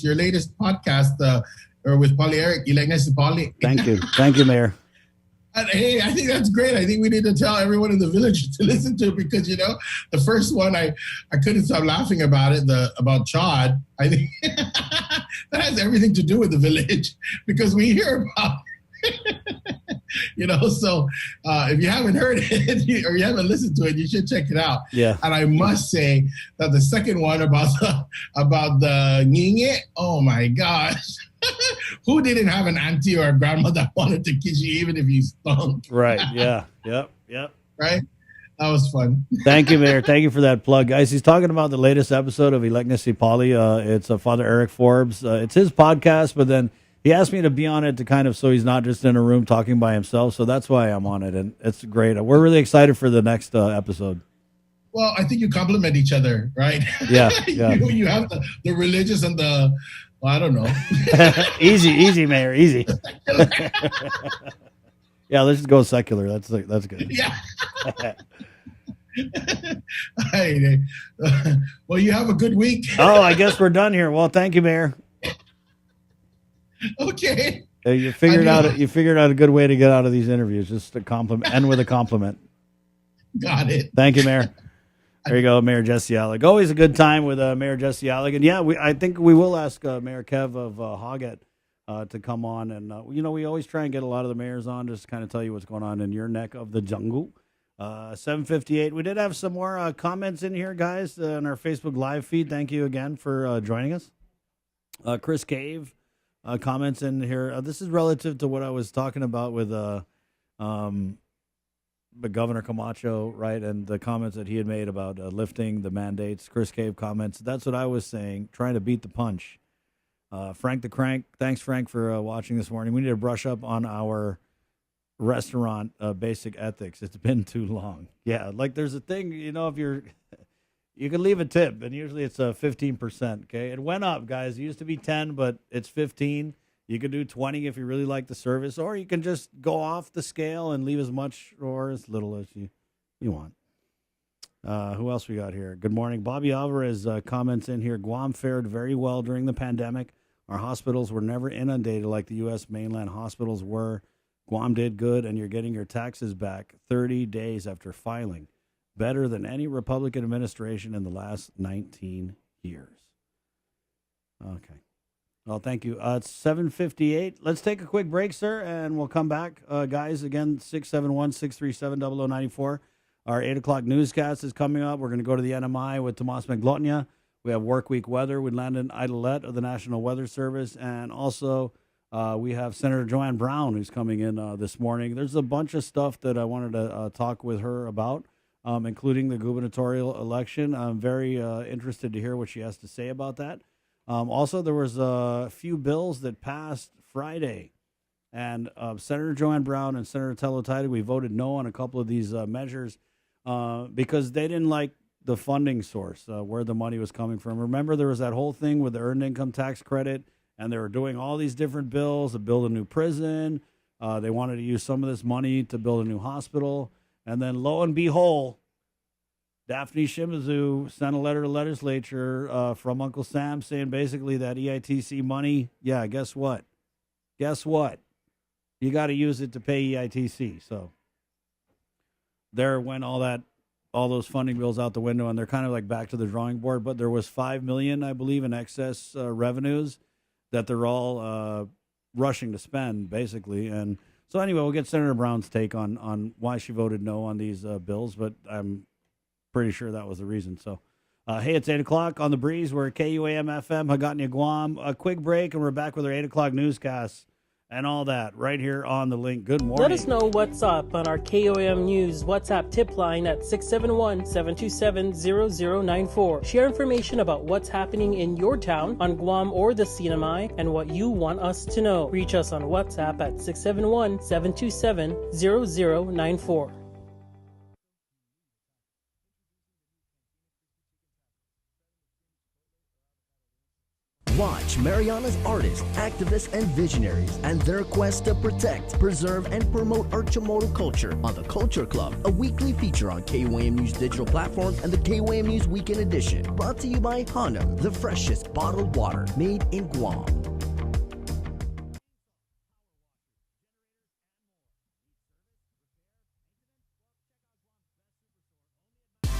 your latest podcast, or with Polly Eric, Electness Polly. Thank you, Mayor. And, hey, I think that's great. I think we need to tell everyone in the village to listen to it, because the first one I couldn't stop laughing about it. About Chad. I think that has everything to do with the village, because we hear about. So if you haven't heard it or you haven't listened to it, you should check it out. Yeah. And I must say that the second one about the nyinge, oh my gosh. Who didn't have an auntie or a grandma that wanted to kiss you even if you stunk? Right. Yeah. Yep. Right? That was fun. Thank you, Mayor. Thank you for that plug. Guys, he's talking about the latest episode of Electness Polly. It's Father Eric Forbes. It's his podcast, but then he asked me to be on it to kind of so he's not just in a room talking by himself. So that's why I'm on it, and it's great. We're really excited for the next episode. Well, I think you complement each other, right? Yeah. You have the religious and the, I don't know. Easy, Mayor, easy. Yeah, let's just go secular. That's good. Yeah. Hey, well, you have a good week. Oh, I guess we're done here. Well, thank you, Mayor. Okay. You figured out a good way to get out of these interviews. Just a compliment, end with a compliment. Got it. Thank you, Mayor. There you go, Mayor Jesse Alec. Always a good time with Mayor Jesse Alec. And yeah, I think we will ask Mayor Kev of Hoggett to come on. And, we always try and get a lot of the mayors on, just to kind of tell you what's going on in your neck of the jungle. 7:58. We did have some more comments in here, guys, on our Facebook Live feed. Thank you again for joining us. Chris Cave comments in here. This is relative to what I was talking about with Governor Camacho, right, and the comments that he had made about lifting the mandates. Chris Cave comments, that's what I was saying, trying to beat the punch. Frank the Crank, thanks, Frank, for watching this morning. We need to brush up on our restaurant basic ethics. It's been too long. Yeah, like there's a thing, if you can leave a tip, and usually it's 15%. Okay, it went up, guys. It used to be 10, but it's 15. You can do 20 if you really like the service, or you can just go off the scale and leave as much or as little as you want. Who else we got here? Good morning. Bobby Alvarez comments in here. Guam fared very well during the pandemic. Our hospitals were never inundated like the U.S. mainland hospitals were. Guam did good, and you're getting your taxes back 30 days after filing. Better than any Republican administration in the last 19 years. Okay. Well, thank you. It's 7:58. Let's take a quick break, sir, and we'll come back. Guys, again, 671-637-0094. Our 8 o'clock newscast is coming up. We're going to go to the NMI with Tomas Maglotnia. We have work week weather with Landon Idolette of the National Weather Service. And also, we have Senator Joanne Brown, who's coming in this morning. There's a bunch of stuff that I wanted to talk with her about, including the gubernatorial election. I'm very interested to hear what she has to say about that. Also, there was a few bills that passed Friday, and Senator Joanne Brown and Senator Tello Tide, we voted no on a couple of these measures because they didn't like the funding source, where the money was coming from. Remember, there was that whole thing with the earned income tax credit, and they were doing all these different bills to build a new prison. They wanted to use some of this money to build a new hospital, and then lo and behold, Daphne Shimizu sent a letter to legislature from Uncle Sam saying basically that EITC money, yeah, guess what? Guess what? You got to use it to pay EITC. So there went all those funding bills out the window, and they're kind of like back to the drawing board. But there was $5 million, I believe, in excess revenues that they're all rushing to spend, basically. And so anyway, we'll get Senator Brown's take on why she voted no on these bills, but I'm pretty sure that was the reason. So, hey, it's 8 o'clock on the breeze. We're at KUAM FM, Hagatna, Guam. A quick break, and we're back with our 8 o'clock newscasts and all that right here on the link. Good morning. Let us know what's up on our KOM News WhatsApp tip line at 671-727-0094. Share information about what's happening in your town, on Guam or the CNMI, and what you want us to know. Reach us on WhatsApp at 671-727-0094. Watch Mariana's artists, activists, and visionaries and their quest to protect, preserve, and promote Archimoto culture on the Culture Club, a weekly feature on KUAM News digital platforms and the KUAM News Weekend Edition. Brought to you by Hanam, the freshest bottled water made in Guam.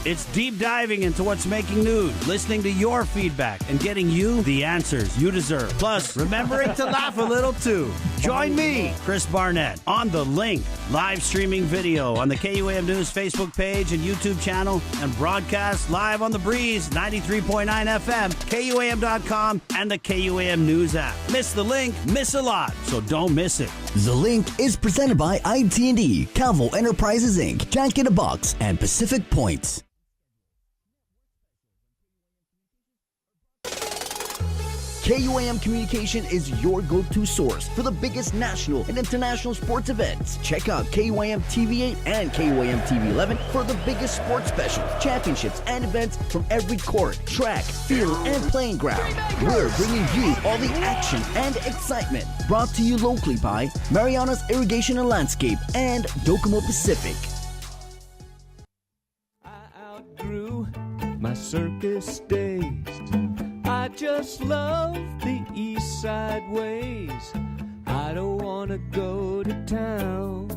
It's deep diving into what's making news, listening to your feedback, and getting you the answers you deserve. Plus, remembering to laugh a little too. Join me, Chris Barnett, on The Link, live streaming video on the KUAM News Facebook page and YouTube channel, and broadcast live on The Breeze, 93.9 FM, KUAM.com, and the KUAM News app. Miss The Link, miss a lot, so don't miss it. The Link is presented by IT&D, Calvo Enterprises Inc., Jack in a Box, and Pacific Points. KUAM Communication is your go-to source for the biggest national and international sports events. Check out KUAM TV8 and KUAM TV11 for the biggest sports specials, championships, and events from every court, track, field, and playing ground. We're bringing you all the action and excitement. Brought to you locally by Mariana's Irrigation and Landscape and Docomo Pacific. I outgrew my circus days. I just love the east side ways. I don't want to go to town.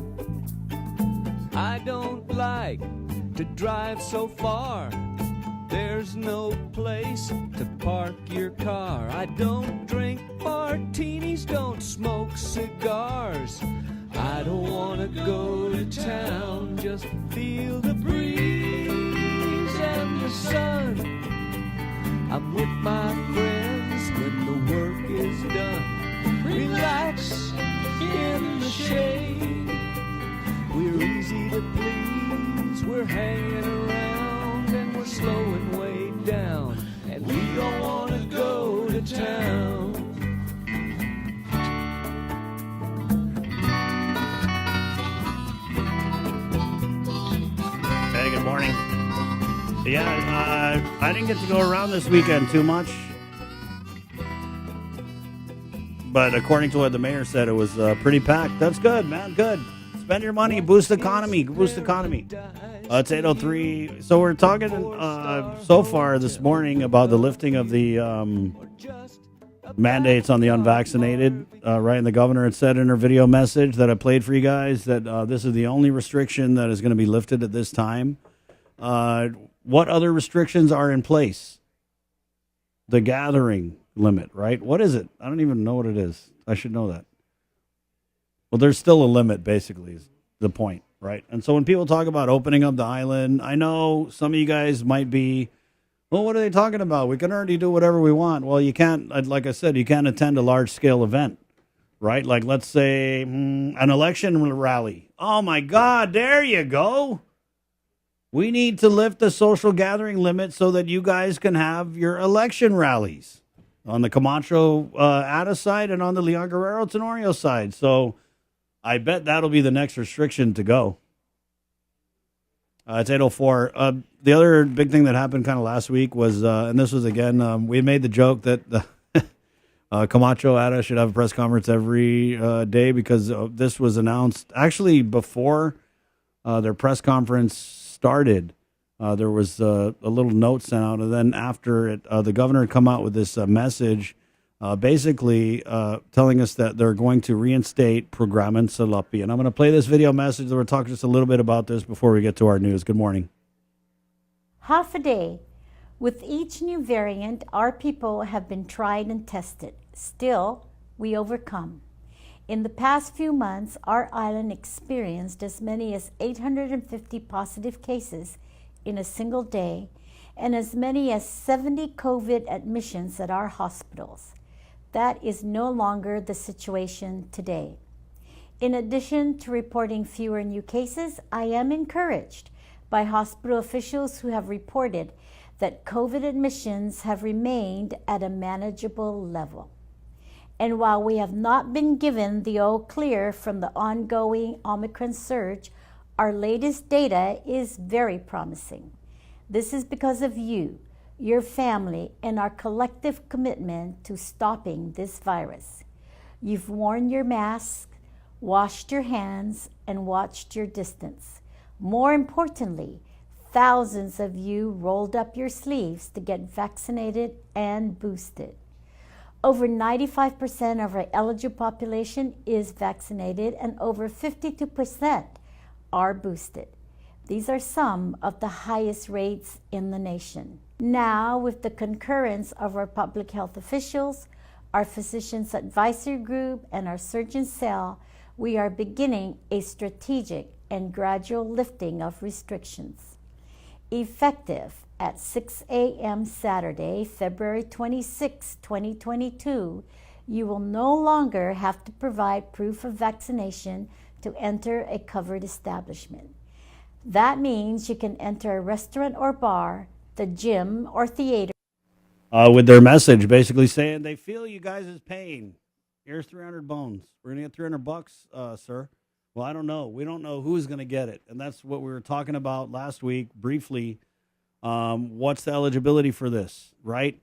I don't like to drive so far. There's no place to park your car. I don't drink martinis, don't smoke cigars. I don't want to go to town, just feel the breeze and the sun. I'm with my friends when the work is done. Relax in the shade. We're easy to please. We're hanging around and we're slowing way down. And we don't want to go to town. Good morning. Yeah, I didn't get to go around this weekend too much. But according to what the mayor said, it was pretty packed. That's good, man. Good. Spend your money. Boost the economy. Boost the economy. It's 8:03. So we're talking so far this morning about the lifting of the mandates on the unvaccinated. Right, and the governor had said in her video message that I played for you guys that this is the only restriction that is going to be lifted at this time. What other restrictions are in place? The gathering limit, right? What is it? I don't even know what it is. I should know that. Well, there's still a limit, basically, is the point, right? And so when people talk about opening up the island, I know some of you guys might be, well, what are they talking about? We can already do whatever we want. Well, you can't, like I said, you can't attend a large-scale event, right? Like, let's say, an election rally. Oh, my God, there you go. We need to lift the social gathering limit so that you guys can have your election rallies on the Camacho Ada side and on the Leon Guerrero Tenorio side. So I bet that'll be the next restriction to go. It's 8:04. The other big thing that happened kind of last week was, and this was again, we made the joke that Camacho Ada should have a press conference every day because this was announced actually before their press conference started. There was a little note sent out, and then after it, the governor had come out with this message, basically telling us that they're going to reinstate Programen Salapi. And I'm going to play this video message. We'll talk just a little bit about this before we get to our news. Good morning. Half a day. With each new variant, our people have been tried and tested. Still, we overcome. In the past few months, our island experienced as many as 850 positive cases in a single day and as many as 70 COVID admissions at our hospitals. That is no longer the situation today. In addition to reporting fewer new cases, I am encouraged by hospital officials who have reported that COVID admissions have remained at a manageable level. And while we have not been given the all clear from the ongoing Omicron surge, our latest data is very promising. This is because of you, your family, and our collective commitment to stopping this virus. You've worn your mask, washed your hands, and watched your distance. More importantly, thousands of you rolled up your sleeves to get vaccinated and boosted. Over 95% of our eligible population is vaccinated and over 52% are boosted. These are some of the highest rates in the nation. Now, with the concurrence of our public health officials, our physicians advisory group, and our surgeon cell, we are beginning a strategic and gradual lifting of restrictions. Effective at 6 a.m. Saturday, February 26, 2022, you will no longer have to provide proof of vaccination to enter a covered establishment. That means you can enter a restaurant or bar, the gym or theater. With their message basically saying they feel you guys' pain. Here's 300 bones. We're going to get $300, sir. Well, I don't know. We don't know who's going to get it. And that's what we were talking about last week briefly. What's the eligibility for this, right?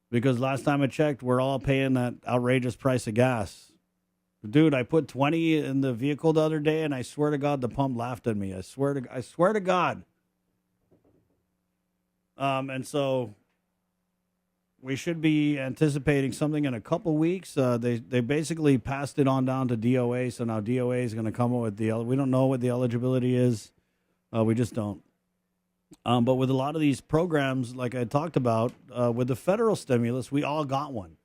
Because last time I checked, we're all paying that outrageous price of gas. Dude, I put 20 in the vehicle the other day, and I swear to God, the pump laughed at me. I swear to God. And so we should be anticipating something in a couple weeks. They basically passed it on down to DOA, so now DOA is going to come up with we don't know what the eligibility is. We just don't. But with a lot of these programs, like I talked about, with the federal stimulus, we all got one,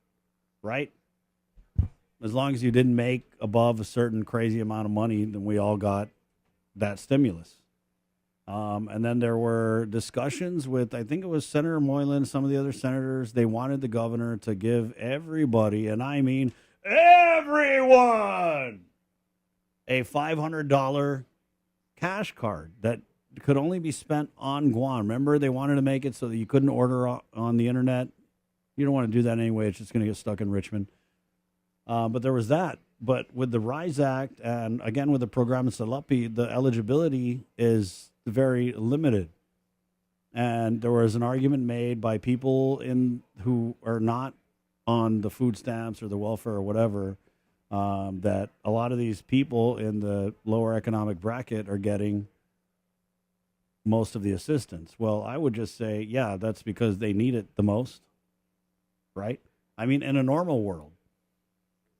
right? As long as you didn't make above a certain crazy amount of money, then we all got that stimulus. And then there were discussions with, I think it was Senator Moylan, some of the other senators. They wanted the governor to give everybody, and I mean everyone, a $500 cash card that could only be spent on Guam. Remember, they wanted to make it so that you couldn't order on the internet. You don't want to do that anyway. It's just going to get stuck in Richmond. But there was that. But with the RISE Act and, again, with the Programen Salapi, the eligibility is very limited. And there was an argument made by people who are not on the food stamps or the welfare or whatever, that a lot of these people in the lower economic bracket are getting most of the assistance. Well, I would just say, yeah, that's because they need it the most, right? I mean, in a normal world.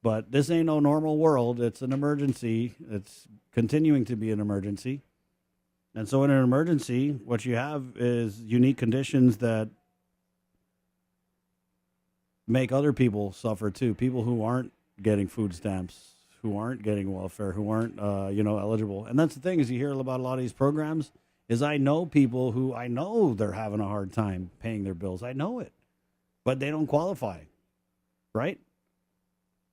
But this ain't no normal world. It's an emergency. It's continuing to be an emergency. And so in an emergency, what you have is unique conditions that make other people suffer too. People who aren't getting food stamps, who aren't getting welfare, who aren't, eligible. And that's the thing is you hear about a lot of these programs is I know people who I know they're having a hard time paying their bills. I know it, but they don't qualify, right?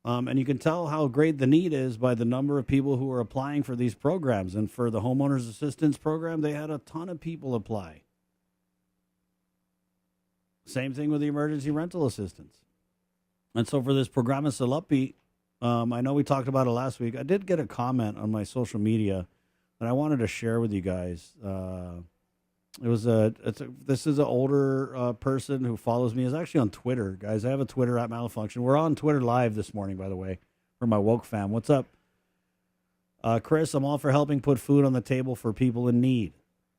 And you can tell how great the need is by the number of people who are applying for these programs. And for the homeowners assistance program, they had a ton of people apply. Same thing with the emergency rental assistance. And so for this Programa Salapi, I know we talked about it last week. I did get a comment on my social media that I wanted to share with you guys. This is an older person who follows me. Is actually on Twitter, guys. I have a Twitter at Malfunction. We're on Twitter live this morning, by the way, for my woke fam. What's up? Chris, I'm all for helping put food on the table for people in need.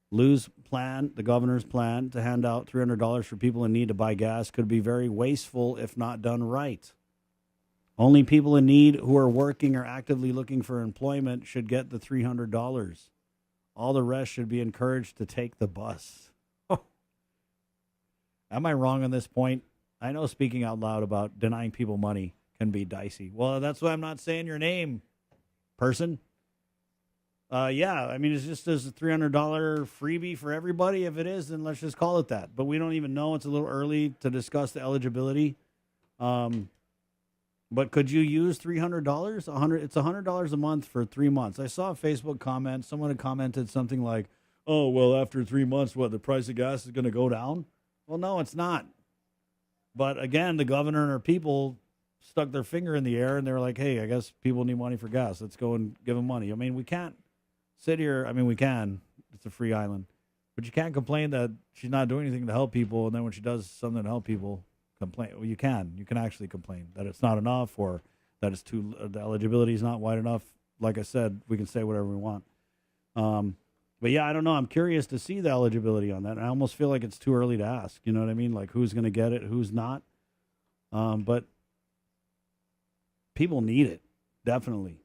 Lou's plan, the governor's plan to hand out $300 for people in need to buy gas could be very wasteful if not done right. Only people in need who are working or actively looking for employment should get the $300. All the rest should be encouraged to take the bus. Am I wrong on this point? I know speaking out loud about denying people money can be dicey. Well, that's why I'm not saying your name, person. Yeah, I mean, it's just as a $300 freebie for everybody. If it is, then let's just call it that. But we don't even know. It's a little early to discuss the eligibility. But could you use $300? It's $100 a month for 3 months. I saw a Facebook comment. Someone had commented something like, "Oh, well, after 3 months, what, the price of gas is going to go down?" Well, no, it's not. But again, the governor and her people stuck their finger in the air and they were like, "Hey, I guess people need money for gas. Let's go and give them money." I mean, we can't sit here. I mean, we can. It's a free island. But you can't complain that she's not doing anything to help people. And then when she does something to help people, complain. Well, you can actually complain that it's not enough or that it's the eligibility is not wide enough. Like I said, we can say whatever we want. But yeah, I don't know. I'm curious to see the eligibility on that. And I almost feel like it's too early to ask. You know what I mean? Like who's going to get it, who's not. But people need it. Definitely.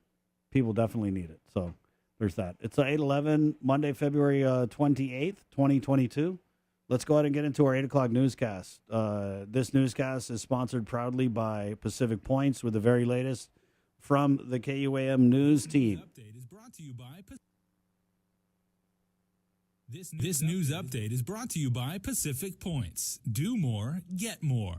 People definitely need it. So there's that. It's 8/11, Monday, February 28th, 2022. Let's go ahead and get into our 8 o'clock newscast. This newscast is sponsored proudly by Pacific Points with the very latest from the KUAM news team. This news update is brought to you by Pacific Points. Do more, get more.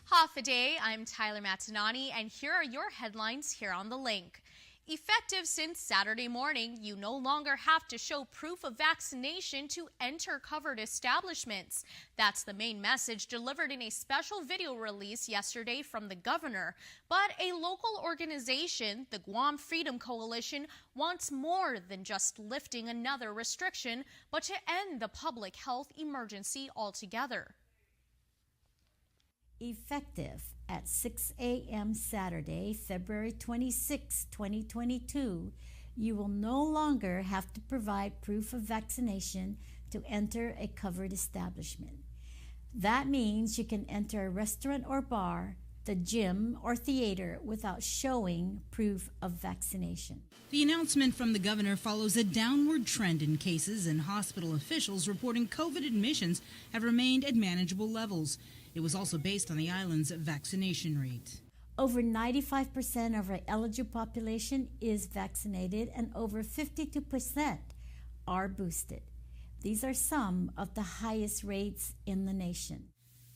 Half a day, I'm Tyler Matinani, and here are your headlines here on The Link. Effective since Saturday morning, you no longer have to show proof of vaccination to enter covered establishments. That's the main message delivered in a special video release yesterday from the governor. But a local organization, the Guam Freedom Coalition, wants more than just lifting another restriction, but to end the public health emergency altogether. Effective at 6 a.m. Saturday, February 26, 2022, you will no longer have to provide proof of vaccination to enter a covered establishment. That means you can enter a restaurant or bar, the gym or theater without showing proof of vaccination. The announcement from the governor follows a downward trend in cases, and hospital officials reporting COVID admissions have remained at manageable levels. It was also based on the island's vaccination rate. Over 95% of our eligible population is vaccinated and over 52% are boosted. These are some of the highest rates in the nation.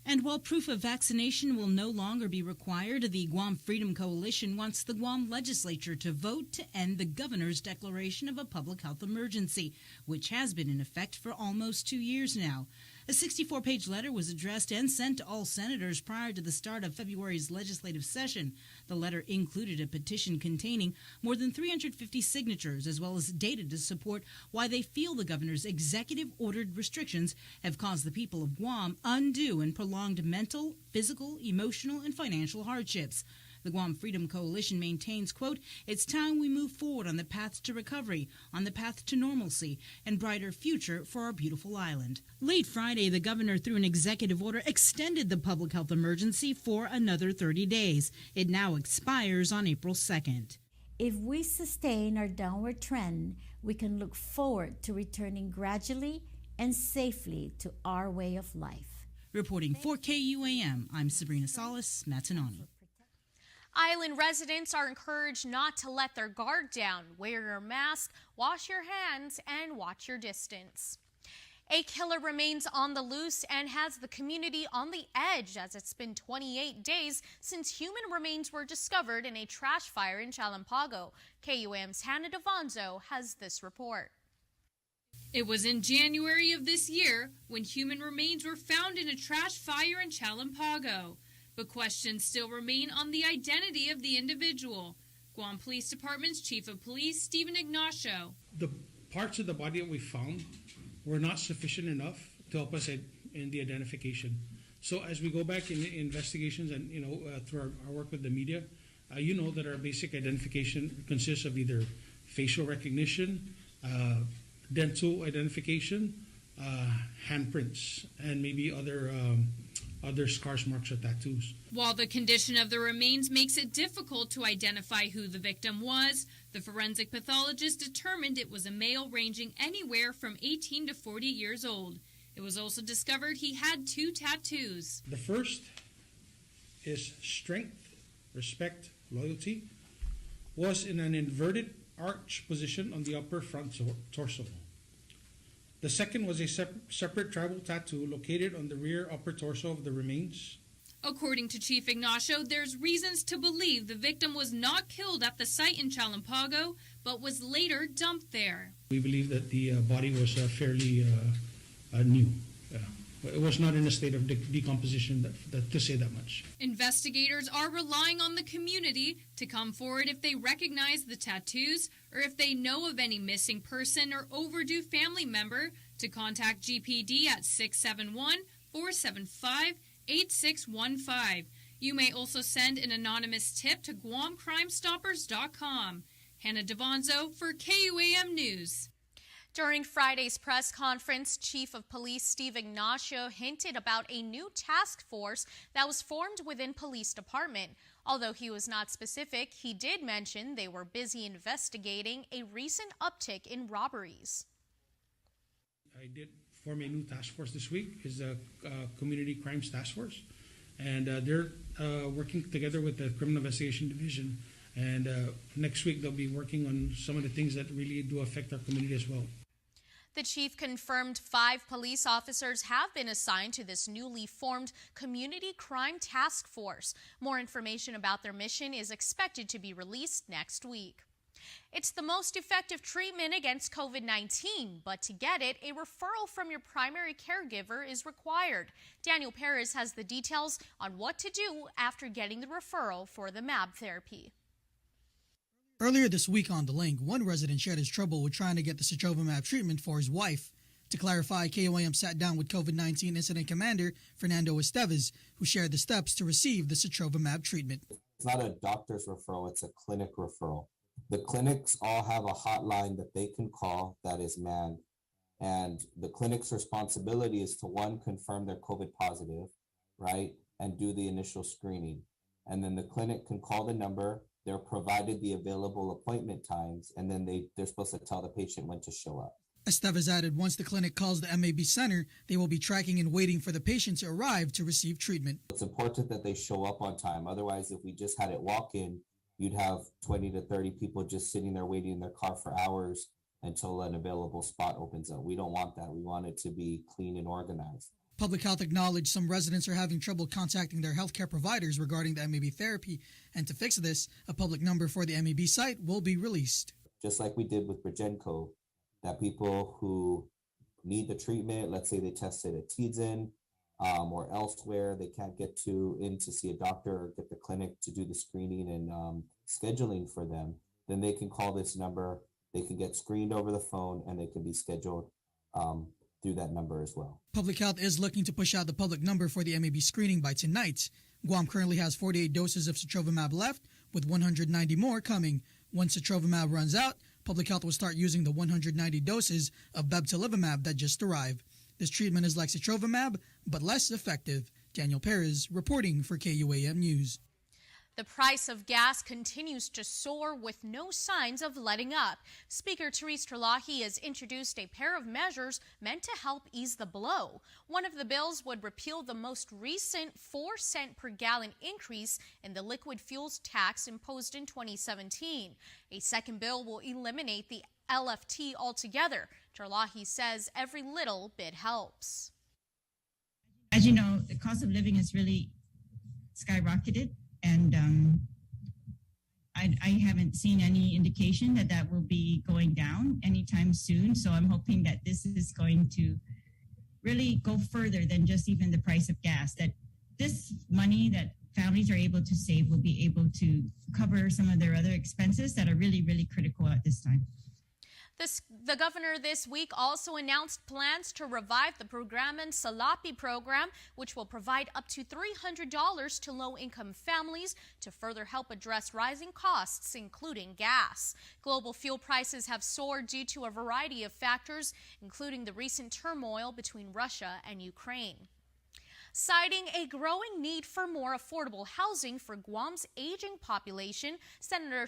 And while proof of vaccination will no longer be required, the Guam Freedom Coalition wants the Guam legislature to vote to end the governor's declaration of a public health emergency, which has been in effect for almost 2 years now. A 64-page letter was addressed and sent to all senators prior to the start of February's legislative session. The letter included a petition containing more than 350 signatures, as well as data to support why they feel the governor's executive-ordered restrictions have caused the people of Guam undue and prolonged mental, physical, emotional, and financial hardships. The Guam Freedom Coalition maintains, quote, "It's time we move forward on the path to recovery, on the path to normalcy, and brighter future for our beautiful island." Late Friday, the governor, through an executive order, extended the public health emergency for another 30 days. It now expires on April 2nd. If we sustain our downward trend, we can look forward to returning gradually and safely to our way of life. Reporting for KUAM, I'm Sabrina Salas, Matanani. Island residents are encouraged not to let their guard down. Wear your mask, wash your hands, and watch your distance. A killer remains on the loose and has the community on the edge, as it's been 28 days since human remains were discovered in a trash fire in Chalampago. KUAM's Hannah Devonzo has this report. It was in January of this year when human remains were found in a trash fire in Chalampago. But questions still remain on the identity of the individual. Guam Police Department's Chief of Police, Stephen Ignacio. The parts of the body that we found were not sufficient enough to help us in the identification. So as we go back in investigations and through our work with the media, that our basic identification consists of either facial recognition, dental identification, handprints, and maybe other scars, marks, or tattoos. While the condition of the remains makes it difficult to identify who the victim was, the forensic pathologist determined it was a male ranging anywhere from 18 to 40 years old. It was also discovered he had 2 tattoos. The first is strength, respect, loyalty, was in an inverted arch position on the upper front torso. The second was a separate tribal tattoo located on the rear upper torso of the remains. According to Chief Ignacio, there's reasons to believe the victim was not killed at the site in Chalampago, but was later dumped there. We believe that the body was fairly new. It was not in a state of decomposition to say that much. Investigators are relying on the community to come forward if they recognize the tattoos or if they know of any missing person or overdue family member to contact GPD at 671-475-8615. You may also send an anonymous tip to GuamCrimeStoppers.com. Hannah Devonzo for KUAM News. During Friday's press conference, Chief of Police Steve Ignacio hinted about a new task force that was formed within Police Department. Although he was not specific, he did mention they were busy investigating a recent uptick in robberies. I did form a new task force this week. It's a Community Crimes Task Force. And they're working together with the Criminal Investigation Division. And next week they'll be working on some of the things that really do affect our community as well. The chief confirmed 5 police officers have been assigned to this newly formed Community Crime Task Force. More information about their mission is expected to be released next week. It's the most effective treatment against COVID-19, but to get it, a referral from your primary caregiver is required. Daniel Perez has the details on what to do after getting the referral for the MAB therapy. Earlier this week on The Link, one resident shared his trouble with trying to get the sotrovimab treatment for his wife. To clarify, KUAM sat down with COVID-19 Incident Commander Fernando Estevez, who shared the steps to receive the sotrovimab treatment. It's not a doctor's referral, it's a clinic referral. The clinics all have a hotline that they can call that is manned. And the clinic's responsibility is to, one, confirm they're COVID positive, right, and do the initial screening. And then the clinic can call the number. They're provided the available appointment times, and then they're supposed to tell the patient when to show up. Estevez added once the clinic calls the MAB center, they will be tracking and waiting for the patient to arrive to receive treatment. It's important that they show up on time. Otherwise, if we just had it walk in, you'd have 20 to 30 people just sitting there waiting in their car for hours until an available spot opens up. We don't want that. We want it to be clean and organized. Public Health acknowledged some residents are having trouble contacting their healthcare providers regarding the MAB therapy, and to fix this, a public number for the MAB site will be released. Just like we did with Regenco, that people who need the treatment, let's say they tested at Tiedzin or elsewhere, they can't get in to see a doctor or get the clinic to do the screening and scheduling for them, then they can call this number. They can get screened over the phone and they can be scheduled through that number as well. Public Health is looking to push out the public number for the MAB screening by tonight. Guam currently has 48 doses of sotrovimab left, with 190 more coming. Once sotrovimab runs out, Public Health will start using the 190 doses of bebtelovimab that just arrived. This treatment is like sotrovimab, but less effective. Daniel Perez reporting for KUAM News. The price of gas continues to soar with no signs of letting up. Speaker Therese Terlahi has introduced a pair of measures meant to help ease the blow. One of the bills would repeal the most recent 4-cent per gallon increase in the liquid fuels tax imposed in 2017. A second bill will eliminate the LFT altogether. Terlahi says every little bit helps. As you know, the cost of living has really skyrocketed. And I haven't seen any indication that will be going down anytime soon. So I'm hoping that this is going to really go further than just even the price of gas, that this money that families are able to save will be able to cover some of their other expenses that are really, really critical at this time. The governor this week also announced plans to revive the Programan Salapi program, which will provide up to $300 to low-income families to further help address rising costs, including gas. Global fuel prices have soared due to a variety of factors, including the recent turmoil between Russia and Ukraine. Citing a growing need for more affordable housing for Guam's aging population, Senator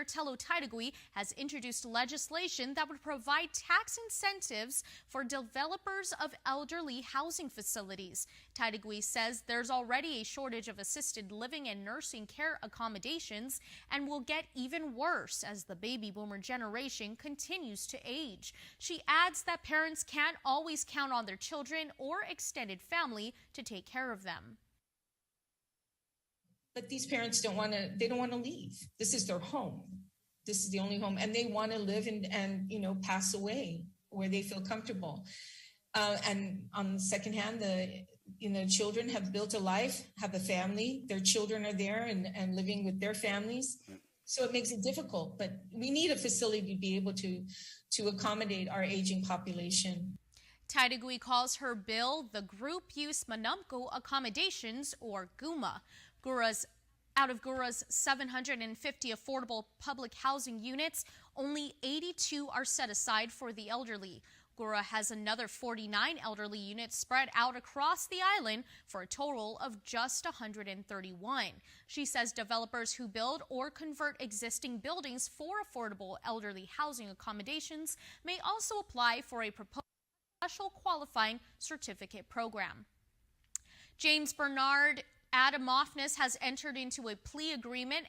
Tello Taitagui has introduced legislation that would provide tax incentives for developers of elderly housing facilities. Taitagui says there's already a shortage of assisted living and nursing care accommodations and will get even worse as the baby boomer generation continues to age. She adds that parents can't always count on their children or extended family to take care of them. But these parents don't want to leave. This is their home. This is the only home. And they want to live and pass away where they feel comfortable. And on the second hand, the children have built a life, have a family. Their children are there and living with their families. So it makes it difficult. But we need a facility to be able to accommodate our aging population. Taitagui calls her bill the Group Use Manumco Accommodations, or GUMA. Out of GURA's 750 affordable public housing units, only 82 are set aside for the elderly. GURA has another 49 elderly units spread out across the island for a total of just 131. She says developers who build or convert existing buildings for affordable elderly housing accommodations may also apply for a proposed special qualifying certificate program. James Bernard Adamofnis has entered into a plea agreement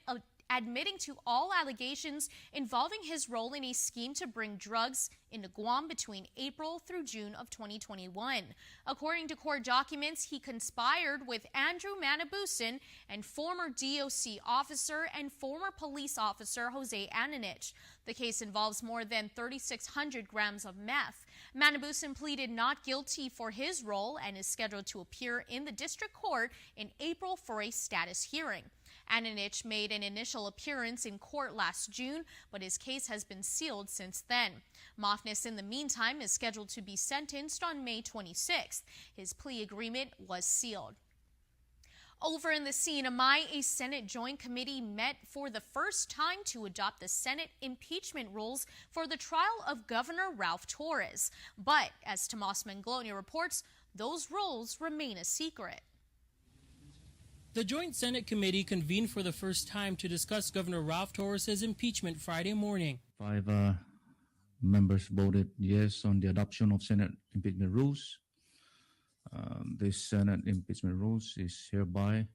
admitting to all allegations involving his role in a scheme to bring drugs into Guam between April through June of 2021. According to court documents, he conspired with Andrew Manabusin and former DOC officer and former police officer Jose Ananich. The case involves more than 3,600 grams of meth. Manabusin pleaded not guilty for his role and is scheduled to appear in the district court in April for a status hearing. Ananich made an initial appearance in court last June, but his case has been sealed since then. Mofnis, in the meantime, is scheduled to be sentenced on May 26th. His plea agreement was sealed. Over in the CNMI, a Senate Joint Committee met for the first time to adopt the Senate impeachment rules for the trial of Governor Ralph Torres. But, as Tomas Manglona reports, those rules remain a secret. The Joint Senate Committee convened for the first time to discuss Governor Ralph Torres' impeachment Friday morning. 5 members voted yes on the adoption of Senate impeachment rules. This Senate impeachment rules is hereby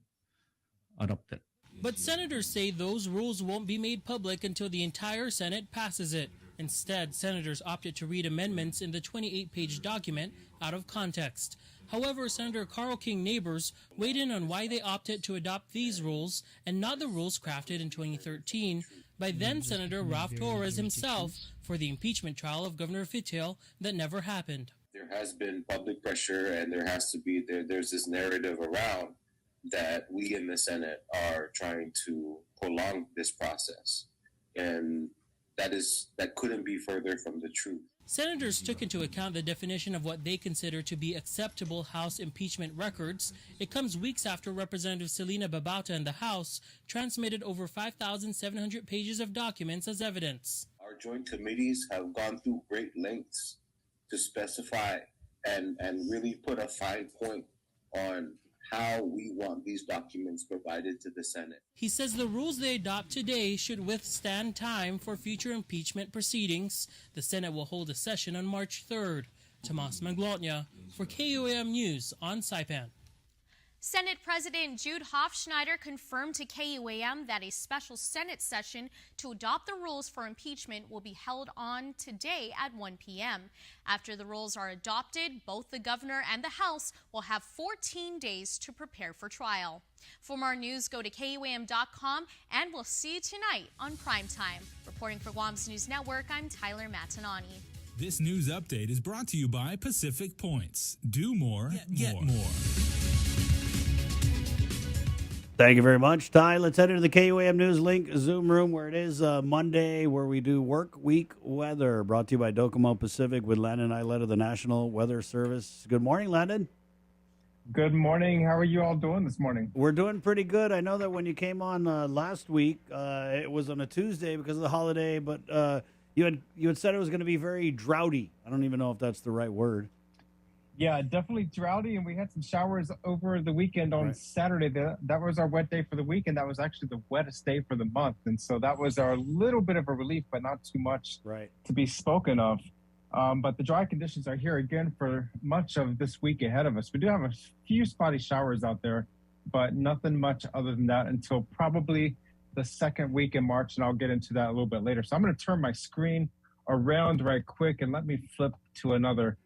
adopted. But senators say those rules won't be made public until the entire Senate passes it. Instead, senators opted to read amendments in the 28-page document out of context. However, Senator Carl King Neighbors weighed in on why they opted to adopt these rules and not the rules crafted in 2013 by then Senator Ralph Torres himself for the impeachment trial of Governor Fithiel that never happened. There has been public pressure, and there's this narrative around that we in the Senate are trying to prolong this process, and that couldn't be further from the truth. Senators took into account the definition of what they consider to be acceptable House impeachment records. It comes weeks after Representative Selena Babauta in the House transmitted over 5,700 pages of documents as evidence. Our joint committees have gone through great lengths to specify and really put a fine point on how we want these documents provided to the Senate. He says the rules they adopt today should withstand time for future impeachment proceedings. The Senate will hold a session on March 3rd. Tomas Manglotnya for KUAM News on Saipan. Senate President Jude Hofschneider confirmed to KUAM that a special Senate session to adopt the rules for impeachment will be held on today at 1 p.m. After the rules are adopted, both the governor and the House will have 14 days to prepare for trial. For more news, go to KUAM.com, and we'll see you tonight on Primetime. Reporting for Guam's News Network, I'm Tyler Matanani. This news update is brought to you by Pacific Points. Do more, get more. Thank you very much, Ty. Let's head into the KUAM News Link Zoom room where it is Monday, where we do work week weather. Brought to you by Docomo Pacific with Landon Ilett of the National Weather Service. Good morning, Landon. Good morning. How are you all doing this morning? We're doing pretty good. I know that when you came on last week, it was on a Tuesday because of the holiday, but you had said it was going to be very droughty. I don't even know if that's the right word. Yeah, definitely droughty, and we had some showers over the weekend on Saturday. That was our wet day for the week, and that was actually the wettest day for the month. And so that was our little bit of a relief, but not too much to be spoken of. But the dry conditions are here again for much of this week ahead of us. We do have a few spotty showers out there, but nothing much other than that until probably the second week in March, and I'll get into that a little bit later. So I'm going to turn my screen around right quick, and let me flip to another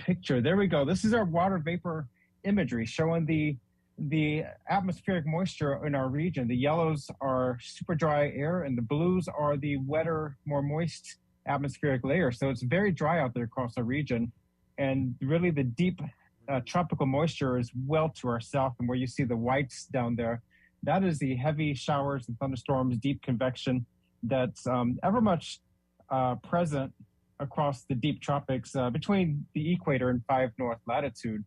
picture. There we go. This is our water vapor imagery showing the atmospheric moisture in our region. The yellows are super dry air, and the blues are the wetter, more moist atmospheric layer. So it's very dry out there across our region, and really the deep tropical moisture is well to our south, and where you see the whites down there, that is the heavy showers and thunderstorms, deep convection that's ever much present across the deep tropics between the equator and 5 north latitude.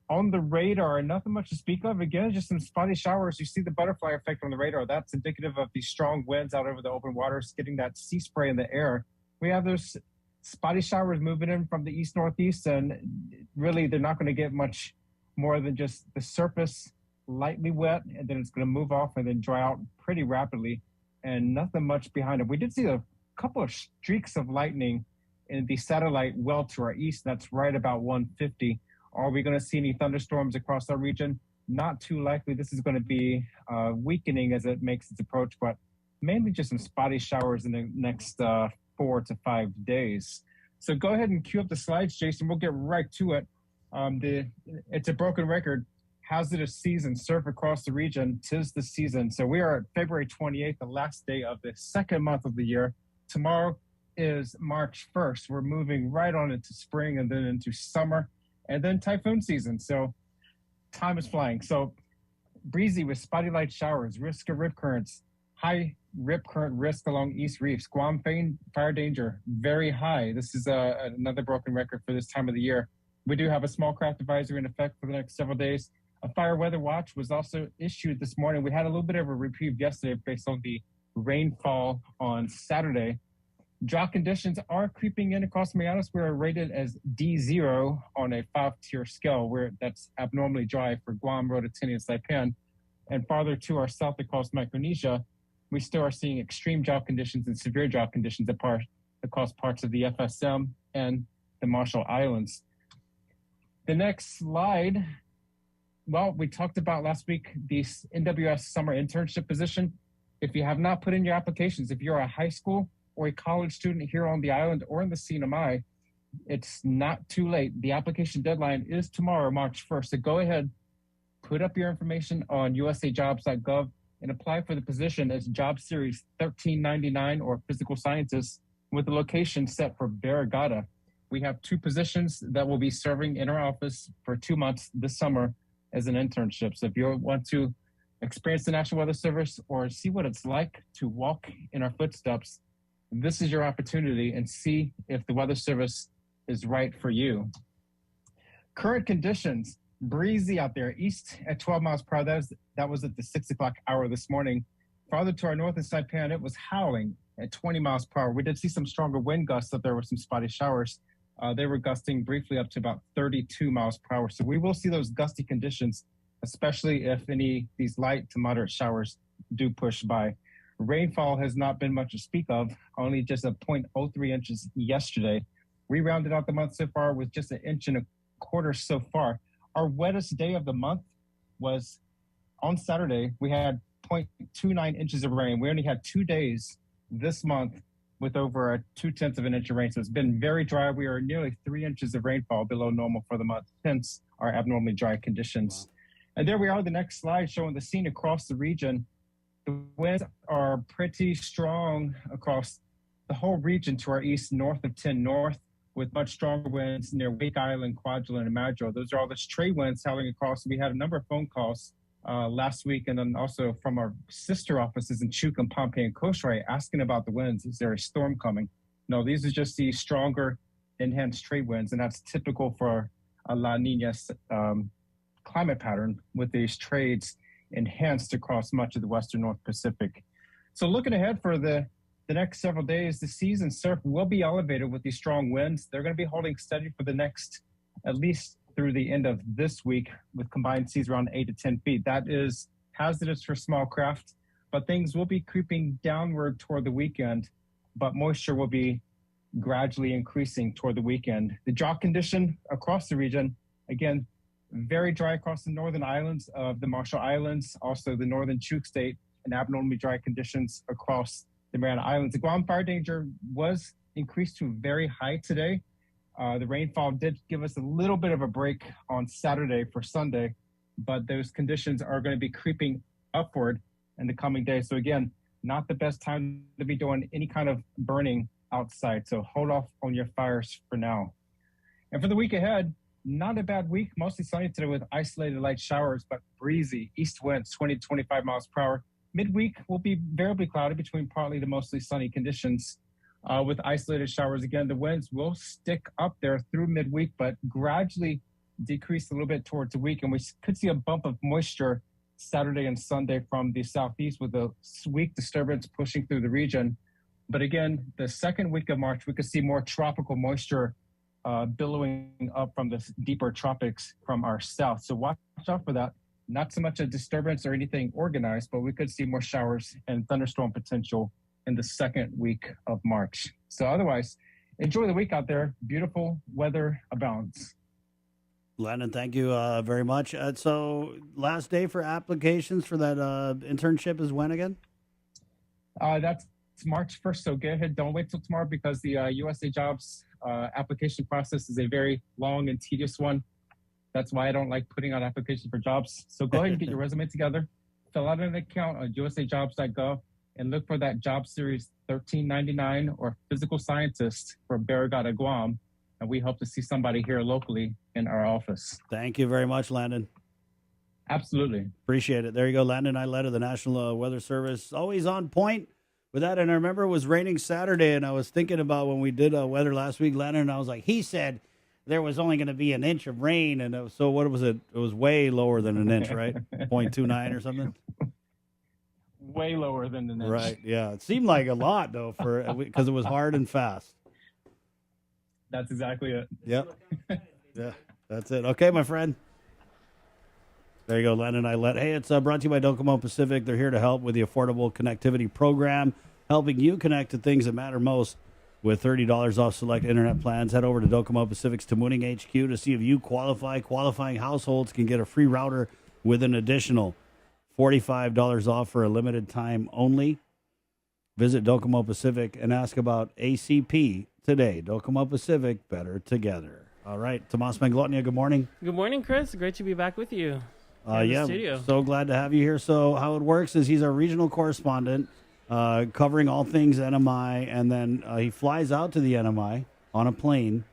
On the radar, nothing much to speak of. Again, just some spotty showers. You see the butterfly effect on the radar. That's indicative of these strong winds out over the open waters, getting that sea spray in the air. We have those spotty showers moving in from the east-northeast, and really they're not going to get much more than just the surface lightly wet, and then it's going to move off and then dry out pretty rapidly, and nothing much behind it. We did see a couple of streaks of lightning in the satellite well to our east. That's right about 150. Are we going to see any thunderstorms across our region? Not too likely. This is going to be weakening as it makes its approach, but mainly just some spotty showers in the next 4 to 5 days. So go ahead and cue up the slides, Jason. We'll get right to it. It's a broken record. Hazardous season surf across the region. 'Tis the season. So we are at February 28th, the last day of the second month of the year. Tomorrow is March 1st. We're moving right on into spring and then into summer and then typhoon season. So time is flying. So breezy with spotty light showers, risk of rip currents, high rip current risk along East Reefs. Guam fire danger, very high. This is another broken record for this time of the year. We do have a small craft advisory in effect for the next several days. A fire weather watch was also issued this morning. We had a little bit of a reprieve yesterday based on the rainfall on Saturday. Drought conditions are creeping in across Miamis. We're rated as D0 on a 5-tier scale, where that's abnormally dry for Guam, Rototini, and Saipan. And farther to our south across Micronesia, we still are seeing extreme drought conditions and severe drought conditions across parts of the FSM and the Marshall Islands. The next slide, well, we talked about last week the NWS summer internship position. If you have not put in your applications, if you're a high school or a college student here on the island or in the CNMI, it's not too late. The application deadline is tomorrow, March 1st. So go ahead, put up your information on usajobs.gov. and apply for the position as Job Series 1399 or Physical Scientist with the location set for Barrigada. We have 2 positions that will be serving in our office for 2 months this summer as an internship. So if you want to experience the National Weather Service or see what it's like to walk in our footsteps, this is your opportunity, and see if the Weather Service is right for you. Current conditions, breezy out there, east at 12 miles per hour. That was at the 6 o'clock hour this morning. Farther to our north and Saipan, it was howling at 20 miles per hour. We did see some stronger wind gusts up there with some spotty showers. They were gusting briefly up to about 32 miles per hour. So we will see those gusty conditions, especially if any these light to moderate showers do push by. Rainfall has not been much to speak of, only just a 0.03 inches yesterday. We rounded out the month so far with just 1.25 inches so far. Our wettest day of the month was on Saturday. We had 0.29 inches of rain. We only had 2 days this month with over a 0.2 of an inch of rain. So it's been very dry. We are nearly 3 inches of rainfall below normal for the month, hence our abnormally dry conditions. And there we are, the next slide showing the scene across the region. The winds are pretty strong across the whole region to our east, north of 10 North, with much stronger winds near Wake Island, Kwajalein, and Madro. Those are all the stray winds howling across. We had a number of phone calls last week, and then also from our sister offices in Chuuk, Pohnpei, and Koshrai asking about the winds. Is there a storm coming? No, these are just the stronger enhanced trade winds, and that's typical for a La Nina climate pattern with these trades enhanced across much of the western North Pacific. So looking ahead for the next several days, the seas and surf will be elevated with these strong winds. They're going to be holding steady for the next, at least through the end of this week, with combined seas around 8 to 10 feet. That is hazardous for small craft, but things will be creeping downward toward the weekend, but moisture will be gradually increasing toward the weekend. The drought condition across the region, again, very dry across the northern islands of the Marshall Islands, also the northern Chuuk State, and abnormally dry conditions across the Mariana Islands. The Guam fire danger was increased to very high today. The rainfall did give us a little bit of a break on Saturday for Sunday, but those conditions are going to be creeping upward in the coming days. So again, not the best time to be doing any kind of burning outside. So hold off on your fires for now. And for the week ahead, not a bad week, mostly sunny today with isolated light showers, but breezy east winds 20 to 25 miles per hour. Midweek will be variably cloudy between partly to mostly sunny conditions with isolated showers. Again, the winds will stick up there through midweek, but gradually decrease a little bit towards the week. And we could see a bump of moisture Saturday and Sunday from the southeast with a weak disturbance pushing through the region. But again, the second week of March, we could see more tropical moisture billowing up from the deeper tropics from our south. So watch out for that. Not so much a disturbance or anything organized, but we could see more showers and thunderstorm potential in the second week of March. So otherwise, enjoy the week out there. Beautiful weather abounds. Landon, thank you very much. So last day for applications for that internship is when again? That's March 1st. So go ahead. Don't wait till tomorrow because the USA Jobs application process is a very long and tedious one. That's why I don't like putting out applications for jobs. So go ahead and get your resume together, fill out an account on usajobs.gov, and look for that job series 1399 or Physical Scientist for Barrigada, Guam. And we hope to see somebody here locally in our office. Thank you very much, Landon. Absolutely. Appreciate it. There you go. Landon Iletta, the National Weather Service, always on point with that. And I remember it was raining Saturday, and I was thinking about when we did weather last week, Landon, and I was like, he said there was only going to be 1 inch of rain. And so what was it? It was way lower than 1 inch, right? 0.29 or something? Way lower than an inch. Right, yeah. It seemed like a lot, though, because it was hard and fast. That's exactly it. Yep. Yeah, that's it. Okay, my friend. There you go, Landon Iletta. Hey, it's brought to you by Docomo Pacific. They're here to help with the Affordable Connectivity Program, helping you connect to things that matter most with $30 off select internet plans. Head over to Docomo Pacific's Tamuning HQ to see if you qualify. Qualifying households can get a free router with an additional $45 off for a limited time only. Visit Docomo Pacific and ask about ACP today. Docomo Pacific, better together. All right, Tomas Manglotnia, good morning. Good morning, Chris. Great to be back with you. in the Yeah, studio. so glad to have you here. So how it works is he's our regional correspondent, covering all things NMI, and then he flies out to the NMI on a plane.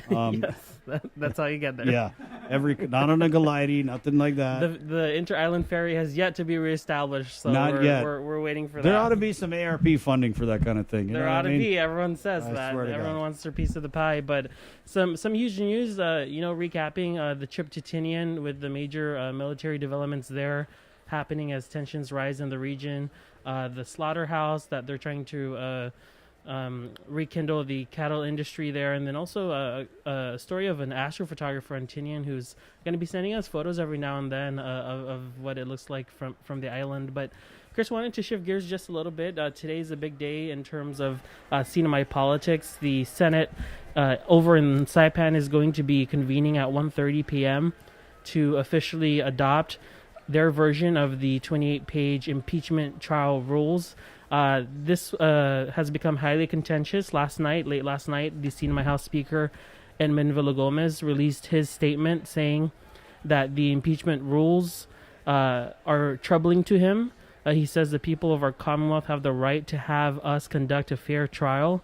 Yes, that's how you get there. Yeah, not on a glidey, nothing like that. The inter-island ferry has yet to be reestablished, so Not we're, yet. We're waiting for There that. ought to be some ARP funding for that kind of thing. You There know ought what to I mean? be. Everyone says I that. swear to Everyone God. wants their piece of the pie. But some huge news. Recapping the trip to Tinian with the major military developments there happening as tensions rise in the region. The slaughterhouse that they're trying to rekindle the cattle industry there, and then also a story of an astrophotographer in Tinian who's going to be sending us photos every now and then of what it looks like from the island. But Chris, wanted to shift gears just a little bit. Today's a big day in terms of CNMI politics. The Senate over in Saipan is going to be convening at 1:30 p.m. to officially adopt their version of the 28-page impeachment trial rules. This has become highly contentious. Late last night, the CNMI House Speaker, Edmund Villagomez, released his statement saying that the impeachment rules are troubling to him. He says the people of our Commonwealth have the right to have us conduct a fair trial.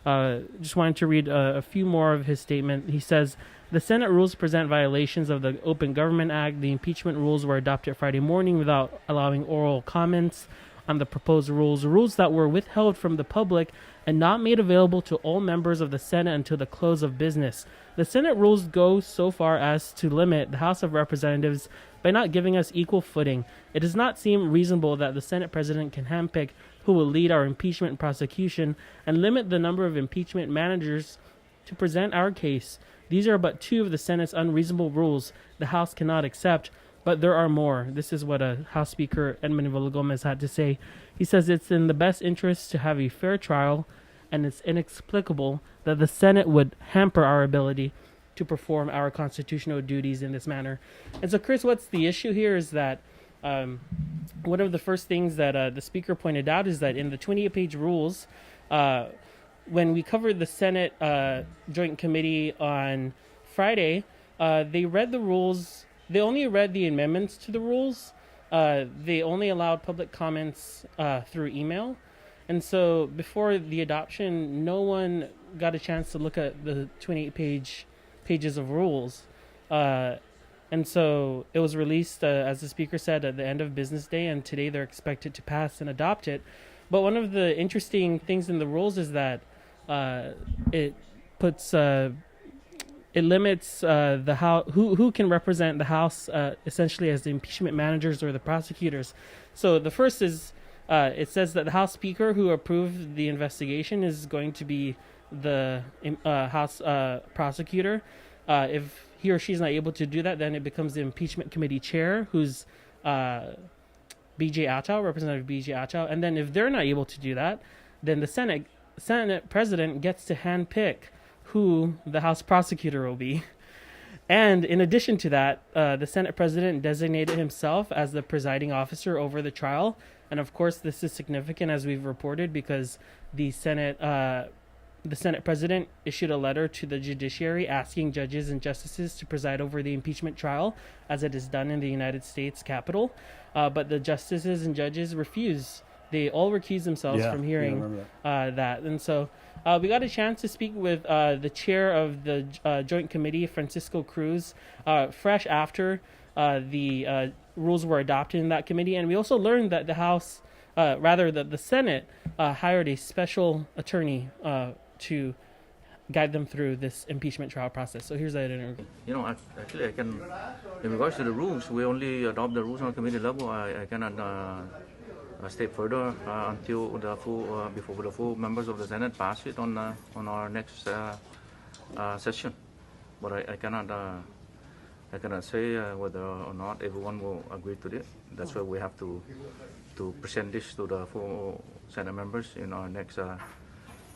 Just wanted to read a few more of his statement. He says, the Senate rules present violations of the Open Government Act. The impeachment rules were adopted Friday morning without allowing oral comments on the proposed rules that were withheld from the public and not made available to all members of the Senate until the close of business. The Senate rules go so far as to limit the House of Representatives by not giving us equal footing. It does not seem reasonable that the Senate President can handpick who will lead our impeachment prosecution and limit the number of impeachment managers to present our case. These are but two of the Senate's unreasonable rules the House cannot accept, but there are more. This is what House Speaker Edmund Villagomez had to say. He says it's in the best interest to have a fair trial, and it's inexplicable that the Senate would hamper our ability to perform our constitutional duties in this manner. And so, Chris, what's the issue here is that one of the first things that the Speaker pointed out is that in the 28-page rules, when we covered the Senate Joint Committee on Friday, they read the rules. They only read the amendments to the rules. They only allowed public comments through email. And so before the adoption, no one got a chance to look at the 28 pages of rules. And so it was released, as the Speaker said, at the end of business day, and today they're expected to pass and adopt it. But one of the interesting things in the rules is that it puts... it limits the who can represent the House essentially as the impeachment managers or the prosecutors. So the first is it says that the House Speaker who approved the investigation is going to be the House prosecutor. If he or she is not able to do that, then it becomes the impeachment committee chair, who's B.J. Atchao, Representative B.J. Atchao. And then if they're not able to do that, then the Senate President gets to handpick who the House prosecutor will be. And in addition to that, the Senate President designated himself as the presiding officer over the trial. And of course, this is significant, as we've reported, because the Senate President issued a letter to the judiciary asking judges and justices to preside over the impeachment trial, as it is done in the United States Capitol. But the justices and judges refuse. They all recuse themselves from hearing that. And so we got a chance to speak with the chair of the Joint Committee, Francisco Cruz, fresh after the rules were adopted in that committee. And we also learned that the Senate hired a special attorney to guide them through this impeachment trial process. So here's that interview. Actually, I can, in regards to the rules, we only adopt the rules on committee level. I cannot step further until before the full members of the Senate pass it on our next session. But I cannot say whether or not everyone will agree to this. That's why we have to present this to the full Senate members in our next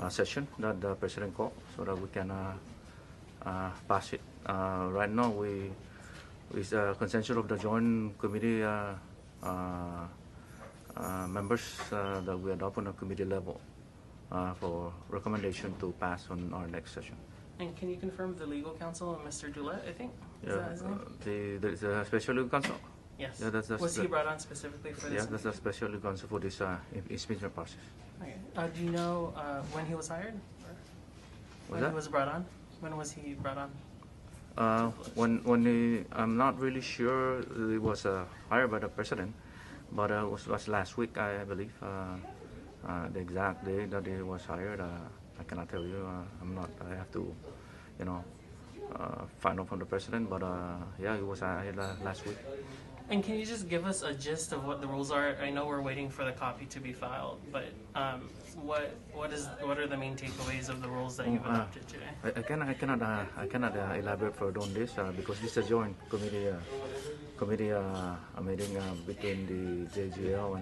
session that the President called, so that we can pass it. Right now, with consensus of the Joint Committee members that we adopt on a committee level for recommendation to pass on our next session. And can you confirm the legal counsel, Mr. Dulett, I think? Is that his name? The special legal counsel. Yes. Yeah, Was he brought on specifically for this? Yeah, that's the special legal counsel for this impeachment process. Okay. Do you know when he was hired? Or when he was brought on? When was he brought on? I'm not really sure he was hired by the president, but it was last week, I believe. The exact day that he was hired, I cannot tell you. I have to, find out from the president. But yeah, he was hired last week. And can you just give us a gist of what the rules are? I know we're waiting for the copy to be filed, but what are the main takeaways of the rules that you've adopted today? I cannot elaborate further on this because this is a joint committee meeting between the JGL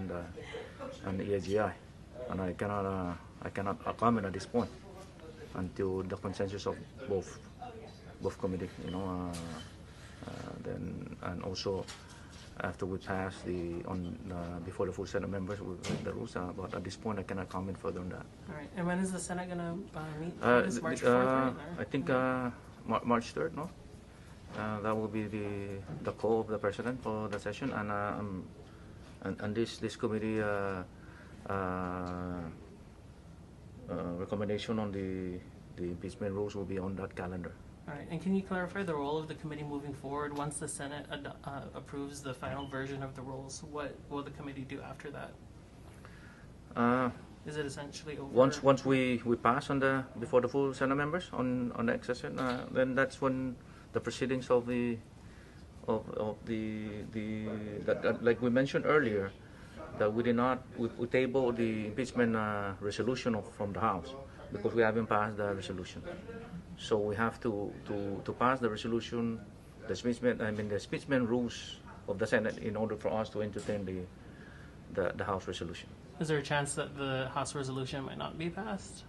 and the EAGI, and I cannot comment at this point until the consensus of both committee, then and also after we pass before the full Senate members with the rules. But at this point, I cannot comment further on that. All right. And when is the Senate going to meet? Is March 4th, right? I think March 3rd, no? That will be the call of the president for the session, and this committee recommendation on the impeachment rules will be on that calendar. All right. And can you clarify the role of the committee moving forward? Once the Senate approves the final version of the rules, what will the committee do after that? Is it essentially over? Once we pass before the full Senate members on the next session, then that's when the proceedings of the like we mentioned earlier, that we table the impeachment resolution from the House because we haven't passed the resolution. So we have to pass the resolution, the impeachment rules of the Senate in order for us to entertain the House resolution. Is there a chance that the House resolution might not be passed?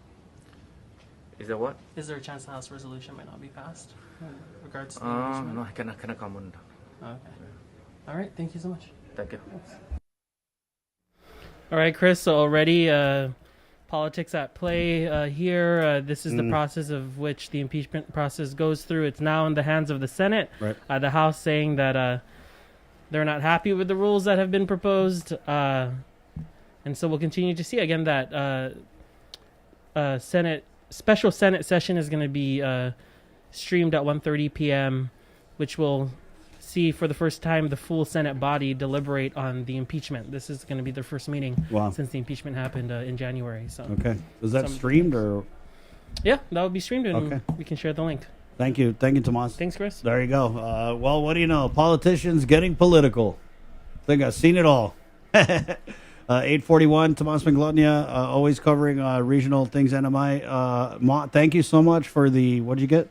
Is there what? Is there a chance the House resolution might not be passed in regards to the impeachment? No, I cannot comment. Okay. All right. Thank you so much. Thank you. All right, Chris. So already politics at play here. This is the process of which the impeachment process goes through. It's now in the hands of the Senate. Right. The House saying that they're not happy with the rules that have been proposed. And so we'll continue to see again that special Senate session is going to be streamed at 1:30 p.m., which will see for the first time the full Senate body deliberate on the impeachment. This is going to be their first meeting since the impeachment happened in January. So okay, is that streamed or? Yeah, that will be streamed, and we can share the link. Thank you, Tomas. Thanks, Chris. There you go. Well, what do you know? Politicians getting political. I think I've seen it all. 841, Tomas Manglotnia, always covering regional things, NMI. Thank you so much for what did you get?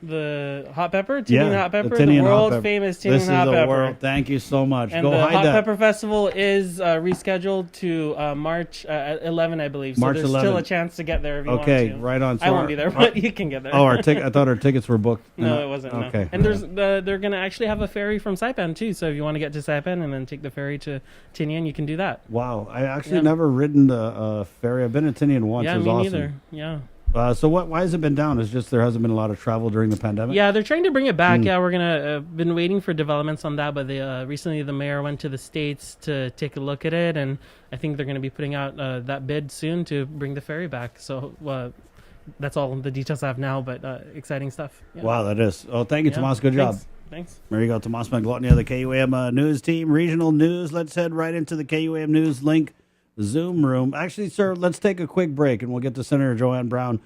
The hot pepper, Tinian hot pepper, the world famous Tinian hot pepper. Thank you so much. And Go the hide hot that. pepper festival is rescheduled to March 11, I believe. So March there's 11. still a chance to get there if you want to. Okay, right on. So I won't be there, but you can get there. Oh, I thought our tickets were booked. No, it wasn't. Okay. No. And they're going to actually have a ferry from Saipan too. So if you want to get to Saipan and then take the ferry to Tinian, you can do that. Wow, I actually never ridden the ferry. I've been in Tinian once. Yeah, it was me awesome. neither. Yeah. So why has it been down? It's just there hasn't been a lot of travel during the pandemic? Yeah, they're trying to bring it back. Yeah, we're going to been waiting for developments on that, but recently the mayor went to the States to take a look at it, and I think they're going to be putting out that bid soon to bring the ferry back. So that's all the details I have now, but exciting stuff. Yeah. Wow, that is. Oh, thank you, Tomas. Good job. Thanks. There you go, Tomas Manglotnia, the KUAM news team, regional news. Let's head right into the KUAM news link Zoom room. Actually, sir, let's take a quick break, and we'll get to Senator Joanne Brown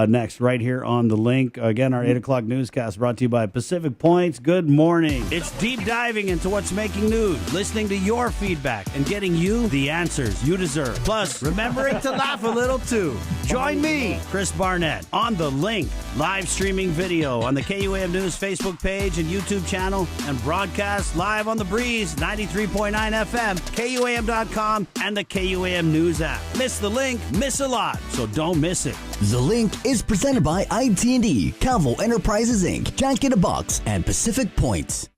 next, right here on the link. Again, our 8 o'clock newscast brought to you by Pacific Points. Good morning. It's deep diving into what's making news, listening to your feedback, and getting you the answers you deserve. Plus, remembering to laugh a little, too. Join me, Chris Barnett, on the link, live streaming video on the KUAM News Facebook page and YouTube channel, and broadcast live on the Breeze 93.9 FM, KUAM.com, and the KUAM News app. Miss the link, miss a lot, so don't miss it. The Link is presented by IT&D, Calvo Enterprises Inc., Jack in a Box, and Pacific Points.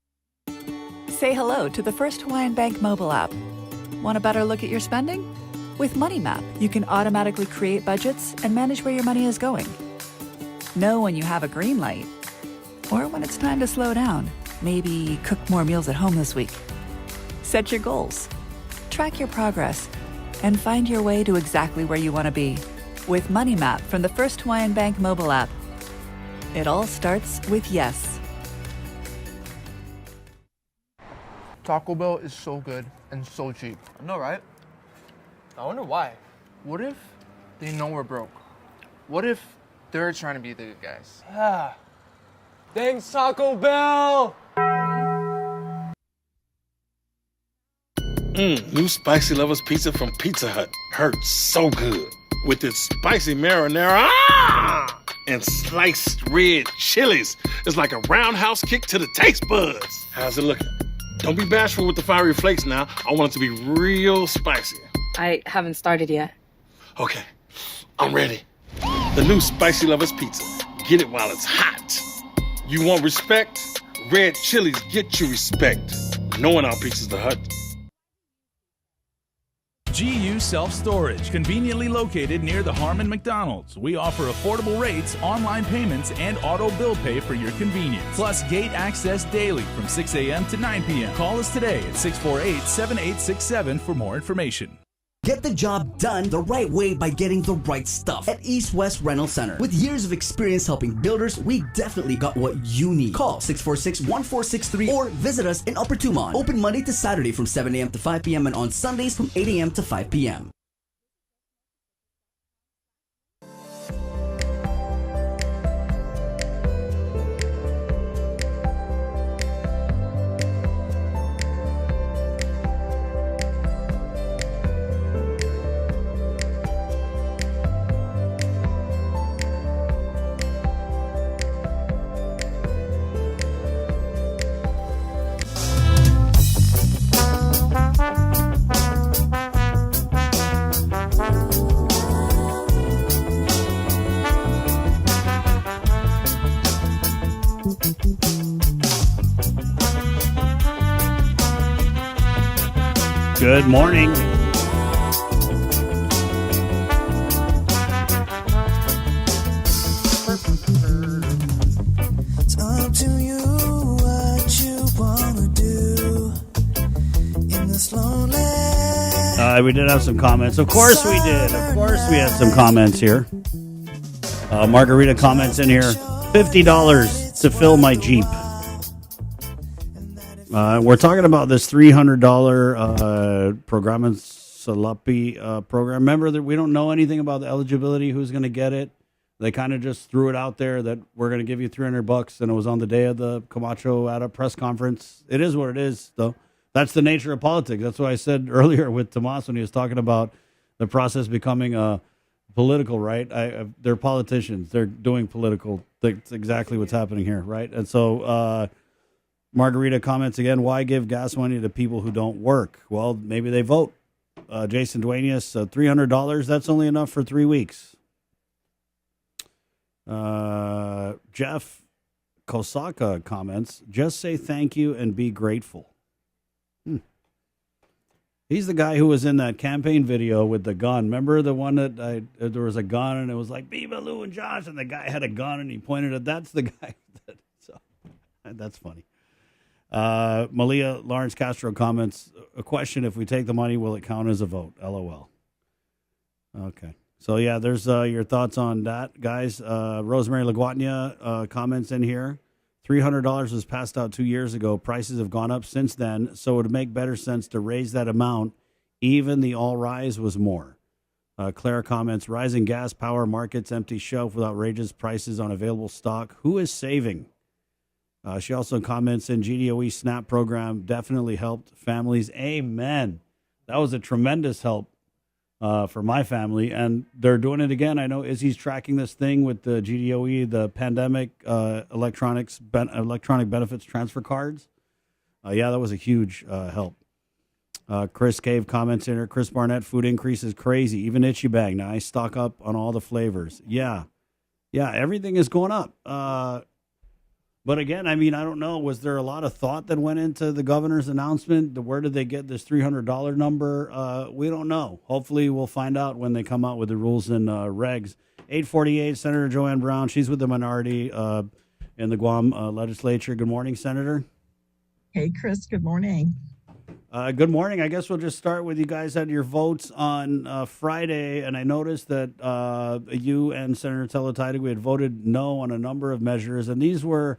Say hello to the first Hawaiian Bank mobile app. Want a better look at your spending? With Money Map, you can automatically create budgets and manage where your money is going. Know when you have a green light or when it's time to slow down. Maybe cook more meals at home this week. Set your goals, track your progress, and find your way to exactly where you want to be with Money Map from the First Hawaiian Bank mobile app. It all starts with yes. Taco Bell is so good and so cheap. I know, right? I wonder why. What if they know we're broke? What if they're trying to be the good guys? Ah. Thanks, Taco Bell! New Spicy Lovers Pizza from Pizza Hut. Hurts so good. With its spicy marinara and sliced red chilies. It's like a roundhouse kick to the taste buds. How's it looking? Don't be bashful with the fiery flakes now. I want it to be real spicy. I haven't started yet. Okay, I'm ready. The new Spicy Lovers Pizza. Get it while it's hot. You want respect? Red chilies get you respect. Knowing our pizza's the Hut. GU Self-Storage, conveniently located near the Harmon McDonald's. We offer affordable rates, online payments, and auto bill pay for your convenience. Plus gate access daily from 6 a.m. to 9 p.m. Call us today at 648-7867 for more information. Get the job done the right way by getting the right stuff at East West Rental Center. With years of experience helping builders, we definitely got what you need. Call 646-1463 or visit us in Upper Tumon. Open Monday to Saturday from 7 a.m. to 5 p.m. and on Sundays from 8 a.m. to 5 p.m. Good morning. It's up to you what you wanna do in this lonely. We did have some comments. Of course we did. Of course we had some comments here. Margarita comments in here. $50 to fill my Jeep. We're talking about this $300 Programan Salapi program. Remember that we don't know anything about the eligibility, who's going to get it. They kind of just threw it out there that we're going to give you $300, and it was on the day of the Camacho at a press conference. It is what it is, though. That's the nature of politics. That's what I said earlier with Tomas when he was talking about the process becoming political, right? They're politicians. They're doing political. That's exactly what's happening here, right? And so Margarita comments again, why give gas money to people who don't work? Well, maybe they vote. Jason Duenas, $300, that's only enough for 3 weeks. Jeff Kosaka comments, just say thank you and be grateful. He's the guy who was in that campaign video with the gun. Remember the one that there was a gun and it was like, Biba, Lou, and Josh, and the guy had a gun and he pointed at, that's the guy. That's funny. Malia Lawrence Castro comments, a question, if we take the money, will it count as a vote? LOL. Okay. So, yeah, there's your thoughts on that, guys. Rosemary LaGuardia comments in here. $300 was passed out 2 years ago. Prices have gone up since then, so it would make better sense to raise that amount. Even the all rise was more. Claire comments, rising gas, power markets, empty shelf with outrageous prices on available stock. Who is saving? She also comments in GDOE SNAP program definitely helped families. Amen. That was a tremendous help for my family, and they're doing it again. I know Izzy's tracking this thing with the GDOE, the pandemic electronic benefits transfer cards. Yeah, that was a huge help. Chris Cave comments in here, Chris Barnett, food increase is crazy. Even Itchy Bag. Now I stock up on all the flavors. Yeah, everything is going up. But again, I mean, I don't know. Was there a lot of thought that went into the governor's announcement? Where did they get this $300 number? We don't know. Hopefully, we'll find out when they come out with the rules and regs. 848, Senator Joanne Brown. She's with the minority in the Guam legislature. Good morning, Senator. Hey, Chris. Good morning. Good morning. I guess we'll just start with you guys had your votes on Friday, and I noticed that you and Senator Talataitigui had voted no on a number of measures, and these were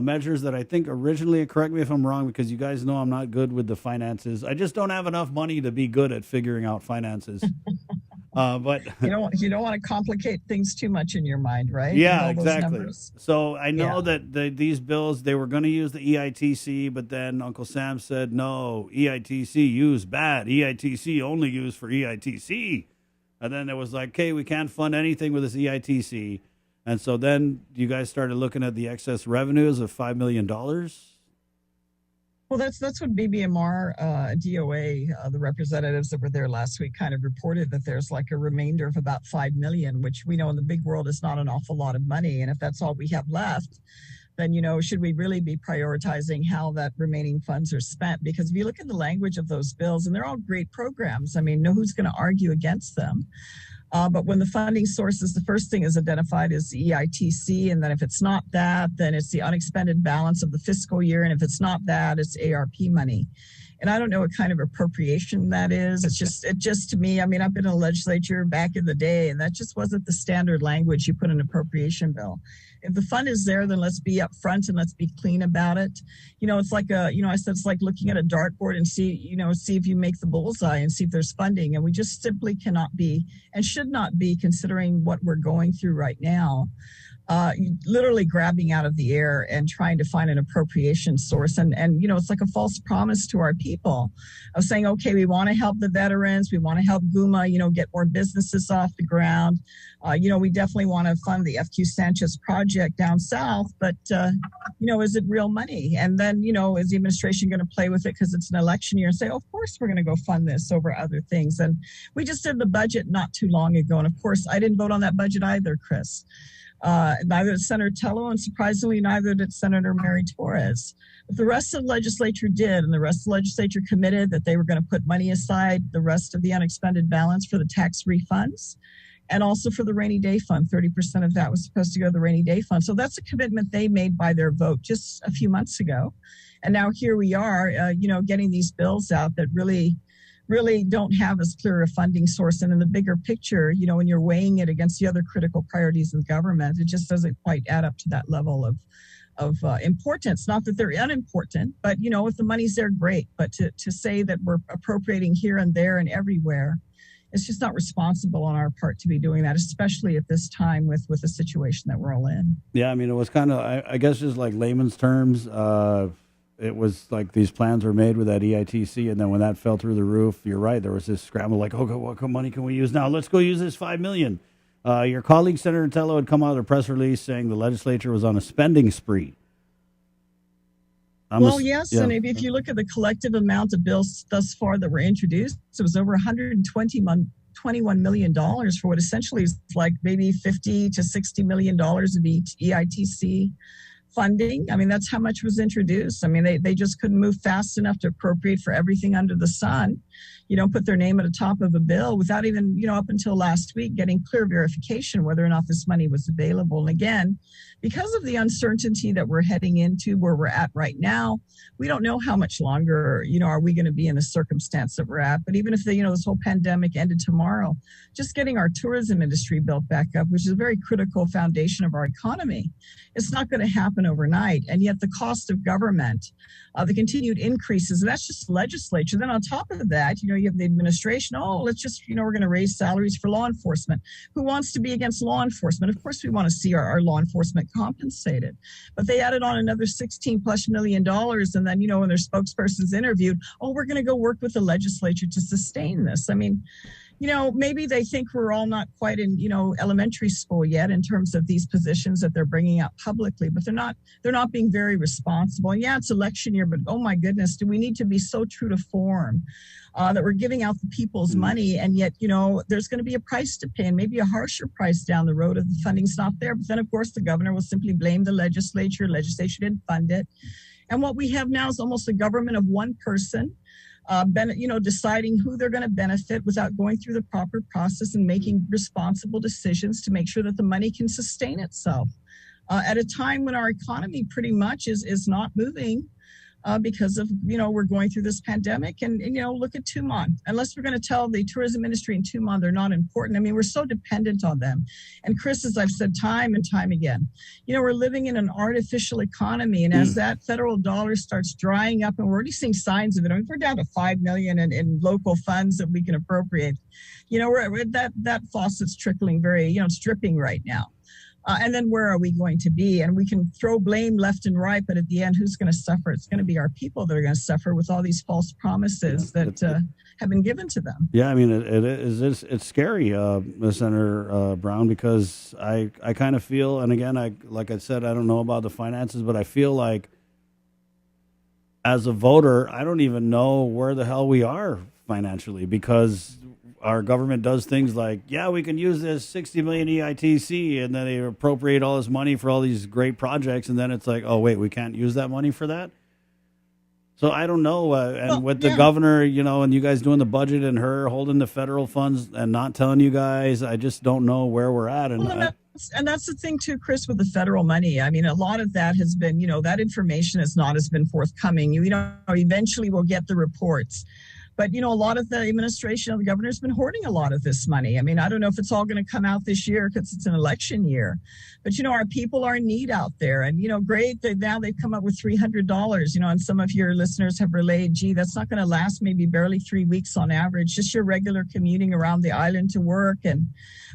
measures that I think originally, correct me if I'm wrong, because you guys know I'm not good with the finances. I just don't have enough money to be good at figuring out finances. But you don't want to complicate things too much in your mind, right? Yeah, exactly. So I know that these bills, they were going to use the EITC, but then Uncle Sam said, no, EITC used bad. EITC only used for EITC. And then it was like, okay, we can't fund anything with this EITC. And so then you guys started looking at the excess revenues of $5 million. Well, that's what BBMR, DOA, the representatives that were there last week kind of reported that there's like a remainder of about $5 million, which we know in the big world is not an awful lot of money. And if that's all we have left, then, should we really be prioritizing how that remaining funds are spent? Because if you look at the language of those bills, and they're all great programs, I mean, who's going to argue against them? But when the funding sources, the first thing is identified as the EITC. And then if it's not that, then it's the unexpended balance of the fiscal year. And if it's not that, it's ARP money. And I don't know what kind of appropriation that is. It just to me, I mean, I've been in the legislature back in the day, and that just wasn't the standard language you put in an appropriation bill. If the fund is there, then let's be upfront and let's be clean about it. It's like I said, it's like looking at a dartboard and see if you make the bullseye and see if there's funding. And we just simply cannot be and should not be, considering what we're going through right now, literally grabbing out of the air and trying to find an appropriation source. And it's like a false promise to our people of saying, okay, we want to help the veterans. We want to help GUMA, get more businesses off the ground. We definitely want to fund the FQ Sanchez project down south, but, is it real money? And then, is the administration going to play with it because it's an election year and say, oh, of course, we're going to go fund this over other things. And we just did the budget not too long ago. And of course, I didn't vote on that budget either, Chris. Neither did Senator Tello, and surprisingly, neither did Senator Mary Torres. But the rest of the legislature did, and the rest of the legislature committed that they were going to put money aside, the rest of the unexpended balance, for the tax refunds, and also for the rainy day fund. 30% of that was supposed to go to the rainy day fund. So that's a commitment they made by their vote just a few months ago. And now here we are, getting these bills out that really don't have as clear a funding source. And in the bigger picture, when you're weighing it against the other critical priorities of government, it just doesn't quite add up to that level of importance. Not that they're unimportant, but, if the money's there, great. But to say that we're appropriating here and there and everywhere, it's just not responsible on our part to be doing that, especially at this time with the situation that we're all in. Yeah, I mean, it was kind of, I guess, just like layman's terms. It was like these plans were made with that EITC, and then when that fell through the roof, you're right, there was this scramble like, okay, what money can we use now? Let's go use this $5 million. Your colleague, Senator Tello, had come out with a press release saying the legislature was on a spending spree. Yes, yeah. And if you look at the collective amount of bills thus far that were introduced, it was over $121 million for what essentially is like maybe $50 to $60 million of EITC funding. I mean, that's how much was introduced. I mean, they just couldn't move fast enough to appropriate for everything under the sun. Put their name at the top of a bill without even, up until last week, getting clear verification whether or not this money was available. And again, because of the uncertainty that we're heading into where we're at right now, we don't know how much longer, are we going to be in the circumstance that we're at. But even if this whole pandemic ended tomorrow, just getting our tourism industry built back up, which is a very critical foundation of our economy, it's not going to happen overnight. And yet the cost of government, the continued increases, and that's just the legislature. Then on top of that, you have the administration. Oh, let's just, we're going to raise salaries for law enforcement. Who wants to be against law enforcement? Of course, we want to see our law enforcement compensated. But they added on another $16+ million. And then, when their spokesperson's interviewed, oh, we're going to go work with the legislature to sustain this. I mean, maybe they think we're all not quite in, elementary school yet in terms of these positions that they're bringing up publicly, but they're not being very responsible. And yeah, it's election year, but oh my goodness, do we need to be so true to form that we're giving out the people's money, and yet, there's going to be a price to pay, and maybe a harsher price down the road if the funding's not there. But then, of course, the governor will simply blame the legislature. Legislature didn't fund it. And what we have now is almost a government of one person, deciding who they're going to benefit without going through the proper process and making responsible decisions to make sure that the money can sustain itself at a time when our economy pretty much is not moving because of, we're going through this pandemic. And look at Tumon. Unless we're going to tell the tourism industry in Tumon they're not important. I mean, we're so dependent on them. And Chris, as I've said time and time again, we're living in an artificial economy. And as that federal dollar starts drying up, and we're already seeing signs of it, I mean, we're down to $5 million in local funds that we can appropriate. We're that faucet's trickling it's dripping right now. And then where are we going to be? And we can throw blame left and right, but at the end, who's going to suffer? It's going to be our people that are going to suffer with all these false promises that have been given to them. Yeah, I mean, it's scary, Senator Brown, because I kind of feel, and again, like I said, I don't know about the finances, but I feel like as a voter, I don't even know where the hell we are financially, because our government does things like, yeah, we can use this 60 million EITC, and then they appropriate all this money for all these great projects, and then it's like, oh, wait, we can't use that money for that? So I don't know. The governor, and you guys doing the budget and her holding the federal funds and not telling you guys, I just don't know where we're at. And that's the thing, too, Chris, with the federal money. I mean, a lot of that has been, that information has been forthcoming. Eventually we'll get the reports. But, a lot of the administration of the governor has been hoarding a lot of this money. I mean, I don't know if it's all going to come out this year because it's an election year. But, our people are in need out there. And, great, now they've come up with $300, and some of your listeners have relayed, gee, that's not going to last maybe barely 3 weeks on average. Just your regular commuting around the island to work and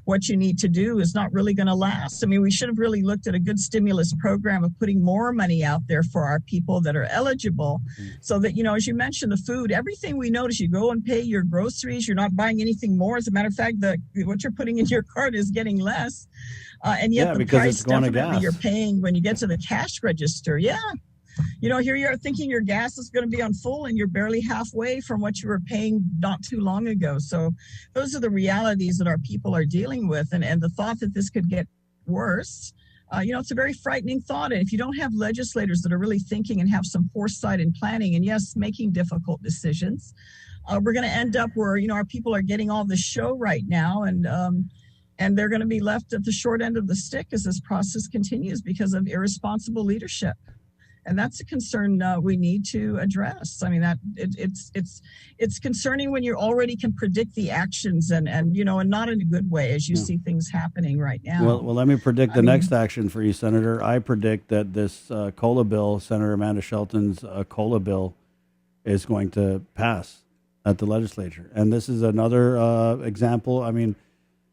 what you need to do is not really going to last. I mean, we should have really looked at a good stimulus program of putting more money out there for our people that are eligible so that, as you mentioned, the food, everything we notice, you go and pay your groceries, you're not buying anything more. As a matter of fact, what you're putting in your cart is getting less. And yet the price definitely you're paying when you get to the cash register. Yeah. Here you are thinking your gas is going to be on full and you're barely halfway from what you were paying not too long ago. So those are the realities that our people are dealing with. And the thought that this could get worse, it's a very frightening thought. And if you don't have legislators that are really thinking and have some foresight and planning and, yes, making difficult decisions, we're going to end up where, our people are getting all the show right now. And they're going to be left at the short end of the stick as this process continues because of irresponsible leadership. And that's a concern we need to address. I mean, it's concerning when you already can predict the actions and not in a good way as you see things happening right now. Well, let me predict the next action for you, Senator. I predict that this COLA bill, Senator Amanda Shelton's COLA bill, is going to pass at the legislature. And this is another example. I mean,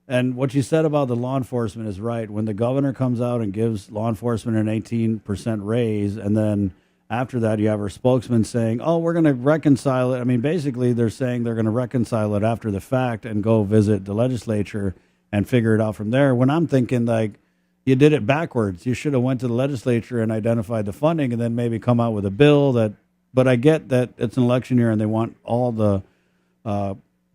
and what you said about the law enforcement is right. When the governor comes out and gives law enforcement an 18% raise, and then after that you have her spokesman saying, oh, we're going to reconcile it. I mean, basically they're saying they're going to reconcile it after the fact and go visit the legislature and figure it out from there. When I'm thinking, like, you did it backwards. You should have went to the legislature and identified the funding and then maybe come out with a bill that, but I get that it's an election year and they want all the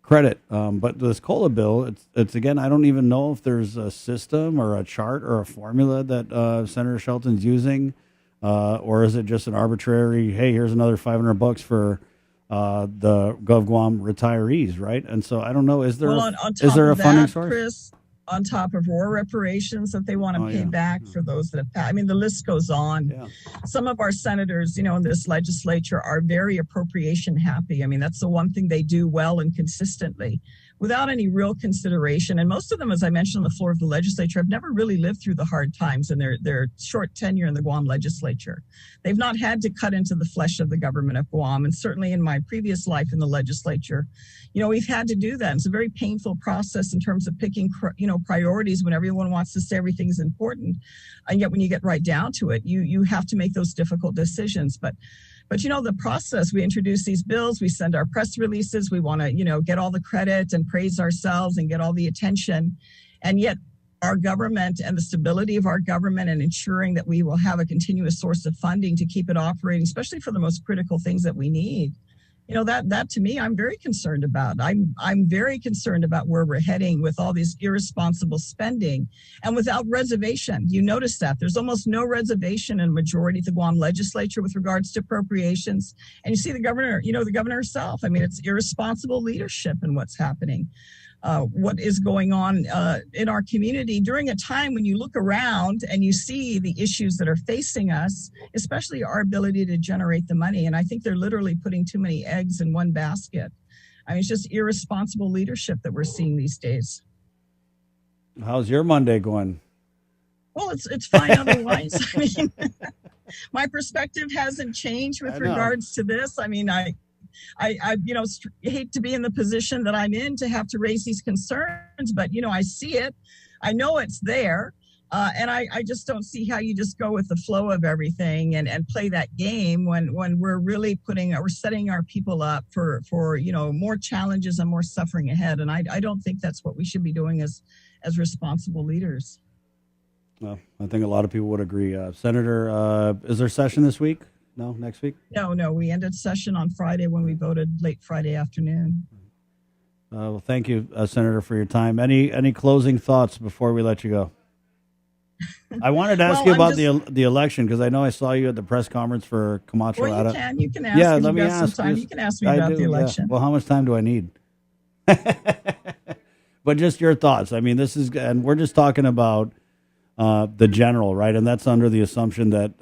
credit. But this COLA bill, it's again, I don't even know if there's a system or a chart or a formula that Senator Shelton's using, or is it just an arbitrary, hey, here's another $500 for the GovGuam retirees, right? And so I don't know, is there a funding source? Chris, on top of war reparations that they want to pay back for those that have passed. I mean, the list goes on. Yeah. Some of our senators, in this legislature are very appropriation happy. I mean, that's the one thing they do well and consistently without any real consideration. And most of them, as I mentioned on the floor of the legislature, have never really lived through the hard times in their short tenure in the Guam legislature. They've not had to cut into the flesh of the government of Guam. And certainly in my previous life in the legislature, we've had to do that. It's a very painful process in terms of picking, priorities when everyone wants to say everything's important. And yet when you get right down to it, you have to make those difficult decisions. But But the process, we introduce these bills, we send our press releases, we want to, get all the credit and praise ourselves and get all the attention. And yet our government and the stability of our government and ensuring that we will have a continuous source of funding to keep it operating, especially for the most critical things that we need. That to me, I'm very concerned about. I'm very concerned about where we're heading with all this irresponsible spending and without reservation. You notice that there's almost no reservation in majority of the Guam legislature with regards to appropriations. And you see the governor, the governor herself. I mean, it's irresponsible leadership in what's happening. What is going on in our community during a time when you look around and you see the issues that are facing us, especially our ability to generate the money. And I think they're literally putting too many eggs in one basket. I mean, it's just irresponsible leadership that we're seeing these days. How's your Monday going? Well, it's fine otherwise. I mean, my perspective hasn't changed with regards to this. I mean, I hate to be in the position that I'm in to have to raise these concerns, but, I see it. I know it's there. And I just don't see how you just go with the flow of everything and play that game when we're really we're setting our people up for more challenges and more suffering ahead. And I don't think that's what we should be doing as responsible leaders. Well, I think a lot of people would agree. Senator, is there session this week? No, next week? No. We ended session on Friday when we voted late Friday afternoon. Well, thank you, Senator, for your time. Any closing thoughts before we let you go? I wanted to ask you about the election because I know I saw you at the press conference for Camacho. Well, you can ask. Yeah, let me ask. You can ask me about the election. Yeah. Well, how much time do I need? But just your thoughts. I mean, and we're just talking about the general, right? And that's under the assumption that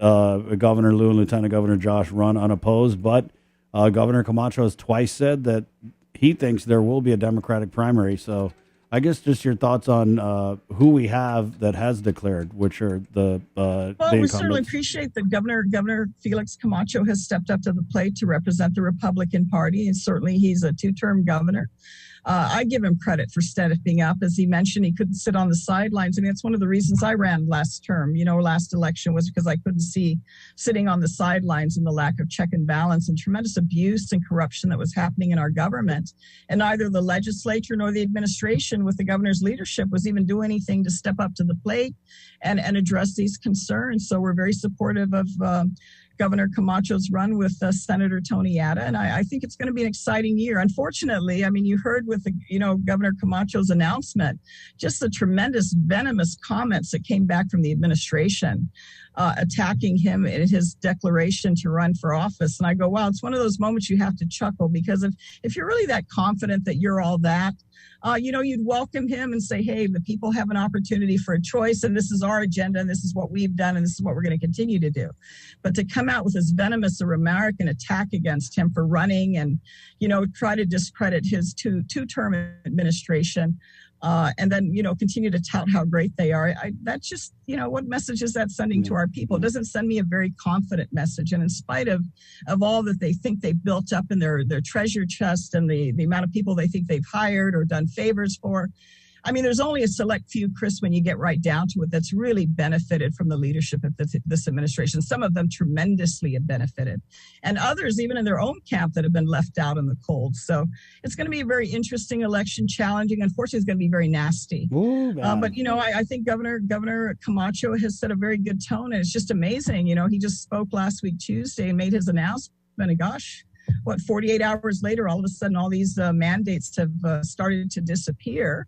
Governor Liu and Lieutenant Governor Josh run unopposed. But Governor Camacho has twice said that he thinks there will be a Democratic primary. So I guess just your thoughts on who we have that has declared, which are the we certainly appreciate that Governor Felix Camacho has stepped up to the plate to represent the Republican Party. And certainly he's a two-term governor. I give him credit for stepping up. As he mentioned, he couldn't sit on the sidelines. I mean, it's one of the reasons I ran last term, last election was because I couldn't see sitting on the sidelines and the lack of check and balance and tremendous abuse and corruption that was happening in our government. And neither the legislature nor the administration with the governor's leadership was even doing anything to step up to the plate and address these concerns. So we're very supportive of Governor Camacho's run with Senator Tony Atta, and I think it's going to be an exciting year. Unfortunately, I mean, you heard with Governor Camacho's announcement, just the tremendous venomous comments that came back from the administration attacking him in his declaration to run for office. And I go, wow, it's one of those moments you have to chuckle because if you're really that confident that you're all that, you'd welcome him and say, hey, the people have an opportunity for a choice, and this is our agenda, and this is what we've done, and this is what we're going to continue to do. But to come out with this venomous remark and attack against him for running and, try to discredit his two-term administration, and then, continue to tout how great they are. That's just, what message is that sending to our people? It doesn't send me a very confident message. And in spite of all that they think they've built up in their treasure chest and the amount of people they think they've hired or done favors for, I mean, there's only a select few, Chris, when you get right down to it, that's really benefited from the leadership of this administration. Some of them tremendously have benefited, and others, even in their own camp, that have been left out in the cold. So it's going to be a very interesting election, challenging. Unfortunately, it's going to be very nasty. Ooh, but, I think Governor Camacho has set a very good tone, and it's just amazing. He just spoke last week, Tuesday, and made his announcement, and gosh, 48 hours later, all of a sudden, all these mandates have started to disappear.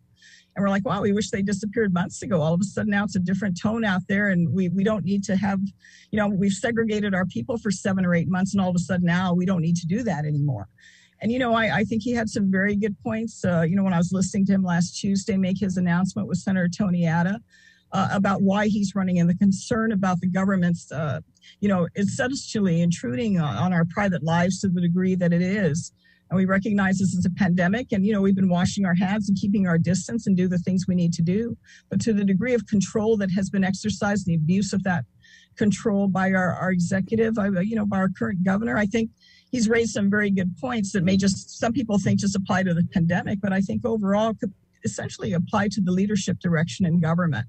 And we're like, wow, we wish they disappeared months ago. All of a sudden now it's a different tone out there, and we don't need to have, we've segregated our people for 7 or 8 months, and all of a sudden now we don't need to do that anymore. And, I think he had some very good points. When I was listening to him last Tuesday make his announcement with Senator Tony Atta about why he's running and the concern about the government's, essentially intruding on our private lives to the degree that it is. And we recognize this is a pandemic, and, we've been washing our hands and keeping our distance and do the things we need to do. But to the degree of control that has been exercised, the abuse of that control by our executive, by our current governor, I think he's raised some very good points that may some people think just apply to the pandemic, but I think overall could essentially apply to the leadership direction in government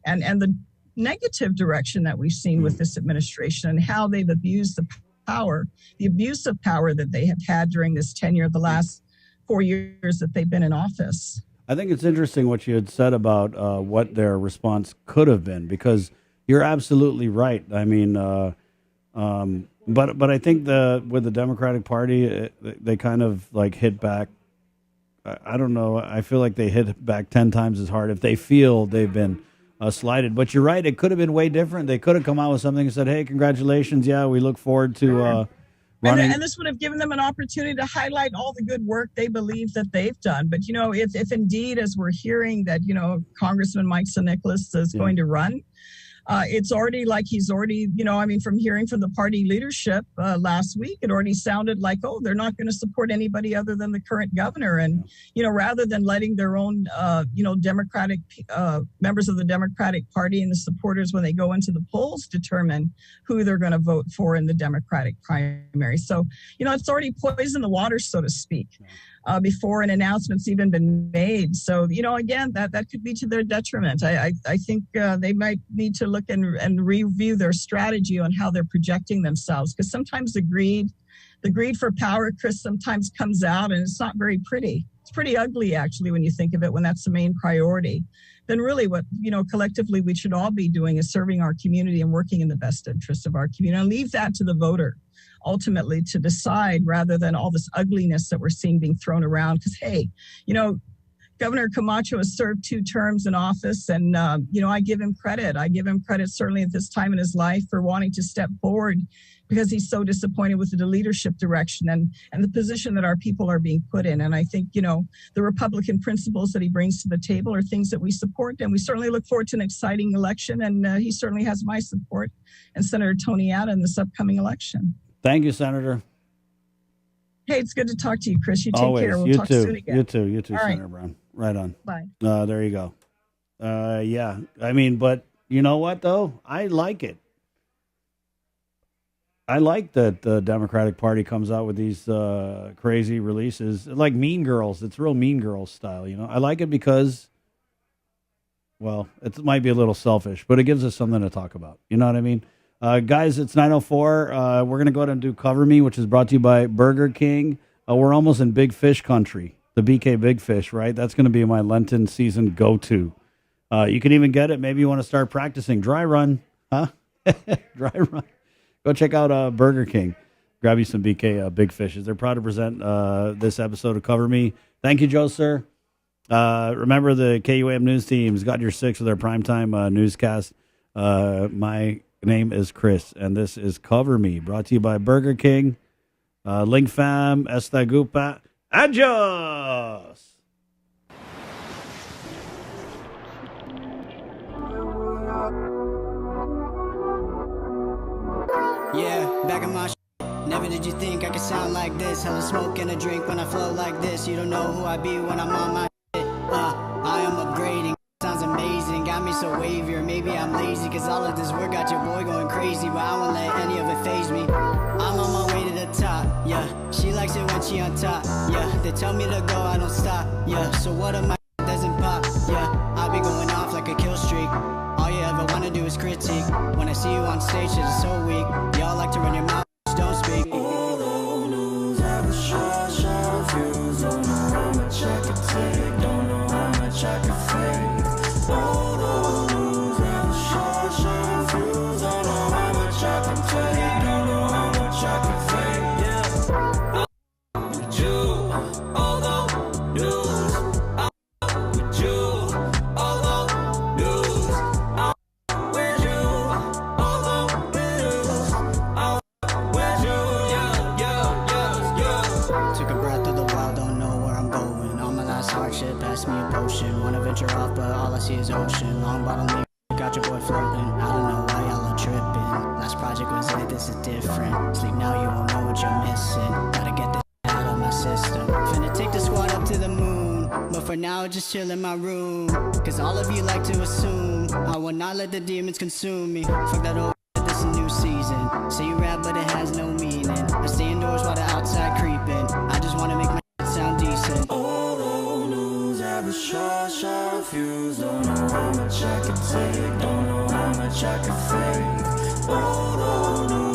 and the negative direction that we've seen with this administration and how they've abused the power, the abuse of power that they have had during this tenure, the last 4 years that they've been in office. I think it's interesting what you had said about what their response could have been, because you're absolutely right. I mean, but I think with the Democratic Party, they kind of like hit back. I don't know. I feel like they hit back 10 times as hard if they feel they've been slighted. But you're right. It could have been way different. They could have come out with something and said, hey, congratulations. Yeah, we look forward to running. And this would have given them an opportunity to highlight all the good work they believe that they've done. But, if indeed, as we're hearing that, Congressman Mike Nicholas is going to run, it's already like he's already, from hearing from the party leadership last week, it already sounded like, oh, they're not going to support anybody other than the current governor. And, rather than letting their own, Democratic members of the Democratic Party and the supporters, when they go into the polls, determine who they're going to vote for in the Democratic primary. So, it's already poisoned the water, so to speak. Before an announcement's even been made. So, again, that could be to their detriment. I think they might need to look and review their strategy on how they're projecting themselves, because sometimes the greed for power, Chris, sometimes comes out and it's not very pretty. It's pretty ugly, actually, when you think of it, when that's the main priority. Then really what, collectively we should all be doing is serving our community and working in the best interest of our community, and leave that to the voter ultimately to decide, rather than all this ugliness that we're seeing being thrown around. Because, hey, Governor Camacho has served 2 terms in office, and, I give him credit. I give him credit certainly at this time in his life for wanting to step forward, because he's so disappointed with the leadership direction and the position that our people are being put in. And I think, the Republican principles that he brings to the table are things that we support, and we certainly look forward to an exciting election. And he certainly has my support and Senator Tony Atta in this upcoming election. Thank you, Senator. Hey, it's good to talk to you, Chris. You take Always. care. We'll You talk too. soon again. You too, All Senator right. Brown. Right on. Bye. There you go. Yeah. I mean, but you know what, though? I like it. I like that the Democratic Party comes out with these crazy releases, like Mean Girls. It's real Mean Girls style, I like it because, well, it might be a little selfish, but it gives us something to talk about. You know what I mean? Guys, it's 9:04. We're going to go ahead and do Cover Me, which is brought to you by Burger King. We're almost in Big Fish country, the BK Big Fish, right? That's going to be my Lenten season go-to. You can even get it. Maybe you want to start practicing. Dry run, huh? Dry run. Go check out Burger King. Grab you some BK Big Fishes. They're proud to present this episode of Cover Me. Thank you, Joe, sir. Remember, the KUAM news team's got your 6 with their primetime newscast. My name is Chris, and this is Cover Me, brought to you by Burger King. Link fam, esta gupa, adios! Yeah, back in my never did you think I could sound like this. Hella smoke and a drink when I flow like this. You don't know who I be when I'm on my shit. I am upgrading. Sounds amazing, got me so wavy, or maybe I'm lazy, cause all of this work got your boy going crazy, but I won't let any of it faze me. I'm on my way to the top, yeah, she likes it when she on top, yeah, they tell me to go, I don't stop, yeah, so what if my doesn't pop, yeah, I be going off like a kill streak, all you ever wanna do is critique, when I see you on stage, shit is so weak, y'all like to run your mouth, don't speak. Although news have a short fuse, don't know how much I can take, don't know how much I can fake. All the news have a short fuse, don't know how much I can take, don't know how much I can fake. Yeah, I'm with you, although news, I'm with you, although news, I'm with you, although news, I'm with you, yeah. Took a breath of the wild, don't know where I'm going. On my last hardship, pass me a potion. Wanna venture off, but all I see is ocean. Long bottle lean, got your boy floating. I don't know why y'all are tripping. Last project was lit, this is different. Sleep now, you won't know what you're missing. Gotta get this out of my system. Finna take the squad up to the moon, but for now, just chill in my room. Cause all of you like to assume I will not let the demons consume me. Fuck that old this is a new season. Say you rap, but it has no meaning. I stay indoors while the outside creeping. I just wanna make my sound decent. Although news have a short fuse, don't know how much I can take, don't know how much I can fake. Although news